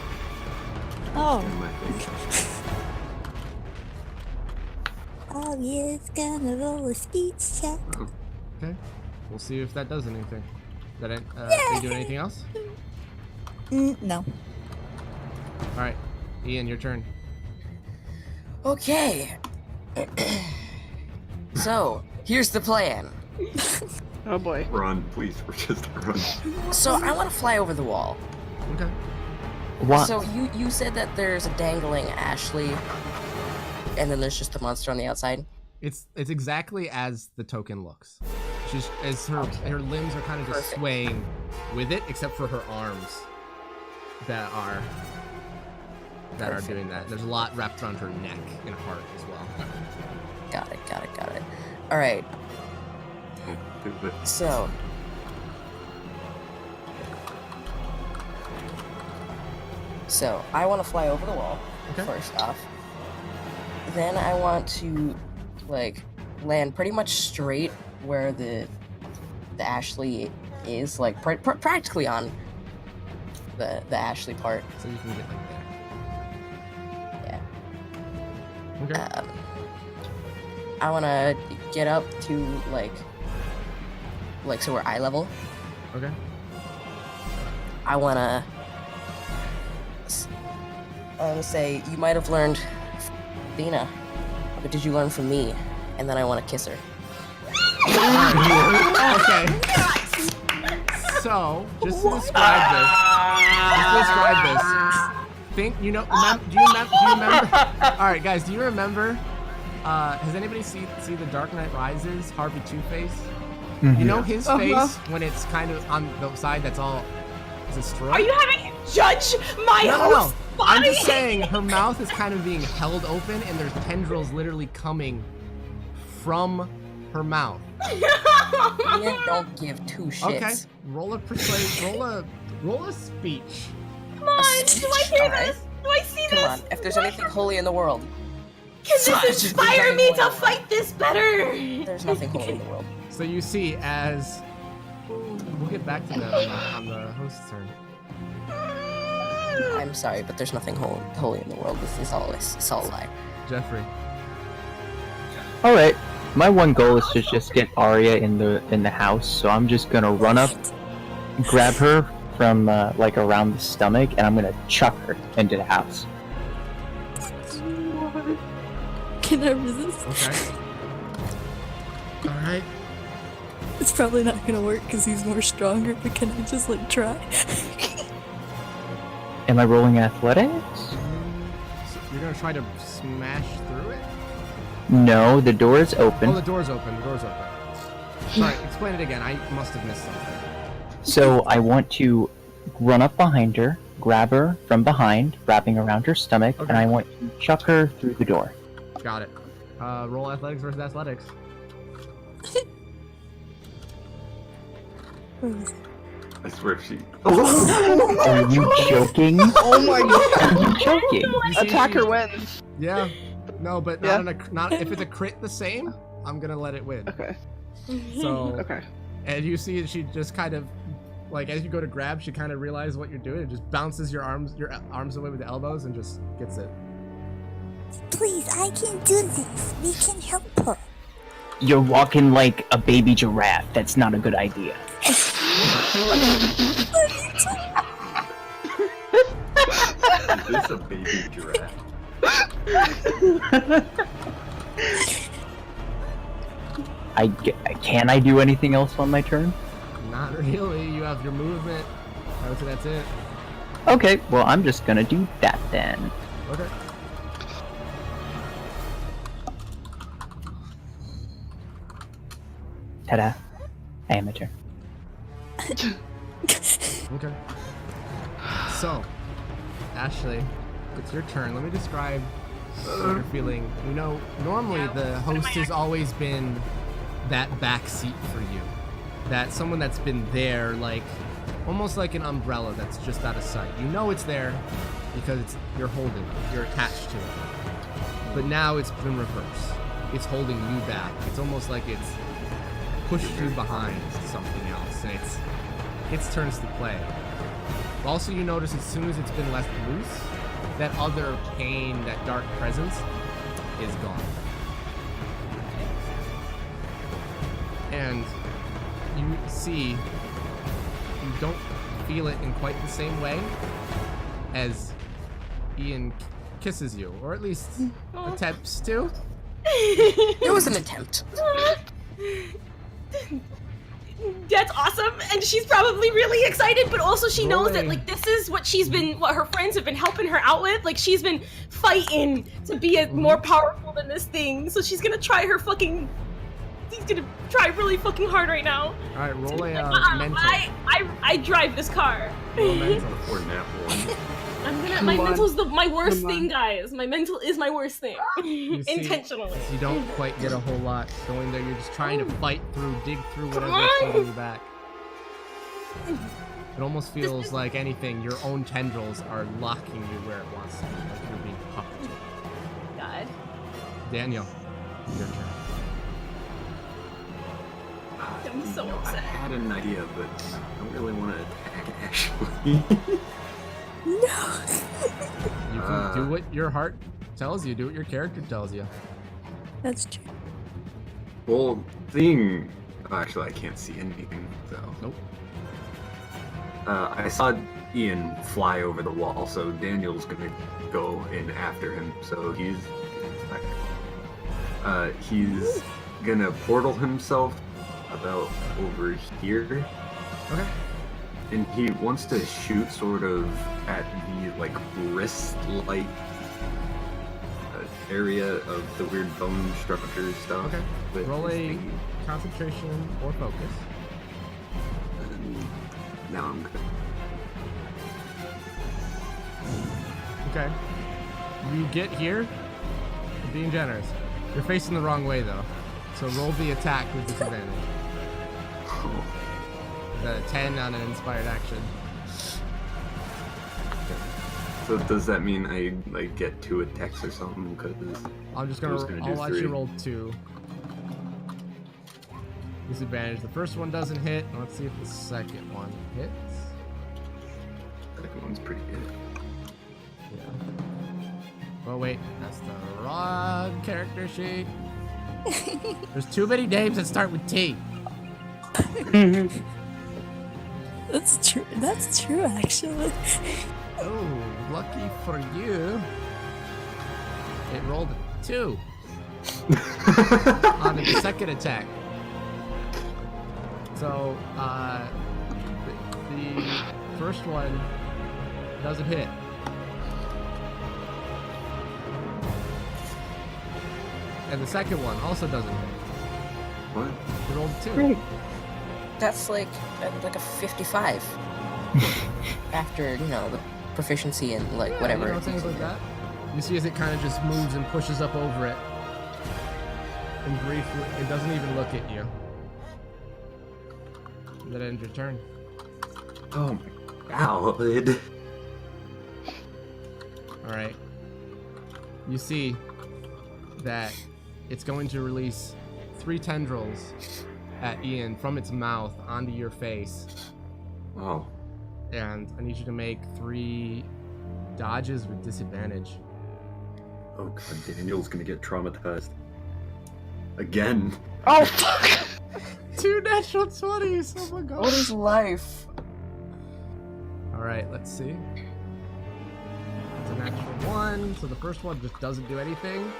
Oh. In my face. Oh yeah, it's gonna roll a speech check. Okay. We'll see if that does anything. That are you doing anything else? No. All right, Ian, your turn. Okay. So, here's the plan. Oh boy. Run, please. We're just run. So, I want to fly over the wall. Okay. What? So, you said that there's a dangling Ashley, and then there's just the monster on the outside? It's exactly as the token looks. She's her limbs are kind of just Perfect. swaying with it, except for her arms that are Perfect. doing that. There's a lot wrapped around her neck and heart as well. Got it. Alright, so... So, I want to fly over the wall, Okay. first off. Then I want to, like, land pretty much straight where the Ashley is, like, practically on the Ashley part. So you can get like there. Yeah. Okay. I want to get up to, like, so we're eye level. Okay. I want to say, you might have learned Athena, but did you learn from me? And then I want to kiss her. Okay. So, just to describe this, think you know. Do you remember? All right, guys. Do you remember? Has anybody seen the Dark Knight Rises? Harvey Two-Face. You know his face when it's kind of on the side that's all destroyed. Are you having him judge my No. host's I'm body? just saying her mouth is kind of being held open, and there's tendrils literally coming from her mouth. Ian, don't give two shits. Okay. Roll a speech. Come on, do I hear Alright. this? Do I see Come this? on, if there's anything holy in the world, Can Such this a inspire big me holy to in the fight this better? there's nothing holy in the world. So you see as we'll get back to that on the host's turn. I'm sorry, but there's nothing holy in the world. This is all a lie. Jeffrey. Alright. My one goal is to just get Arya in the house, so I'm just gonna run up, grab her from like around the stomach, and I'm gonna chuck her into the house. Can I resist? Okay. Alright. It's probably not gonna work because he's more stronger, but can I just like try? Am I rolling athletics? So you're gonna try to smash through it? No, the door is Oh, open. the door's open. Sorry, explain it again. I must have missed something. So I want to run up behind her, grab her from behind, wrapping around her stomach, Okay. and I want to chuck her through the door. Got it. Roll athletics versus athletics. I swear she. Are you joking? Oh my god. Are you joking? You see Attacker she- wins. Yeah. No, but Yeah. not if it's a crit the same, I'm gonna let it win. Okay. So Okay. and you see she just kind of like as you go to grab, she kind of realizes what you're doing and just bounces your arms away with the elbows and just gets it. Please, I can do this. We can help her. You're walking like a baby giraffe. That's not a good idea. Is this a baby Can I do anything else on my turn? Not really. You have your movement. I would say that's it. Okay, well, I'm just gonna do that then. Okay. Ta-da. I am a turn. Okay. So, Ashley, it's your turn. Let me describe what you're feeling. You know, normally the host has always been that back seat for you. That someone that's been there, like, almost like an umbrella that's just out of sight. You know it's there because you're holding it. You're attached to it. But now it's been reversed. It's holding you back. It's almost like it's pushed you behind something else, and its turns to play. Also, you notice as soon as it's been left loose, that other pain, that dark presence, is gone. And you see, you don't feel it in quite the same way as Ian kisses you, or at least attempts to. It was an attempt. That's awesome, and she's probably really excited, but also she knows that, Roy. like, this is what her friends have been helping her out with. Like, she's been fighting to be more powerful than this thing, so she's gonna try her fucking... She's gonna try really fucking hard right now. Alright, roll a mental. I drive this car. Roll a mental. Or nat one. My mental's my worst thing, guys. My mental is my worst thing. You see, Intentionally. You don't quite get a whole lot going there. You're just trying to fight through, dig through whatever is holding you back. It almost feels like anything, your own tendrils are locking you where it wants to be, like you're being pupped. God. Daniel, your turn. I'm so I upset. had an idea, but I don't really want to attack Ashley. No. You can do what your heart tells you, do what your character tells you. That's true. Well, actually, I can't see anything, so. Nope. I saw Ian fly over the wall, so Daniel's gonna go in after him. So he's gonna portal himself about over here. Okay. And he wants to shoot sort of at the, like, wrist-like area of the weird bone structure stuff. Okay. with Roll his a thingy. concentration or focus. And now I'm good. Okay. You get here, you're being generous. You're facing the wrong way though. So roll the attack with disadvantage. Oh. The 10 on an inspired action. So does that mean I, like, get 2 attacks or something? Because I'm just I gonna, was gonna do I'll let you 3. roll 2. Disadvantage. The first one doesn't hit. Let's see if the second one hits. Second one's pretty good. Yeah. Oh wait, that's the wrong character sheet. There's too many names that start with T. That's true. That's true, actually. Oh, lucky for you. It rolled a 2 on the second attack. So, the first one doesn't hit. And the second one also doesn't hit. What? It rolled a 2. Great. That's like a 55. After, you know, the proficiency and like Yeah, whatever. you know, things like that. You see as it kind of just moves and pushes up over it. And briefly, it doesn't even look at you. That ends your turn. Oh my god. Alright. You see that it's going to release 3 tendrils at Ian from its mouth onto your face. Wow. And I need you to make 3 dodges with disadvantage. Oh god, Daniel's gonna get traumatized. Again. Oh fuck! 2 natural 20s! Oh my god. What is life? Alright, let's see. It's an actual 1, so the first one just doesn't do anything.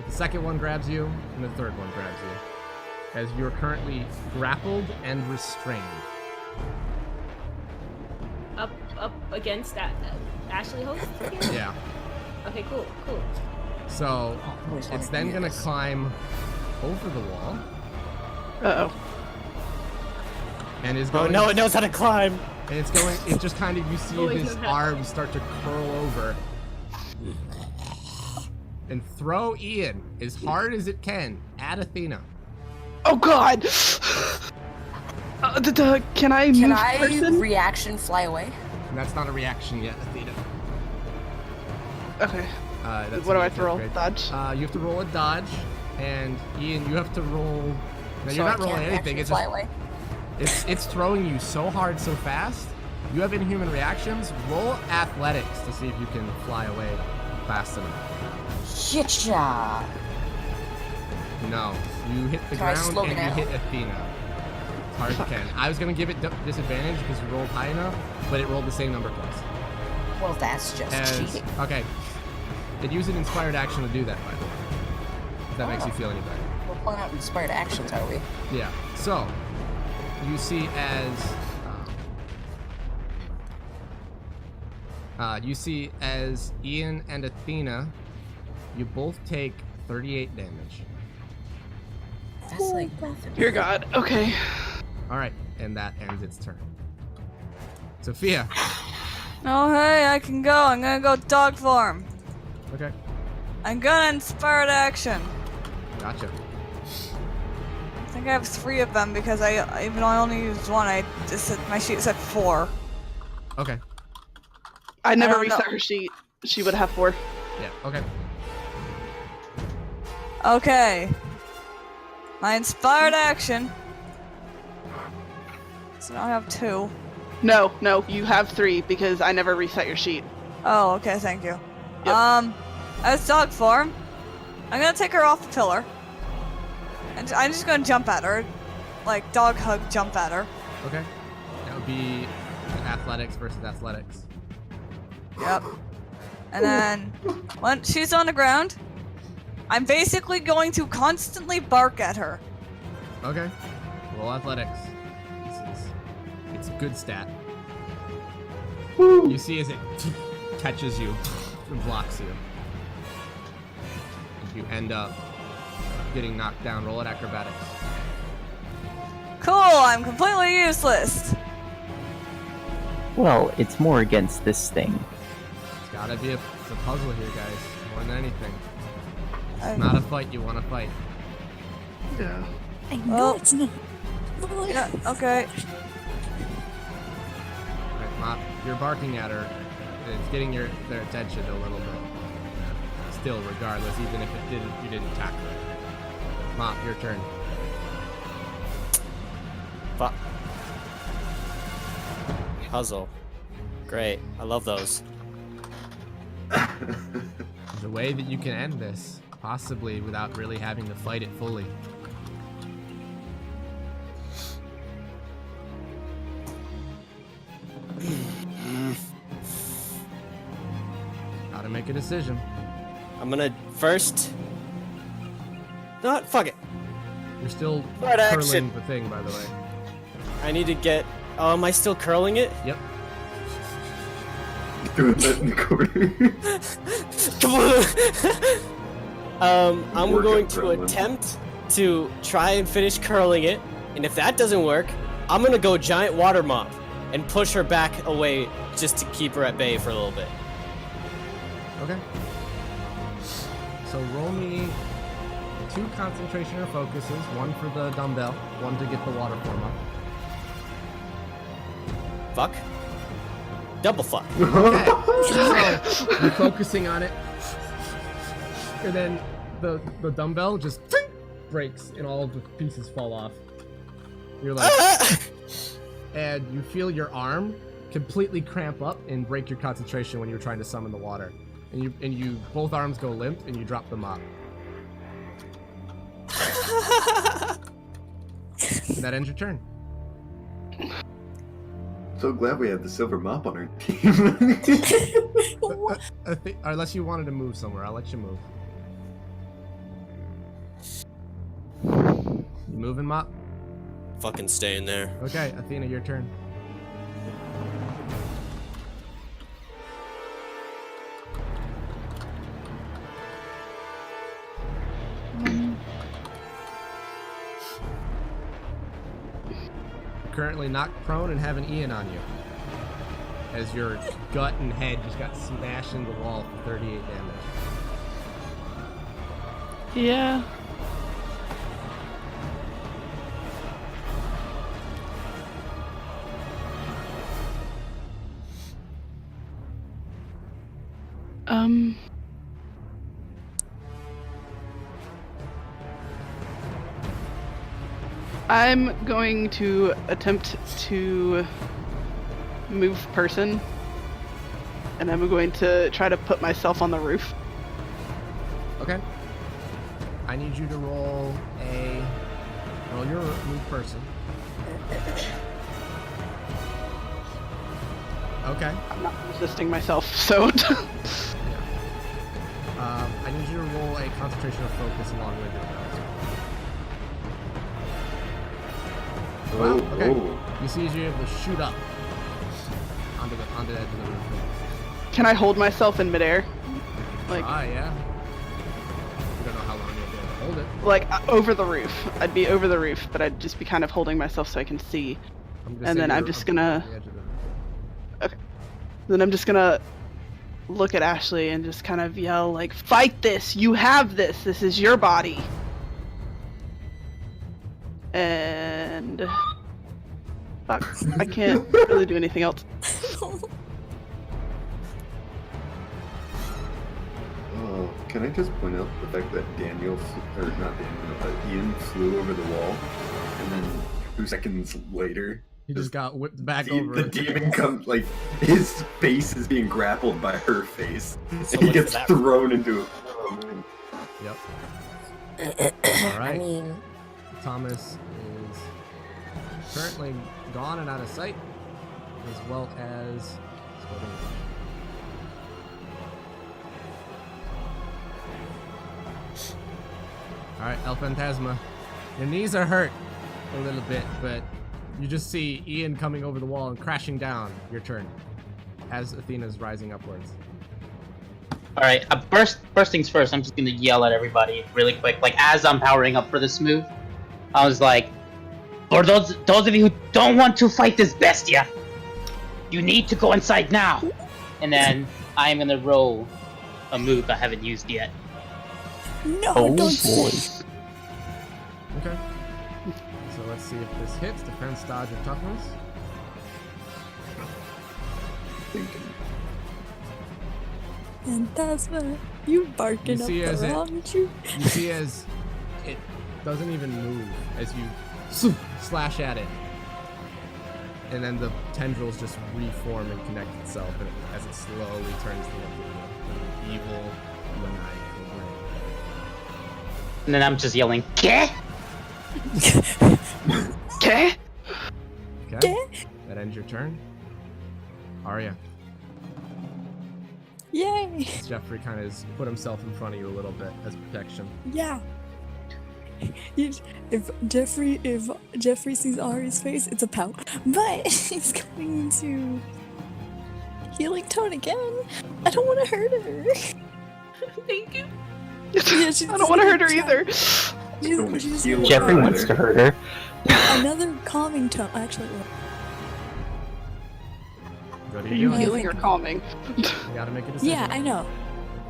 The second one grabs you, and the third one grabs you. As you're currently grappled and restrained. Up against that Ashley host? Yeah. Okay, cool. So, it's then gonna climb over the wall. Uh-oh. And is Oh going... no, it knows how to climb! And it's going... It just kind of... You see Always his knows how to arms start to curl over. And throw Ian as hard as it can at Athena. Oh god! Can I move Can I person? reaction fly away? And that's not a reaction yet, Athena. Okay. That's What do I a have to roll? grade. Dodge? You have to roll a dodge, and Ian, you have to roll... Now, So you're I not rolling can't anything, reaction it's fly just... away? It's throwing you so hard, so fast. You have inhuman reactions. Roll athletics to see if you can fly away fast enough. Shitcha! No, you hit the Can I ground slow and you down? hit Athena. As hard as you can. I was gonna give it disadvantage because you rolled high enough, but it rolled the same number twice. Well, that's just cheating. Okay. It used an inspired action to do that, by the way. If that makes you feel any better. We're pulling out inspired actions, are we? Yeah. So, you see as Ian and Athena, you both take 38 damage. That's like nothing. Dear God. Okay. All right, and that ends its turn. Sophia. Oh, hey, I can go. I'm gonna go dog form. Okay. I'm gonna inspired action. Gotcha. I think I have 3 of them because even though I only used 1, I just said my sheet said 4. Okay. I never don't know. reset her sheet. She would have 4. Yeah. Okay. Okay. My inspired action. So now I have 2. No, you have 3 because I never reset your sheet. Oh, okay, thank you. Yep. As dog form, I'm gonna take her off the pillar. And I'm just gonna jump at her. Like, dog hug, jump at her. Okay. That would be athletics versus athletics. Yep. And then, when she's on the ground, I'm basically going to constantly bark at her. Okay. Roll athletics. It's a good stat. You see as it catches you and blocks you. You end up getting knocked down. Roll at acrobatics. Cool, I'm completely useless. Well, it's more against this thing. It's gotta be it's a puzzle here, guys. More than anything. It's not a fight you want to fight. Yeah. I know Well, it's not. Yeah, okay. Right, Mop, you're barking at her. It's getting their attention a little bit. Still, regardless, even if you didn't tackle it. Mop, your turn. Fuck. Puzzle. Great. I love those. There's a way that you can end this, possibly without really having to fight it fully. Gotta make a decision. I'm gonna first... Not fuck it. You're still Right curling action. the thing, by the way. I need to get... Oh, am I still curling it? Yep. Doing that in the corner. Come on! I'm Work going it, to Roland. attempt to try and finish curling it, and if that doesn't work, I'm gonna go giant water mop and push her back away just to keep her at bay for a little bit. Okay. So roll me 2 concentration or focuses, 1 for the dumbbell, 1 to get the water form up. Fuck. Double fuck. Okay. So you're focusing on it, and then the dumbbell just breaks and all of the pieces fall off. You're like, and you feel your arm completely cramp up and break your concentration when you're trying to summon the water, and you both arms go limp and you drop the mop. And that ends your turn. So glad we have the silver mop on our team. Unless you wanted to move somewhere, I'll let you move. You moving, Mop? Fucking staying there. Okay, Athena, your turn. Currently knocked prone and have an Ian on you. As your gut and head just got smashed into the wall for 38 damage. Yeah. I'm going to attempt to move person, and I'm going to try to put myself on the roof. Okay. I need you to roll your move person. Okay. I'm not resisting myself, so. I need you to roll a concentration of focus along with it. Wow, okay. You see as you're able to shoot up onto the edge of the roof. Can I hold myself in midair? Like, yeah. You don't know how long you'll be able to hold it. like over the roof. I'd be over the roof, but I'd just be kind of holding myself so I can see. And then I'm just gonna. Okay. Then I'm just gonna look at Ashley and just kind of yell like, "Fight this! You have this! This is your body!" And fuck, I can't really do anything else. Can I just point out the fact that Ian flew over the wall, and then 2 seconds later, he just got whipped back over. The demon comes, like, his face is being grappled by her face, So and he much gets for that. thrown into a. Yep. I Alright. mean, Thomas is currently gone and out of sight, as well as. Alright, El Phantasma. Your knees are hurt a little bit, but you just see Ian coming over the wall and crashing down. Your turn. As Athena's rising upwards. All right, first things first. I'm just gonna yell at everybody really quick. Like as I'm powering up for this move, I was like, for those of you who don't want to fight this bestia, you need to go inside now. And then I'm gonna roll a move I haven't used yet. No, Oh, don't boy. say. Okay. So let's see if this hits. Defense, dodge, or toughness. Phantasma, you barking You up see the as it- wrong tree. You see as it doesn't even move as you slash at it. And then the tendrils just reform and connect itself and as it slowly turns to an evil, maniacal brain. And then I'm just yelling, "Get!" Okay. Okay? That ends your turn. Arya. Yay! Jeffrey kind of has put himself in front of you a little bit as protection. Yeah. If Jeffrey sees Ari's face, it's a pout. But he's going to healing tone again. I don't want to hurt her. Thank you. Yeah, she's I don't want to hurt her either. She's Jeffrey wants to hurt her. another calming tone. Actually, What Are are you doing? healing or calming? You gotta make a decision. yeah, I know.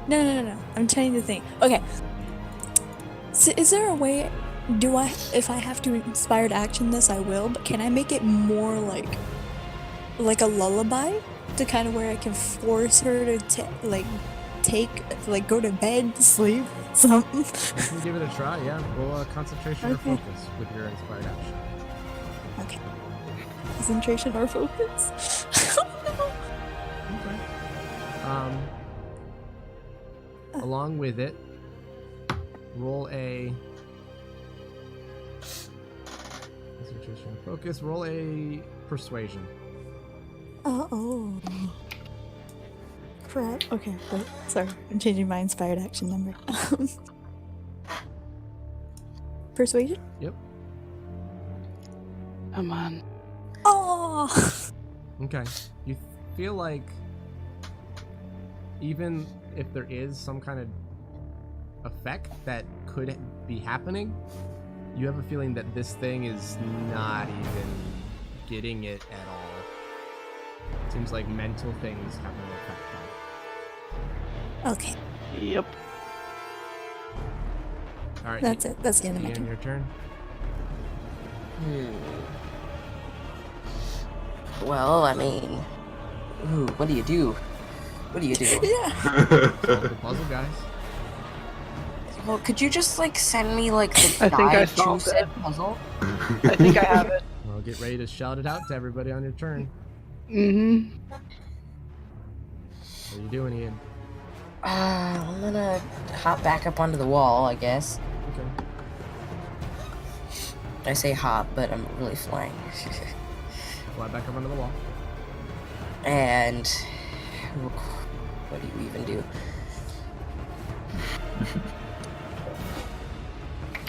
No. I'm telling you the thing. Okay. So is there a way? If I have to inspired action this, I will. But can I make it more like a lullaby, to kind of where I can force her to go to bed, sleep, something? You can give it a try, yeah. Roll a concentration or Okay. focus with your inspired action. Okay. Concentration or focus? Okay. Along with it, roll a concentration or focus. Roll a persuasion. Oh. Crap. Okay, wait. Sorry. I'm changing my inspired action number. Persuasion? Yep. Come on. Oh. Okay. You feel like even if there is some kind of effect that could be happening, you have a feeling that this thing is not even getting it at all. Seems like mental things have no effect on it. Okay, Yep. All right. that's it. That's the end of my Ian, turn. your turn. Well, I mean, ooh, what do you do? What do you do? Yeah. Solve the puzzle, guys. Well, could you just like send me like the I think I guide to solved said it. puzzle? I think I have it. Well, get ready to shout it out to everybody on your turn. Mm-hmm. What are you doing, Ian? I'm gonna hop back up onto the wall, I guess. Okay. I say hop, but I'm really flying. Fly back up onto the wall. And what do you even do?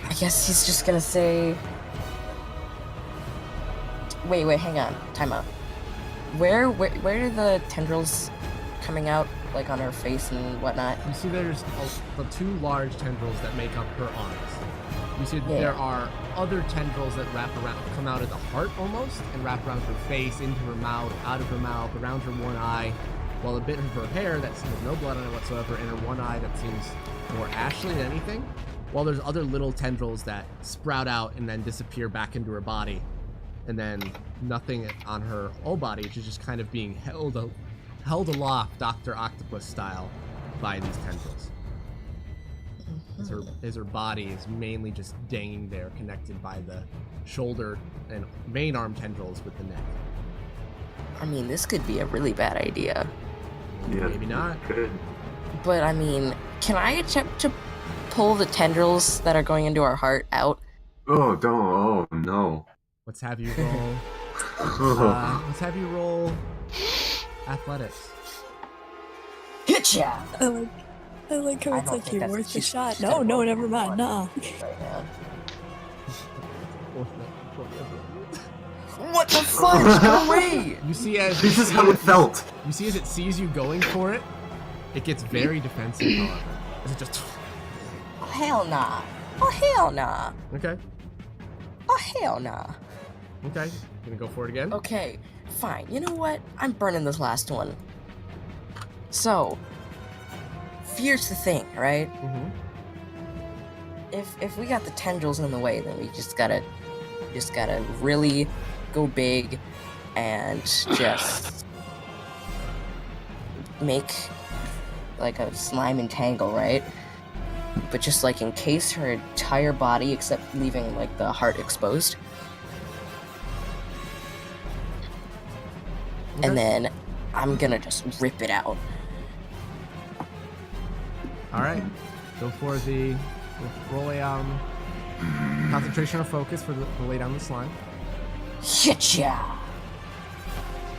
I guess he's just gonna say, wait, hang on, time out. Where are the tendrils coming out, like on her face and whatnot? You see there's the two large tendrils that make up her arms. You see there are other tendrils that wrap around, come out of the heart almost, and wrap around her face, into her mouth, out of her mouth, around her one eye, while a bit of her hair that has no blood on it whatsoever, and her one eye that seems more ashy than anything, while there's other little tendrils that sprout out and then disappear back into her body, and then nothing on her whole body. She's just kind of being held aloft, Dr. Octopus style, by these tendrils. As her body is mainly just dangling there, connected by the shoulder and main arm tendrils with the neck. I mean, this could be a really bad idea. Yeah, Maybe not. Good. But I mean, can I attempt to pull the tendrils that are going into our heart out? Oh, don't. Oh, no. Let's have you roll. Let's have you roll athletics. Hitcha! I like how I it's don't like think you're that's- worth the she's shot. gonna No, roll never mind. Nah. Right now. What the fudge? Go away! You see as This is how it felt. You see as it sees you going for it, it gets very defensive, however. As it just Oh, hell nah. Oh, hell nah. Okay. Oh, hell nah. Okay. Gonna go for it again? Okay, fine. You know what? I'm burning this last one. So, here's the thing, right? Mm-hmm. If we got the tendrils in the way, then we just gotta really go big and just make like a slime entangle, right? But just like encase her entire body except leaving like the heart exposed. Okay. And then I'm gonna just rip it out. Alright. Go for the roll a concentration or focus for the lay down the slime. Hitcha!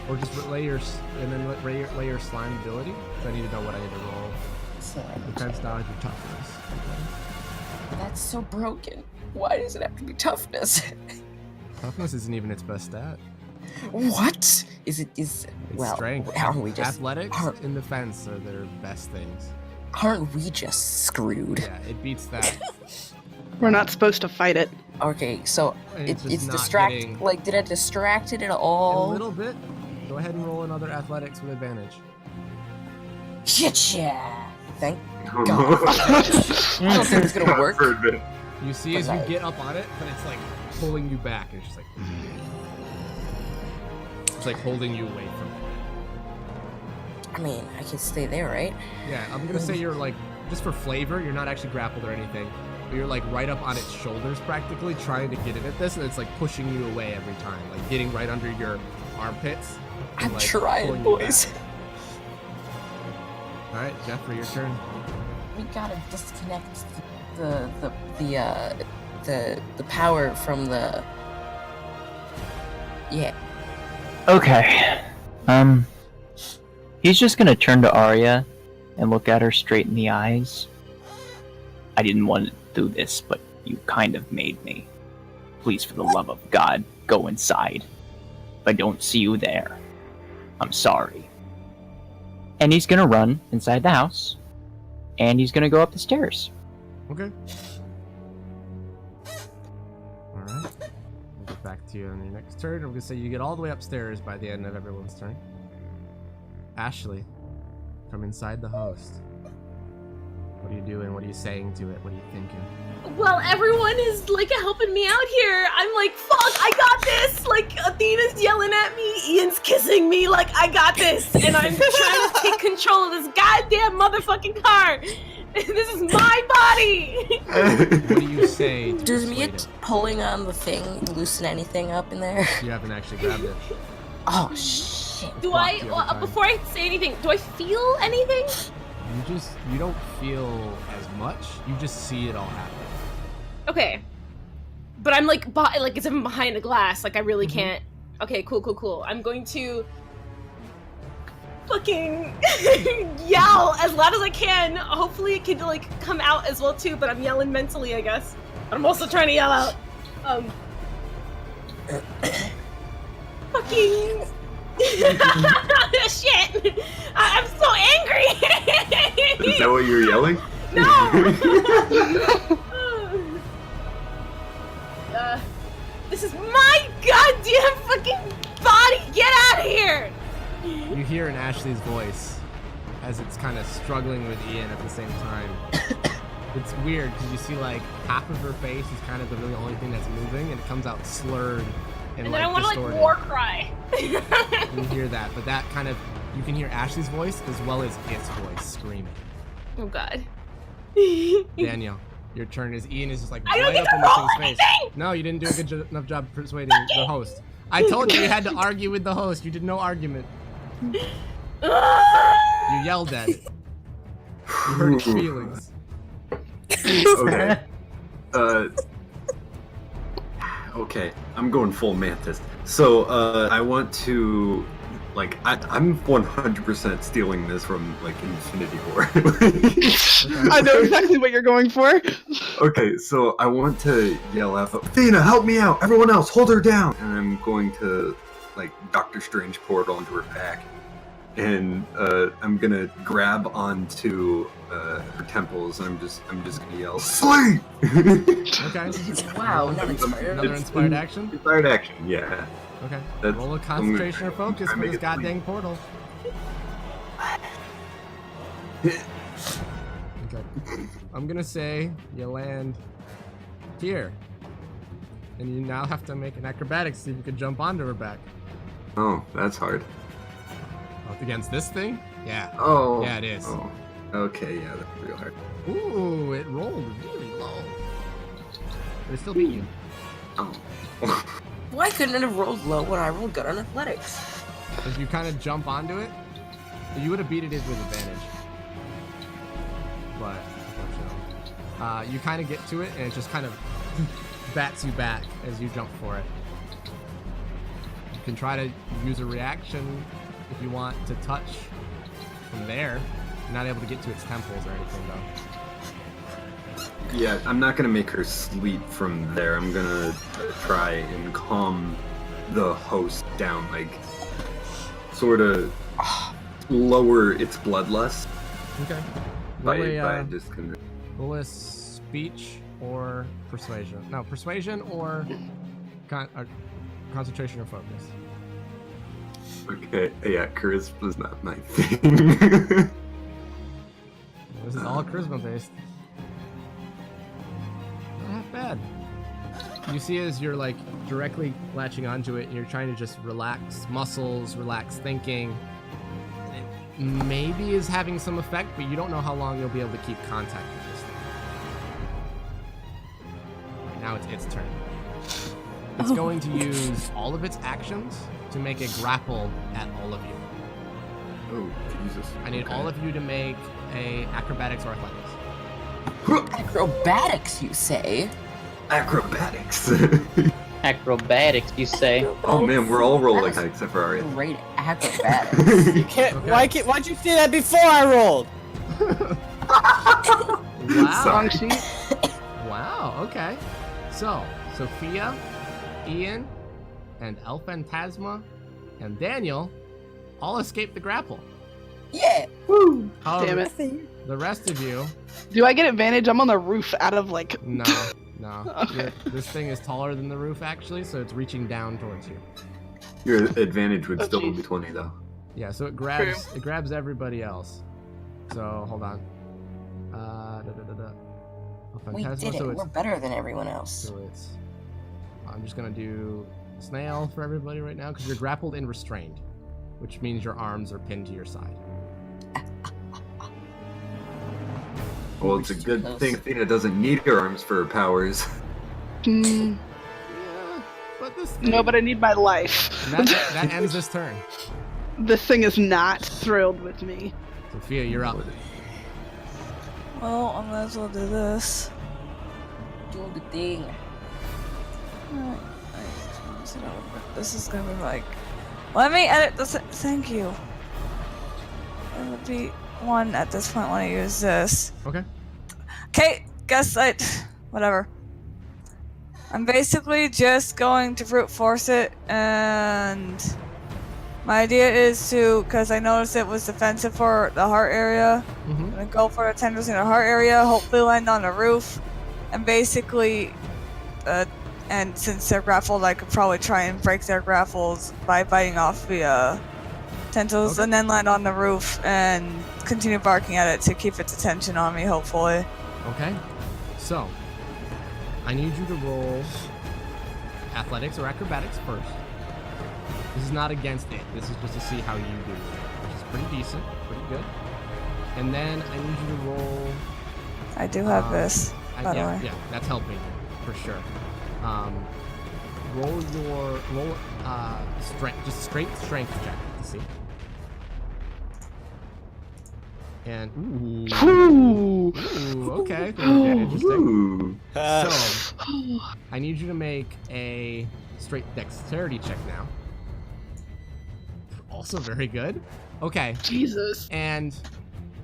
Or just lay your slime ability. So I need to know what I need to roll. Defense, dodge, or toughness. Okay. That's so broken. Why does it have to be toughness? Toughness isn't even its best stat. What? Is It's well, strength. aren't we just Athletics aren't- and defense are their best things. aren't we just screwed? Yeah, it beats that. We're not supposed to fight it. Okay, so It's just it's not distract. getting- Like, did it distract it at A all? little bit. Go ahead and roll another athletics with advantage. Hitcha! Thank Oh, God. no. I don't think it's gonna work. For a bit. You see as you get up on it, but it's like pulling you back. It's just like holding you away from it. I mean, I can stay there, right? Yeah, I'm gonna say you're like, just for flavor, you're not actually grappled or anything, but you're like right up on its shoulders practically, trying to get it at this, and it's like pushing you away every time, like getting right under your armpits. and, I'm like, trying, pulling you back. boys. All right, Jeffrey, your turn. We gotta disconnect the power from the. Yeah. Okay. He's just gonna turn to Arya and look at her straight in the eyes. I didn't want to do this, but you kind of made me. Please, for the love of God, go inside. If I don't see you there, I'm sorry. And he's gonna run inside the house, and he's gonna go up the stairs. Okay. Alright. We'll get back to you on your next turn. I'm gonna say you get all the way upstairs by the end of everyone's turn. Ashley, from inside the host. What are you doing? What are you saying to it? What are you thinking? Well, everyone is like helping me out here. I'm like, fuck, I got this. Like, Athena's yelling at me, Ian's kissing me, like, I got this. And I'm trying to take control of this goddamn motherfucking car. This is my body. What do you say to Does persuade me it? pulling on the thing loosen anything up in there? You haven't actually grabbed it. Oh, shit. It's Do blocked the other time. before I say anything, do I feel anything? You don't feel as much. You just see it all happen. Okay. But I'm like, as if I'm behind a glass, like I really can't. Okay, cool. I'm going to fucking yell as loud as I can. Hopefully it can like come out as well too, but I'm yelling mentally, I guess. But I'm also trying to yell out. Fucking shit! I'm so angry! Is that what you're yelling? No! This is my goddamn fucking body! Get out of here! You hear in Ashley's voice as it's kind of struggling with Ian at the same time. It's weird because you see like half of her face is kind of the really only thing that's moving, and it comes out slurred and And like then I want to distorted. like war cry. You hear that, but that kind of you can hear Ashley's voice as well as its voice screaming. Oh god. Daniel, your turn is Ian is just like I don't right get up to in this roll thing's face. anything! No, you didn't do a good enough job persuading the host. I told you had to argue with the host. You did no argument. You yelled at it. You hurt its feelings. Okay. Okay, I'm going full mantis. So, I want to, like, I'm 100% stealing this from, like, Infinity War. I know exactly what you're going for. Okay, so I want to yell out, Athena, help me out! Everyone else, hold her down! And I'm going to, like, Doctor Strange portal into her back. And, I'm gonna grab onto, her temples, and I'm just gonna yell, sleep! Okay. Wow, Another inspired action? Inspired action, yeah. Okay. That's- Roll a concentration or focus I for make this it goddamn portal. Okay. I'm gonna say you land here. And you now have to make an acrobatics to see if you can jump onto her back. Oh, that's hard. Up against this thing? Yeah. Oh. Yeah, it is. Oh. Okay, yeah, that's real hard. Ooh, it rolled really low. But it still beat you. Oh. Why couldn't it have rolled low when I rolled good on athletics? If you kind of jump onto it, you would have beat it with advantage. But, unfortunately. You kind of get to it, and it just kind of bats you back as you jump for it. You can try to use a reaction if you want to touch from there. You're not able to get to its temples or anything, though. Yeah, I'm not gonna make her sleep from there. I'm gonna try and calm the host down, like, sort of lower its bloodlust. Okay. By just gonna... Roll a speech or persuasion. No, persuasion or concentration or focus. Okay, yeah, charisma's not my thing. This is all charisma based. Not half bad. You see as you're like directly latching onto it and you're trying to just relax muscles, relax thinking. It maybe is having some effect, but you don't know how long you'll be able to keep contact with this thing. Right, now it's its turn. It's going to use all of its actions to make a grapple at all of you. Oh, Jesus. I need all of you to make a acrobatics or athletics. Acrobatics, you say? Acrobatics. Acrobatics, you say? Oh man, we're all rolling That was except for Arya. Great acrobatics. You can't. Okay. Why'd you say that before I rolled? Wow. Sorry. Wow, okay. So, Sophia, Ian, and El Phantasma and Daniel all escaped the grapple. Yeah. Woo! However, Damn it. the rest of you, Do I get advantage? I'm on the roof out of like. no. Okay. This thing is taller than the roof actually, so it's reaching down towards you. Your advantage would Oh, still jeez. be 20 though. Yeah, so it grabs everybody else. So hold on. El We Phantasma, did it. so it's We're better than everyone else. So it's. I'm just gonna do snail for everybody right now because you're grappled and restrained, which means your arms are pinned to your side. Well, it's a good thing Athena doesn't need her arms for her powers. Mm, Yeah, but this no, but I need my life. that ends this turn. This thing is not thrilled with me. Sophia, you're up. Well, I might as well do this. Do the thing. Alright, this is gonna be like. Let me edit this. Thank you. It would be 1 at this point when I use this. Okay. Okay, guess I. Whatever. I'm basically just going to brute force it, and my idea is to, because I noticed it was defensive for the heart area, I'm gonna go for the tendrils in the heart area, hopefully land on the roof, and basically, and since they're grappled, I could probably try and break their grapples by biting off the tendrils, and then land on the roof and continue barking at it to keep its attention on me, hopefully. Okay. So, I need you to roll athletics or acrobatics first. This is not against it. This is just to see how you do, which is pretty decent, pretty good. And then I need you to roll. I do have this, by the way. Yeah, that's helping for sure. Roll strength, just straight strength check to see. And ooh, okay, interesting. Ooh. So I need you to make a straight dexterity check now. Also very good. Okay. Jesus. And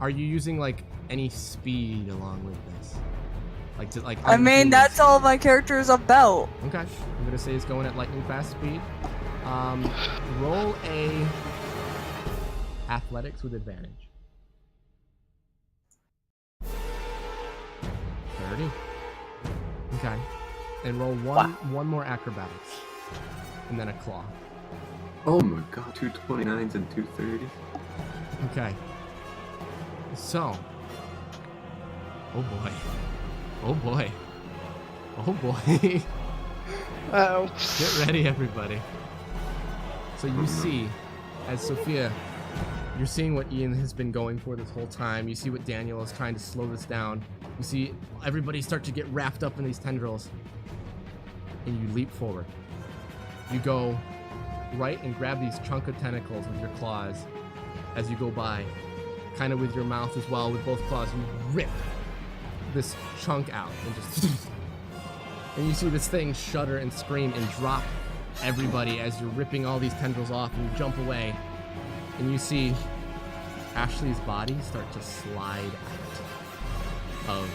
are you using like any speed along with this? I mean, that's all my character is about. Okay. I'm gonna say it's going at lightning fast speed. Roll a athletics with advantage. 30. Okay. And roll one more acrobatics. And then a claw. Oh my god, 2 29s and 2 30s. Okay. So. Oh boy. Oh boy. Oh boy. Uh-oh. Get ready, everybody. So you see, as Sophia, you're seeing what Ian has been going for this whole time. You see what Daniel is trying to slow this down. You see everybody start to get wrapped up in these tendrils. And you leap forward. You go right and grab these chunk of tentacles with your claws as you go by. Kind of with your mouth as well, with both claws. You rip this chunk out and just... And you see this thing shudder and scream and drop everybody as you're ripping all these tendrils off, and you jump away. And you see Ashley's body start to slide out of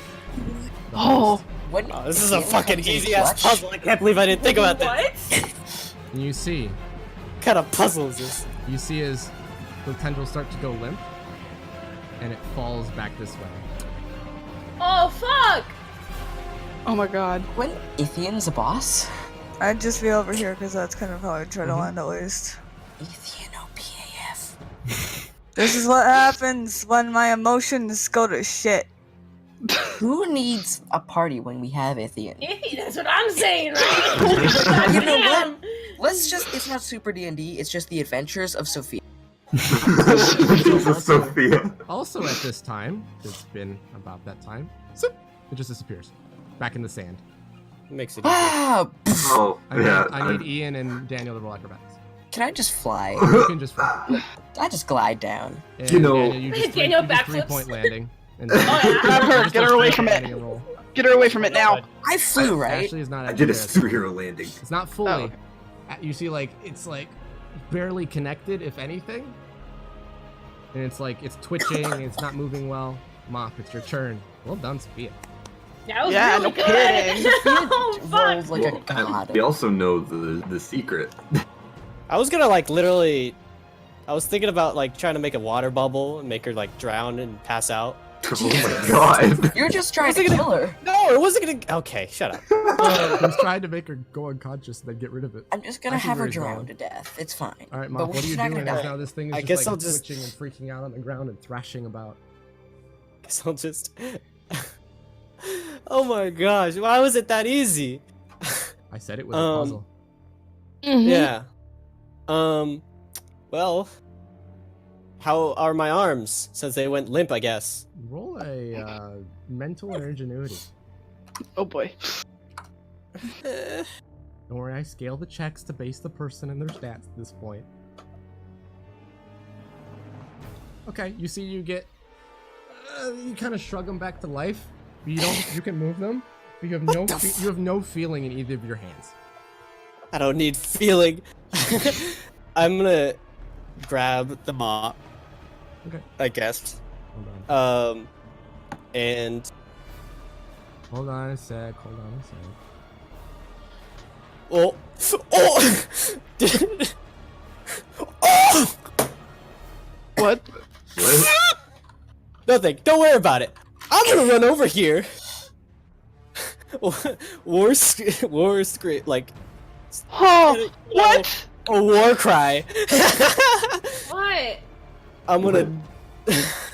the host. What? Oh, this is a fucking easy ass puzzle. I can't believe I didn't think about that. And you see... What kind of puzzle is this? You see as the tendrils start to go limp, and it falls back this way. Oh, fuck! Oh my god. When Athena's a boss? I'd just be over here because that's kind of how I try to land at least. Athena PAF. This is what happens when my emotions go to shit. Who needs a party when we have Athena? That's what I'm saying, right? You know what? Let's just, it's not Super D&D, it's just the adventures of Sophia. Sophia. Also at this time, it's been about that time, so it just disappears. Back in the sand. Makes it easy. Ah! Oh, yeah. I need Ian and Daniel to roll acrobatics. Can I just fly? You can just fly. I just glide down. And You know- Daniel, you just Daniel you just backflips. 3-point landing. And Grab her, get her away from it. Get her away from it now. I flew, right? Ashley is not I did a actually there. superhero landing. It's not fully. Oh, okay. You see, like, it's like barely connected, if anything. And it's like, it's twitching, and it's not moving well. Mop, it's your turn. Well done, Sophia. That was Yeah, really no good. kidding. Oh, fuck. Rolled like a god. We also know the secret. I was gonna like literally. I was thinking about like trying to make a water bubble and make her like drown and pass out. Oh my god. You're just trying to kill her. No, it wasn't gonna. Okay, shut up. I was trying to make her go unconscious and then get rid of it. I'm just gonna I see have where her he's drown going. to death. It's fine. All right, But Mop, what are she's you not doing gonna as die. now this thing is I just guess like I'll just- twitching and freaking out on the ground and thrashing about? Guess I'll just. Oh my gosh! Why was it that easy? I said it was a puzzle. Yeah. Well. How are my arms? Since they went limp, I guess. Roll a mental or ingenuity. Oh boy. Don't worry, I scale the checks to base the person and their stats at this point. Okay, you see, you get, you kind of shrug them back to life. You don't, you can move them, but you have no feeling in either of your hands. I don't need feeling. I'm gonna grab the mop. Okay. I guess. Hold on. And Hold on a sec. oh, oh, What? What? nothing. Don't worry about it. I'm gonna run over here. War script, like Oh, what? a war cry. What? I'm gonna.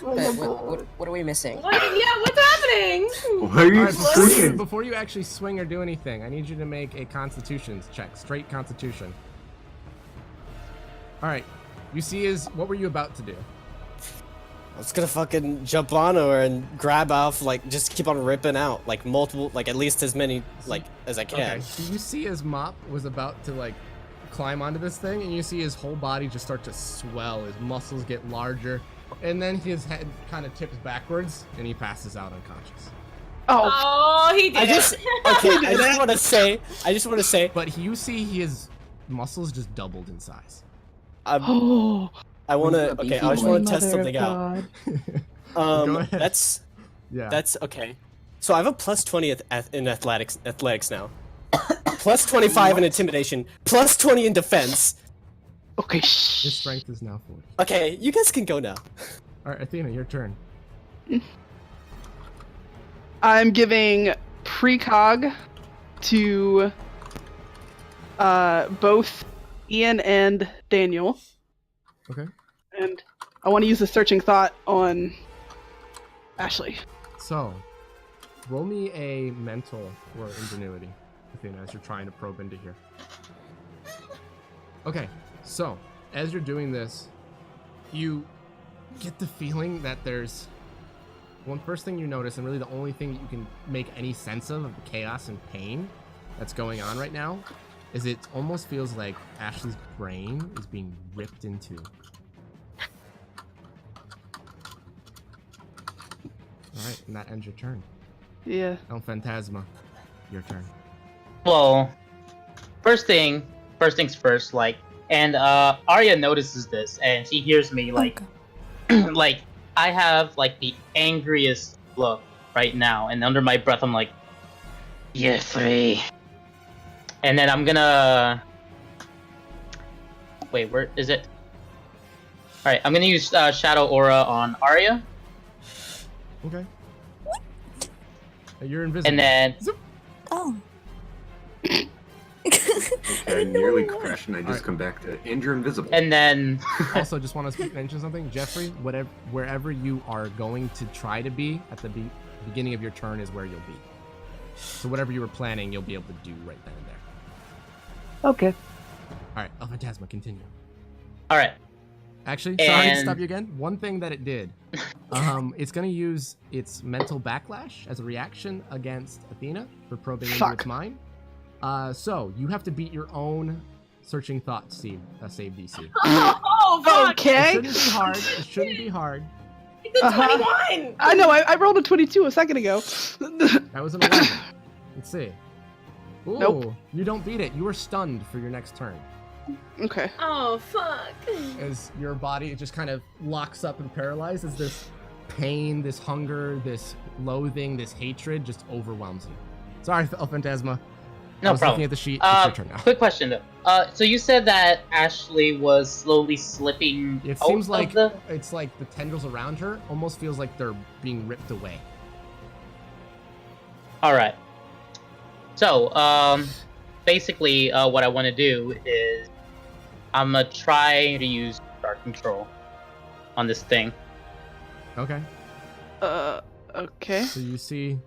What are we missing? What? Yeah, what's happening? Why are you Alright, swinging? before you actually swing or do anything, I need you to make a Constitution check. Straight Constitution. Alright. You see is, what were you about to do? I was gonna fucking jump on her and grab off, like, just keep on ripping out, like, multiple, like, at least as many, like, as I can. Okay, so you see as Mop was about to, like, climb onto this thing, and you see his whole body just start to swell, his muscles get larger, and then his head kind of tips backwards, and he passes out unconscious. Oh. He did. I just want to say, But you see his muscles just doubled in size. Oh. I want to, Beefy okay, I just boy. want to test something out. Go ahead. That's Yeah. okay. So I have a plus 20 in athletics now. Plus 25 in intimidation. Plus 20 in defense. Okay, His shh. strength is now 40. Okay, you guys can go now. Alright, Athena, your turn. I'm giving precog to both Ian and Daniel, Okay. and I want to use a searching thought on Ashley. So, roll me a mental or ingenuity, Athena, as you're trying to probe into here. Okay, so, as you're doing this, you get the feeling that there's one first thing you notice, and really the only thing that you can make any sense of the chaos and pain that's going on right now, is it almost feels like Ashley's brain is being ripped into. Alright, and that ends your turn. Yeah. El Phantasma, your turn. Well, first things first, like, and Arya notices this, and she hears me, like, like, I have, like, the angriest look right now, and under my breath, I'm like, you're free. And then I'm gonna... Wait, where is it? Alright, I'm gonna use Shadow Aura on Arya, Okay. You're invisible. and then... Oh. Okay, I nearly crashed and I just Alright. come back to, and you're invisible. And then... Also, just want to mention something, Jeffrey. Wherever you are going to try to be at the beginning of your turn is where you'll be. So whatever you were planning, you'll be able to do right then and there. Okay. All right, El Phantasma, continue. Alright. Actually, sorry to And- stop you again. One thing that it did, it's going to use its mental backlash as a reaction against Athena for probing into Fuck. its mind. So you have to beat your own searching thought save DC. Oh, fuck. It Okay. shouldn't be hard. It shouldn't be hard. It's a Uh-huh. 21. I know. I rolled a 22 a second ago. That was an 11. Let's see. Ooh, Nope. You don't beat it. You are stunned for your next turn. Okay. Oh, fuck. As your body just kind of locks up and paralyzes, this pain, this hunger, this loathing, this hatred just overwhelms you. Sorry, El Phantasma. No I was problem. looking at the sheet. It's your turn now. Quick question though. So you said that Ashley was slowly slipping It out seems like of the... it's like the tendrils around her almost feels like they're being ripped away. All right. So, basically, what I want to do is I'm gonna try to use dark control on this thing. Okay. Okay. So you see,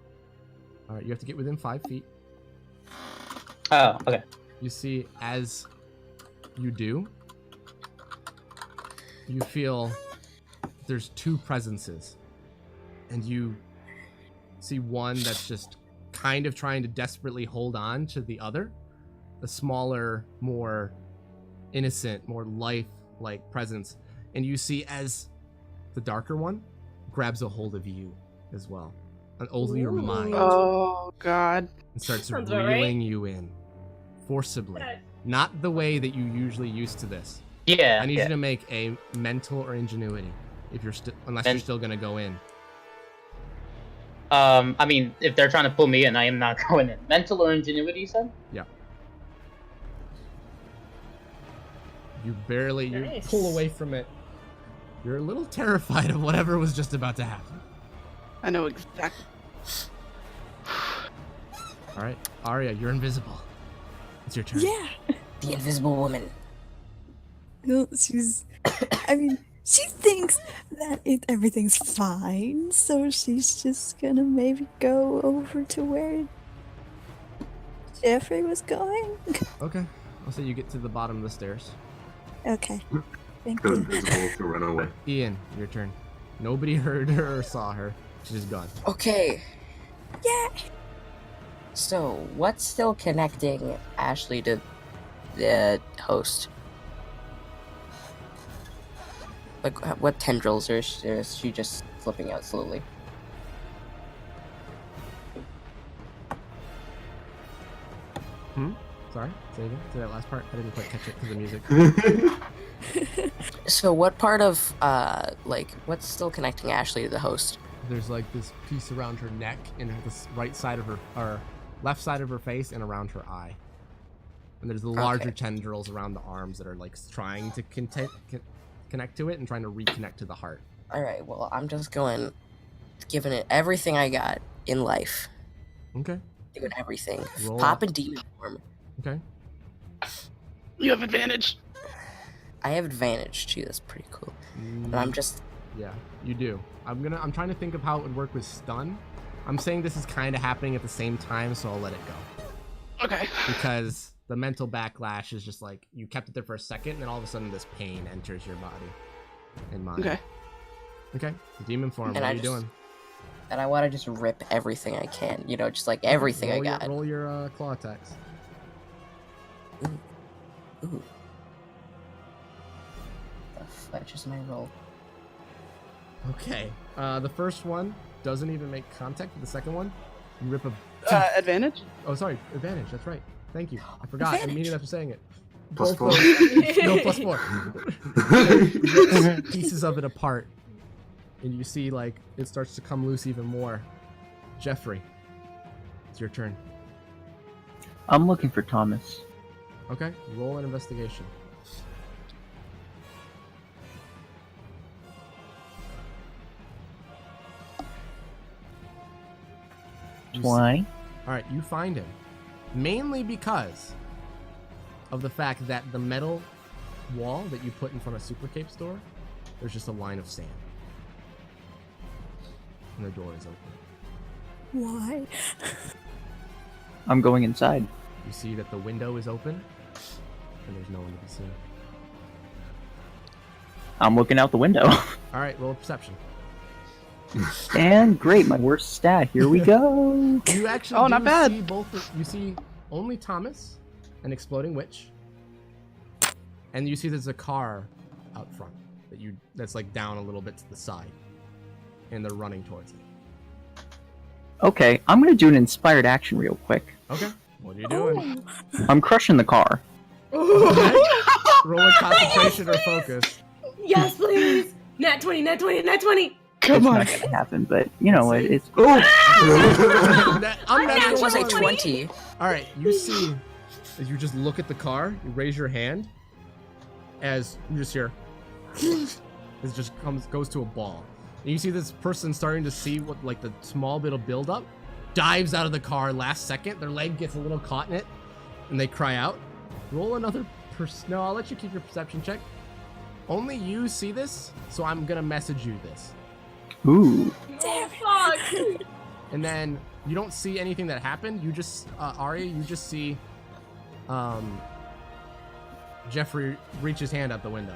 all right, you have to get within 5 feet. Oh, okay. You see, as you do, you feel there's 2 presences, and you see one that's just kind of trying to desperately hold on to the other, the smaller, more innocent, more life-like presence, and you see as the darker one grabs a hold of you as well, a hold of your mind, Oh God. and starts Sounds about right. reeling you in forcibly, not the way that you usually used to this. Yeah. I need yeah. you to make a mental or ingenuity, if you're still, unless you're still gonna go in. I mean, if they're trying to pull me in, I am not going in. Mental or ingenuity, you said? Yeah. You barely, you Nice. pull away from it. You're a little terrified of whatever was just about to happen. I know exactly. All right, Arya, you're invisible. It's your turn. Yeah. The invisible woman. No, she's. I mean, she thinks that everything's fine, so she's just gonna maybe go over to where Jeffrey was going. Okay. I'll say you get to the bottom of the stairs. Okay. Thank Go you. invisible to run away. Ian, your turn. Nobody heard her or saw her. She's just gone. Okay. Yeah. So, what's still connecting Ashley to the host? Like, what tendrils is she just slipping out slowly? Sorry? Say again? Say that last part? I didn't quite catch it because of music. So, what part of, like, what's still connecting Ashley to the host? There's like this piece around her neck and the right side of her, or left side of her face and around her eye. And there's the larger tendrils around the arms that are like trying to connect to it and trying to reconnect to the heart. Alright, well, I'm just going, giving it everything I got in life. Okay. Doing everything. Roll Popping up. demon form. Okay. You have advantage. I have advantage too, that's pretty cool. But I'm just... Yeah, you do. I'm trying to think of how it would work with stun. I'm saying this is kind of happening at the same time, so I'll let it go. Okay. Because the mental backlash is just like, you kept it there for a second, and then all of a sudden this pain enters your body and mind. Okay. Okay, the demon form, And what I are you just- doing? And I want to just rip everything I can. You know, just like everything I got. Roll your claw attacks. Ooh. The fletch is my roll. Okay, the first one doesn't even make contact with the second one. You rip a... Advantage? Oh, sorry, advantage, that's right. Thank you. I forgot immediately after saying it. Plus Both 4. those- no, plus 4. Rips pieces of it apart. And you see, like, it starts to come loose even more. Jeffrey, it's your turn. I'm looking for Thomas. Okay, roll an investigation. You see- 20. Alright, you find him. Mainly because of the fact that the metal wall that you put in front of Super Cape store, there's just a line of sand. And the door is open. Why? I'm going inside. You see that the window is open, and there's no one to be seen. I'm looking out the window. Alright, roll a perception. And great, my worst stat. Here we go. You actually Oh, do not bad. see you see only Thomas, an exploding witch, and you see there's a car out front that's like down a little bit to the side, and they're running towards it. Okay, I'm gonna do an inspired action real quick. Okay, what are you doing? I'm crushing the car. Okay. Roll a concentration or focus. Yes, please. Nat 20, nat 20, nat 20. Come on. not gonna happen, but you know what? It's I'm It was a natural 20. All right, you see, as you just look at the car, you raise your hand, as you just hear, it just goes to a ball. And you see this person starting to see what, like, the small bit of buildup, dives out of the car last second. Their leg gets a little caught in it, and they cry out. Roll another No, I'll let you keep your perception check. Only you see this, so I'm gonna message you this. Ooh. Damn it. And then you don't see anything that happened. You just, Arya, you just see, Jeffrey reach his hand out the window.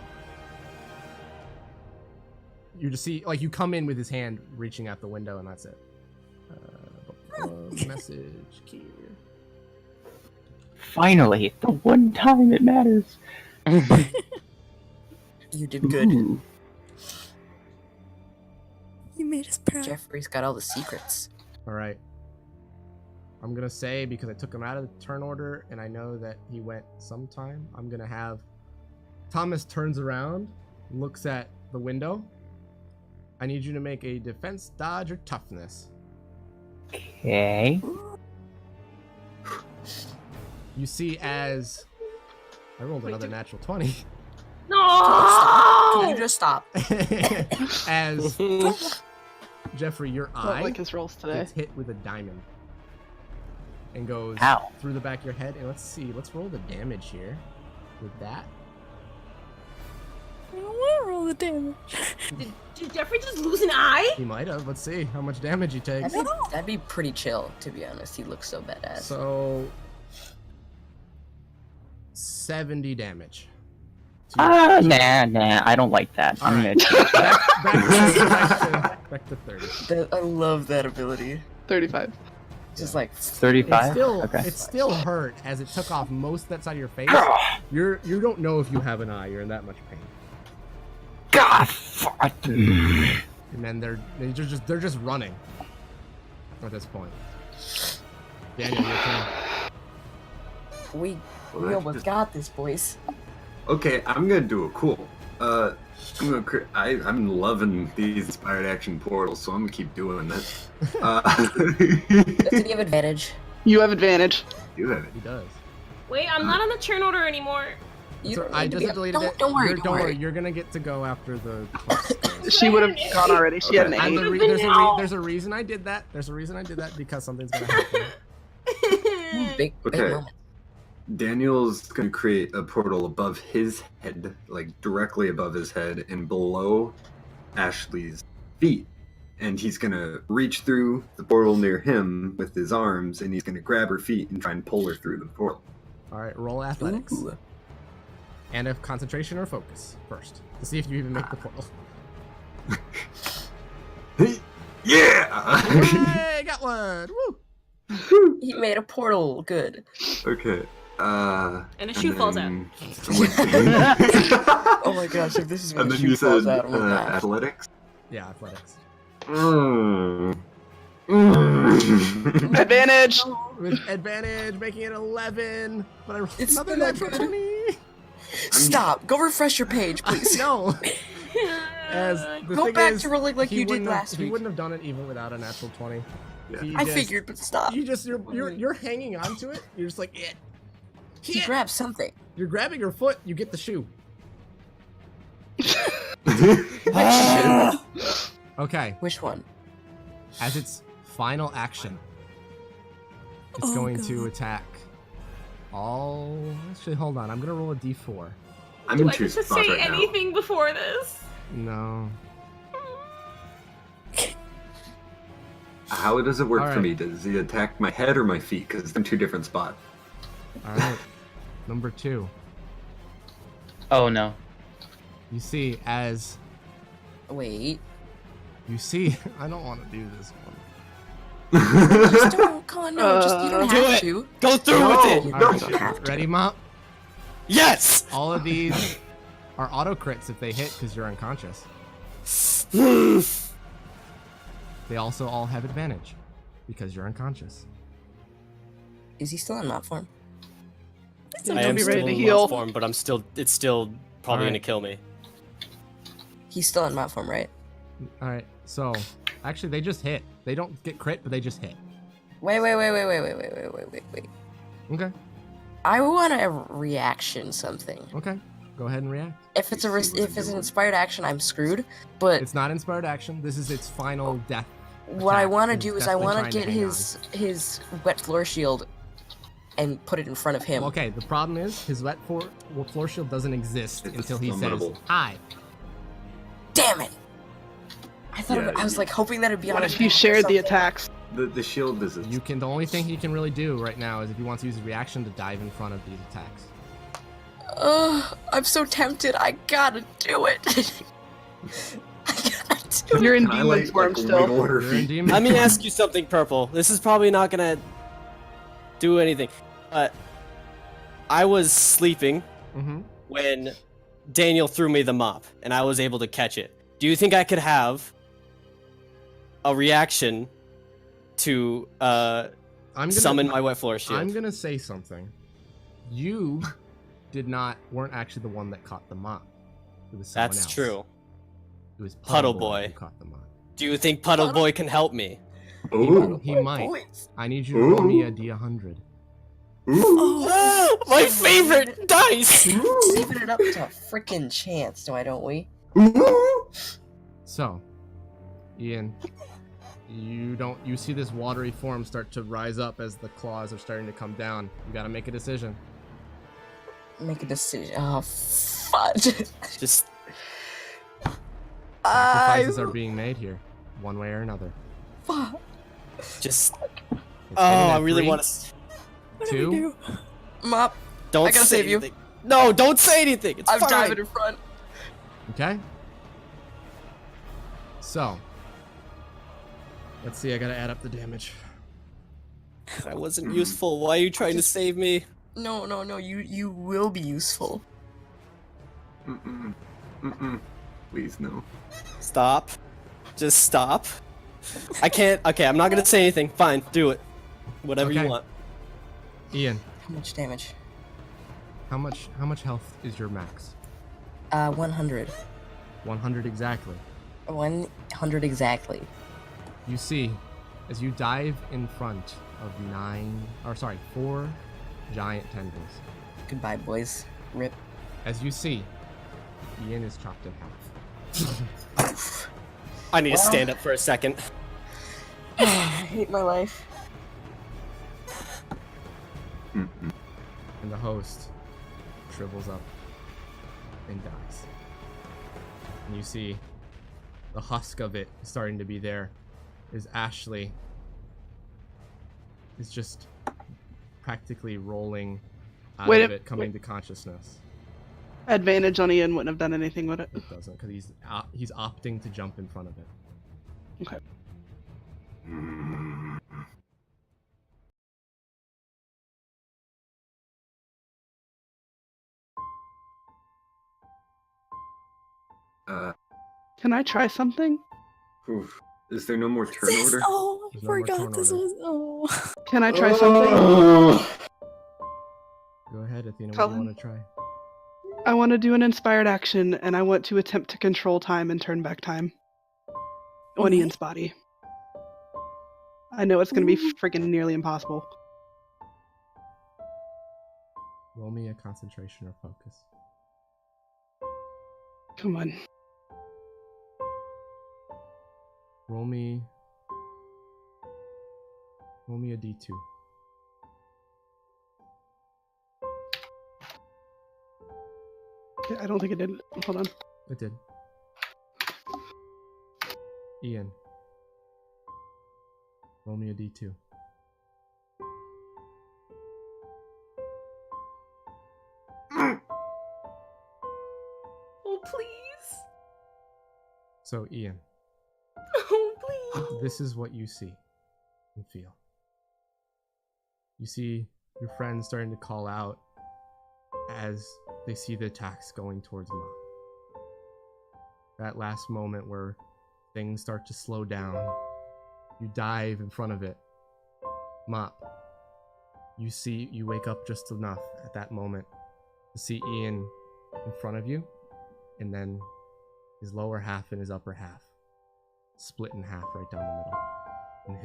You just see, like, you come in with his hand reaching out the window, and that's it. Message key. Finally, the one time it matters. You did good. Ooh. You made us proud. Jeffrey's got all the secrets. All right. I'm gonna say, because I took him out of the turn order and I know that he went sometime, I'm gonna have Thomas turns around, looks at the window. I need you to make a defense, dodge, or toughness. Okay. You see, as I rolled another natural 20. No! Can you just stop? As Jeffrey, your I eye don't like his rolls today. gets hit with a diamond and goes Ow. through the back of your head. And let's see, let's roll the damage here with that. I don't want to roll the damage. Did Jeffrey just lose an eye? He might have. Let's see how much damage he takes. That'd be pretty chill, to be honest. He looks so badass. So 70 damage. Nah. I don't like that. All I'm right. gonna. back to 30. I love that ability. 35. Just like 35. It still hurt as it took off most of that side of your face. You don't know if you have an eye. You're in that much pain. God. Fuck. And then they're just running at this point. Daniel, your turn. we Well, almost got this, boys. Okay, I'm gonna do a cool. I'm loving these inspired action portals, so I'm gonna keep doing this. Doesn't he have advantage? You have advantage. You have it. He does. Wait, I'm not on the turn order anymore. You So don't I need to just be- deleted it. Don't worry. Don't worry. You're gonna get to go after the. She would have gone already. She had an And 8. there's a reason I did that. There's a reason I did that because something's gonna happen. Big Okay. moment. Daniel's gonna create a portal above his head, like directly above his head, and below Ashley's feet. And he's gonna reach through the portal near him with his arms, and he's gonna grab her feet and try and pull her through the portal. All right, roll athletics. Ooh. And if concentration or focus first to see if you even make the portal. Yeah! Hey, got one! Woo! He made a portal. Good. Okay. And a shoe falls out. Oh my gosh! If this is when And the then shoe you falls said out, I'm gonna laugh. athletics. Yeah, athletics. Advantage! With advantage, making it 11. But I rolled It's another still not natural good. 20. Stop. Go refresh your page, please. No. As the Go thing back is, to rolling like he you did wouldn't have- last He week. wouldn't have done it even without a natural 20. Yeah. He I just- figured, but stop. You're hanging on to it. You're just like, yeah. He grabbed something. You're grabbing your foot. You get the shoe. Okay. Which one? As its final action, it's Oh, going to God. attack all. Actually, hold on. I'm gonna roll a d4. I'm Do in I two get to spots say right now. anything before this? No. How does it work All for right. me? Does he attack my head or my feet? Because they're in two different spots. All right. Number 2. Oh no. You see, as Wait. you see, I don't want to do this one. Just don't. Come on, no. Just you don't Do have it. to. Go through with it. You All don't right, have to. ready, Mop? Yes. All of these are auto crits if they hit because you're unconscious. They also all have advantage because you're unconscious. Is he still in map form? I am be still ready to in heal. love form, but it's still probably Alright. gonna kill me. He's still in map form, right? All right. So, actually, they just hit. They don't get crit, but they just hit. Wait. Okay. I want a reaction something. Okay. Go ahead and react. If it's an inspired action, I'm screwed. But It's not inspired action. This is its final death. what I attack. want to It's do is I definitely want trying to get hang his wet floor shield and put it in front of him. on. Okay. The problem is his wet floor shield doesn't exist It's until he says unwinnable. hi. Damn it! I thought Yeah, I was like hoping that it'd be What on if his you back or shared the something. attacks? The shield is. You can. The only thing he can really do right now is if he wants to use his reaction to dive in front of these attacks. I'm so tempted. I gotta do it. I gotta do it. You're in Can I, demon like, form still. wiggle her You're in feet? demon Let me form. ask you something, Purple. This is probably not gonna do anything. But I was sleeping Mm-hmm. when Daniel threw me the mop, and I was able to catch it. Do you think I could have a reaction to I'm gonna summon my wet floor shield? I'm gonna say something. You weren't actually the one that caught the mop. It was someone That's else. true. It was Puddle Boy Boy. who caught the mop. Do you think Puddle Boy can help me? Ooh. He might. Boys. I need you to roll me a D100. Ooh. My favorite dice! Saving it up to a freaking chance, don't we? Ooh. So, Ian, you see this watery form start to rise up as the claws are starting to come down. You gotta make a decision. Make a decision. Oh, fudge. Just Sacrifices are being made here, one way or another. Fuck. Just. It's Oh, ended I at really 3, want to. What do we 2. do? Mop. Don't I gotta say save you. anything. No, don't say anything. It's I'm fine. diving in front. Okay. So, let's see. I gotta add up the damage. I wasn't useful. Why are you trying to save me? No. You will be useful. Mm-mm. Mm-mm. Please no. Stop. Just stop. I can't. Okay, I'm not gonna say anything. Fine, do it. Whatever Okay. you want. Ian, How much damage? how much health is your max? 100. 100 exactly. 100 exactly. You see, as you dive in front of 4 giant tendrils, Goodbye, boys. Rip. as you see, Ian is chopped in half. I need to Well- stand up for a second. I hate my life. Mm-mm. And the host shrivels up and dies. And you see the husk of it starting to be there is Ashley is just practically rolling out Wait of a- it, coming to consciousness. Advantage on Ian wouldn't have done anything with it. It doesn't, because he's opting to jump in front of it. Okay. Mm. Can I try something? Oof. Is there no more turn This, order? oh, I There's no more forgot turn this order. was. Oh. Can I try something? Go ahead, Athena. What do you Colin? want to try? I want to do an inspired action, and I want to attempt to control time and turn back time on Ian's body. I know it's going to be freaking nearly impossible. Roll me a concentration or focus. Come on. Roll me a d2. Okay, I don't think it did. Hold on. It did. Ian. Roll me a d2. Oh, please. So, Ian, Oh, please. this is what you see and feel. You see your friends starting to call out as they see the attacks going towards Ma. That last moment where things start to slow down. You dive in front of it. Mop. You wake up just enough at that moment to see Ian in front of you, and then his lower half and his upper half split in half right down the middle, and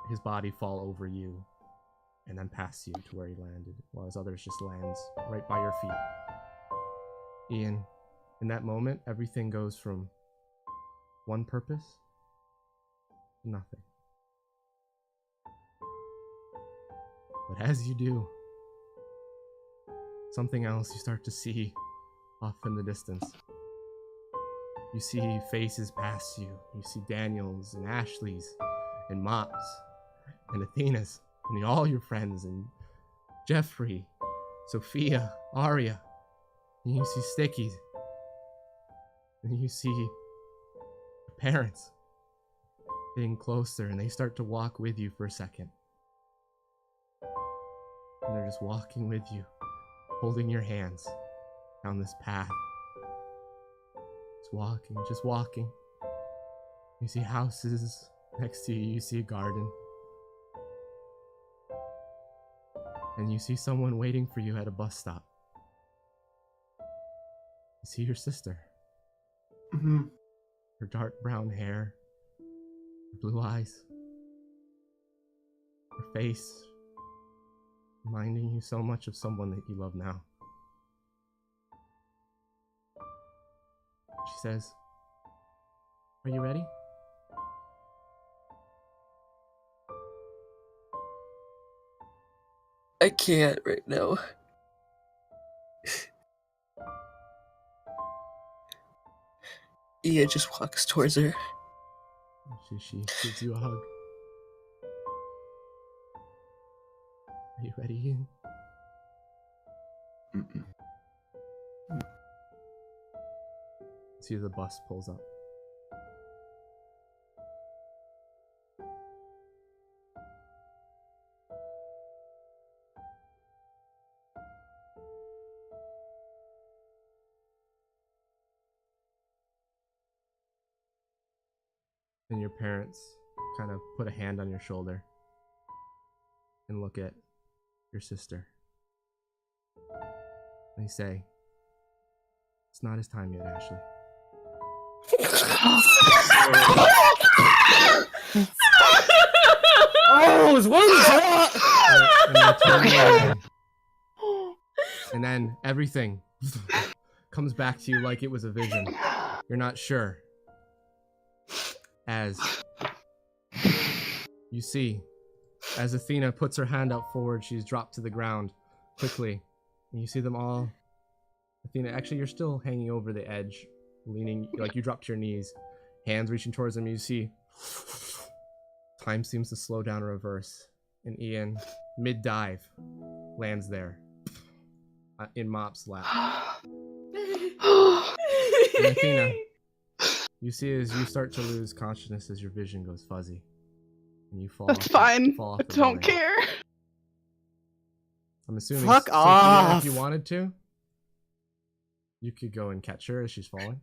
his body fall over you, and then past you to where he landed, while his others just lands right by your feet. Ian, in that moment, everything goes from one purpose to nothing. But as you do, something else you start to see off in the distance. You see faces past you. You see Daniel's and Ashley's and Mop's and Athena's and all your friends and Jeffrey, Sophia, Arya. And you see Sticky's. And you see your parents getting closer, and they start to walk with you for a second. And they're just walking with you, holding your hands down this path. Just walking. You see houses next to you, you see a garden. And you see someone waiting for you at a bus stop. You see your sister. Mm-hmm. Her dark brown hair, her blue eyes, her face, reminding you so much of someone that you love now. She says, "Are you ready?" I can't right now. Ia just walks towards her. She gives you a hug. Are you ready, Ian? Mm-mm. See, the bus pulls up. And your parents kind of put a hand on your shoulder and look at your sister. They say, "It's not his time yet, Ashley." Oh, it's one shot! And then everything comes back to you like it was a vision. You're not sure. As you see, as Athena puts her hand out forward, she's dropped to the ground quickly. And you see them all. Athena, actually, you're still hanging over the edge, leaning, like you dropped to your knees, hands reaching towards them. You see time seems to slow down or reverse. And Ian, mid-dive, lands there in Mop's lap. And Athena, you see as you start to lose consciousness as your vision goes fuzzy. And you fall That's off, fine. fall off I the don't building. care. I'm assuming Fuck Sophia, off. if you wanted to, you could go and catch her as she's falling.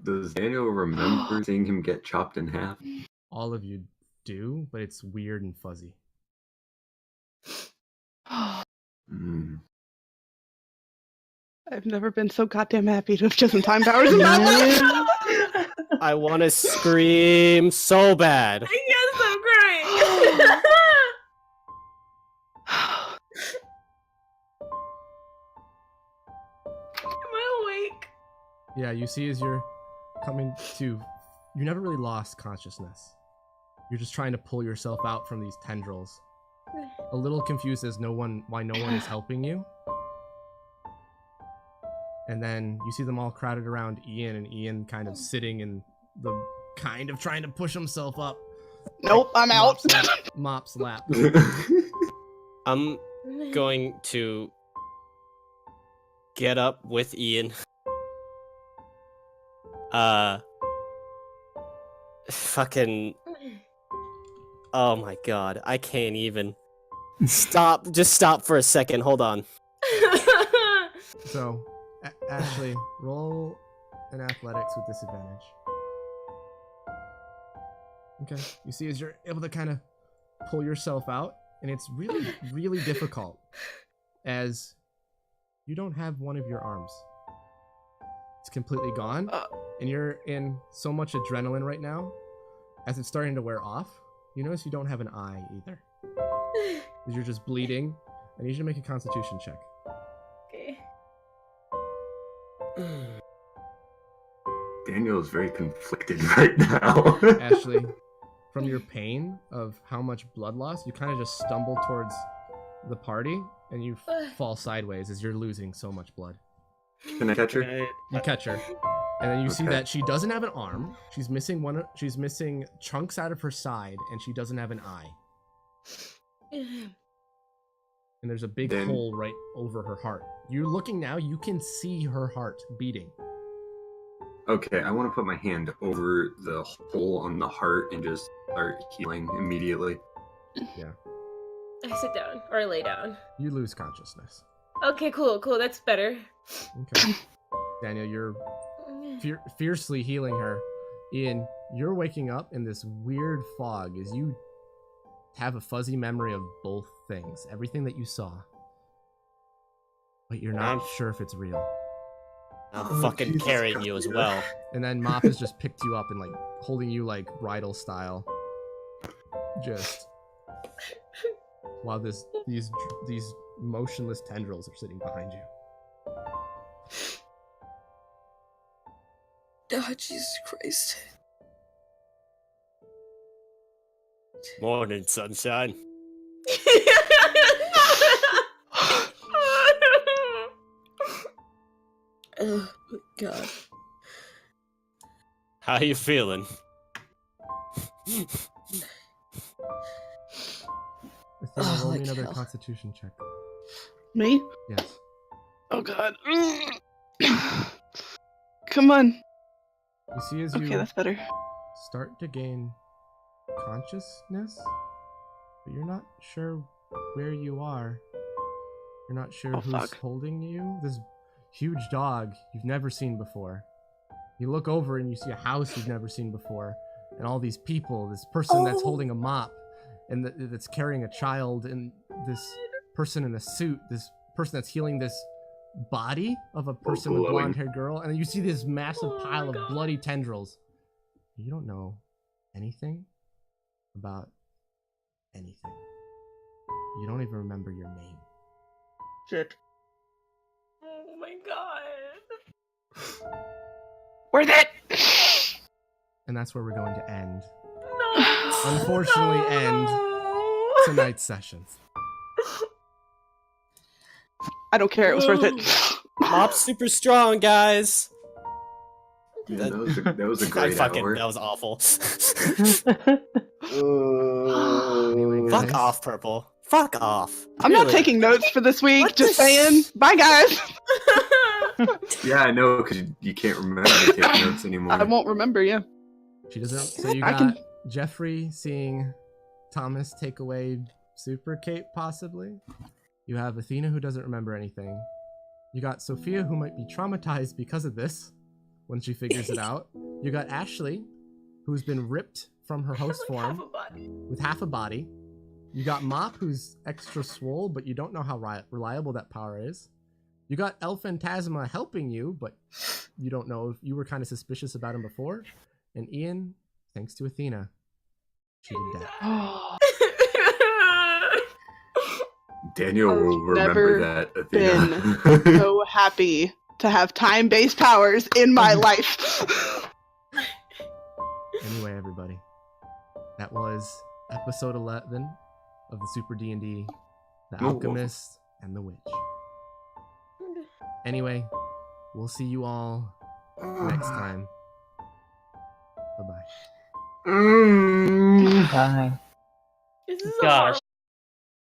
Does Daniel remember seeing him get chopped in half? All of you do, but it's weird and fuzzy. Mm. I've never been so goddamn happy to have chosen time powers in my life. I want to scream so bad. Yes, I'm crying. Am I awake? Yeah, you see as you're coming to, you never really lost consciousness. You're just trying to pull yourself out from these tendrils. A little confused as why no one is helping you. And then you see them all crowded around Ian, and Ian kind of sitting in the kind of trying to push himself up. Nope, I'm out. Mop's lap. I'm going to get up with Ian. Fucking. Oh my god, I can't even. Stop, just stop for a second, hold on. So, Ashley, roll an athletics with disadvantage. Okay, you see as you're able to kind of pull yourself out, and it's really, really difficult as you don't have one of your arms. It's completely gone. And you're in so much adrenaline right now, as it's starting to wear off, you notice you don't have an eye either. Because you're just bleeding. I need you to make a constitution check. Okay. Daniel is very conflicted right now. Ashley, from your pain of how much blood loss, you kind of just stumble towards the party, and you fall sideways as you're losing so much blood. Can I catch her? You catch her, and then you see that she doesn't have an arm. She's missing one. She's missing chunks out of her side, and she doesn't have an eye. And there's a big hole right over her heart. You're looking now. You can see her heart beating. Okay, I want to put my hand over the hole on the heart and just start healing immediately. Yeah. I sit down or I lay down. You lose consciousness. Okay, cool. That's better. Okay. Daniel, you're fiercely healing her. Ian, you're waking up in this weird fog as you have a fuzzy memory of both things. Everything that you saw. But you're not sure if it's real. I'm fucking carrying you as well. And then Mop has just picked you up and like holding you like bridal style. Just while these motionless tendrils are sitting behind you. Oh, Jesus Christ. Morning, sunshine. Oh my god. How you feeling? Athena, roll me another constitution check. Me? Yes. Oh god. Come on. You see as Okay, you that's better. start to gain consciousness, but you're not sure where you are. You're not sure who's holding you. This huge dog you've never seen before. You look over and you see a house you've never seen before, and all these people, this person that's holding a mop, and that's carrying a child, and this person in a suit, this person that's healing this body of a person with blonde-haired girl, and then you see this massive pile of bloody tendrils. You don't know anything about anything. You don't even remember your name. Shit. Oh my god. Where's it? And that's where we're going to end. No. Unfortunately, end tonight's sessions. I don't care, it was worth it. Mop's super strong, guys. Dude, that was a great hour. That was awful. Anyway, Fuck off, Purple. Fuck off. I'm not taking notes for this week, just saying. Bye, guys. Yeah, I know, because you can't remember to take notes anymore. I won't remember, yeah. She doesn't. So you got Jeffrey seeing Thomas take away Super Cape, possibly. You have Athena, who doesn't remember anything. You got Sophia, who might be traumatized because of this when she figures it out. You got Ashley, who's been ripped from her host form with half a body. You got Mop, who's extra swole, but you don't know how reliable that power is. You got El Phantasma helping you, but you don't know if you were kind of suspicious about him before. And Ian, thanks to Athena, cheated death. Daniel will remember that, Athena. Been so happy to have time-based powers in my life. Anyway, everybody, that was episode 11 of the Super D&D, The Alchemist and the Witch. Anyway, we'll see you all next time. Bye-bye. Bye. This is Gosh.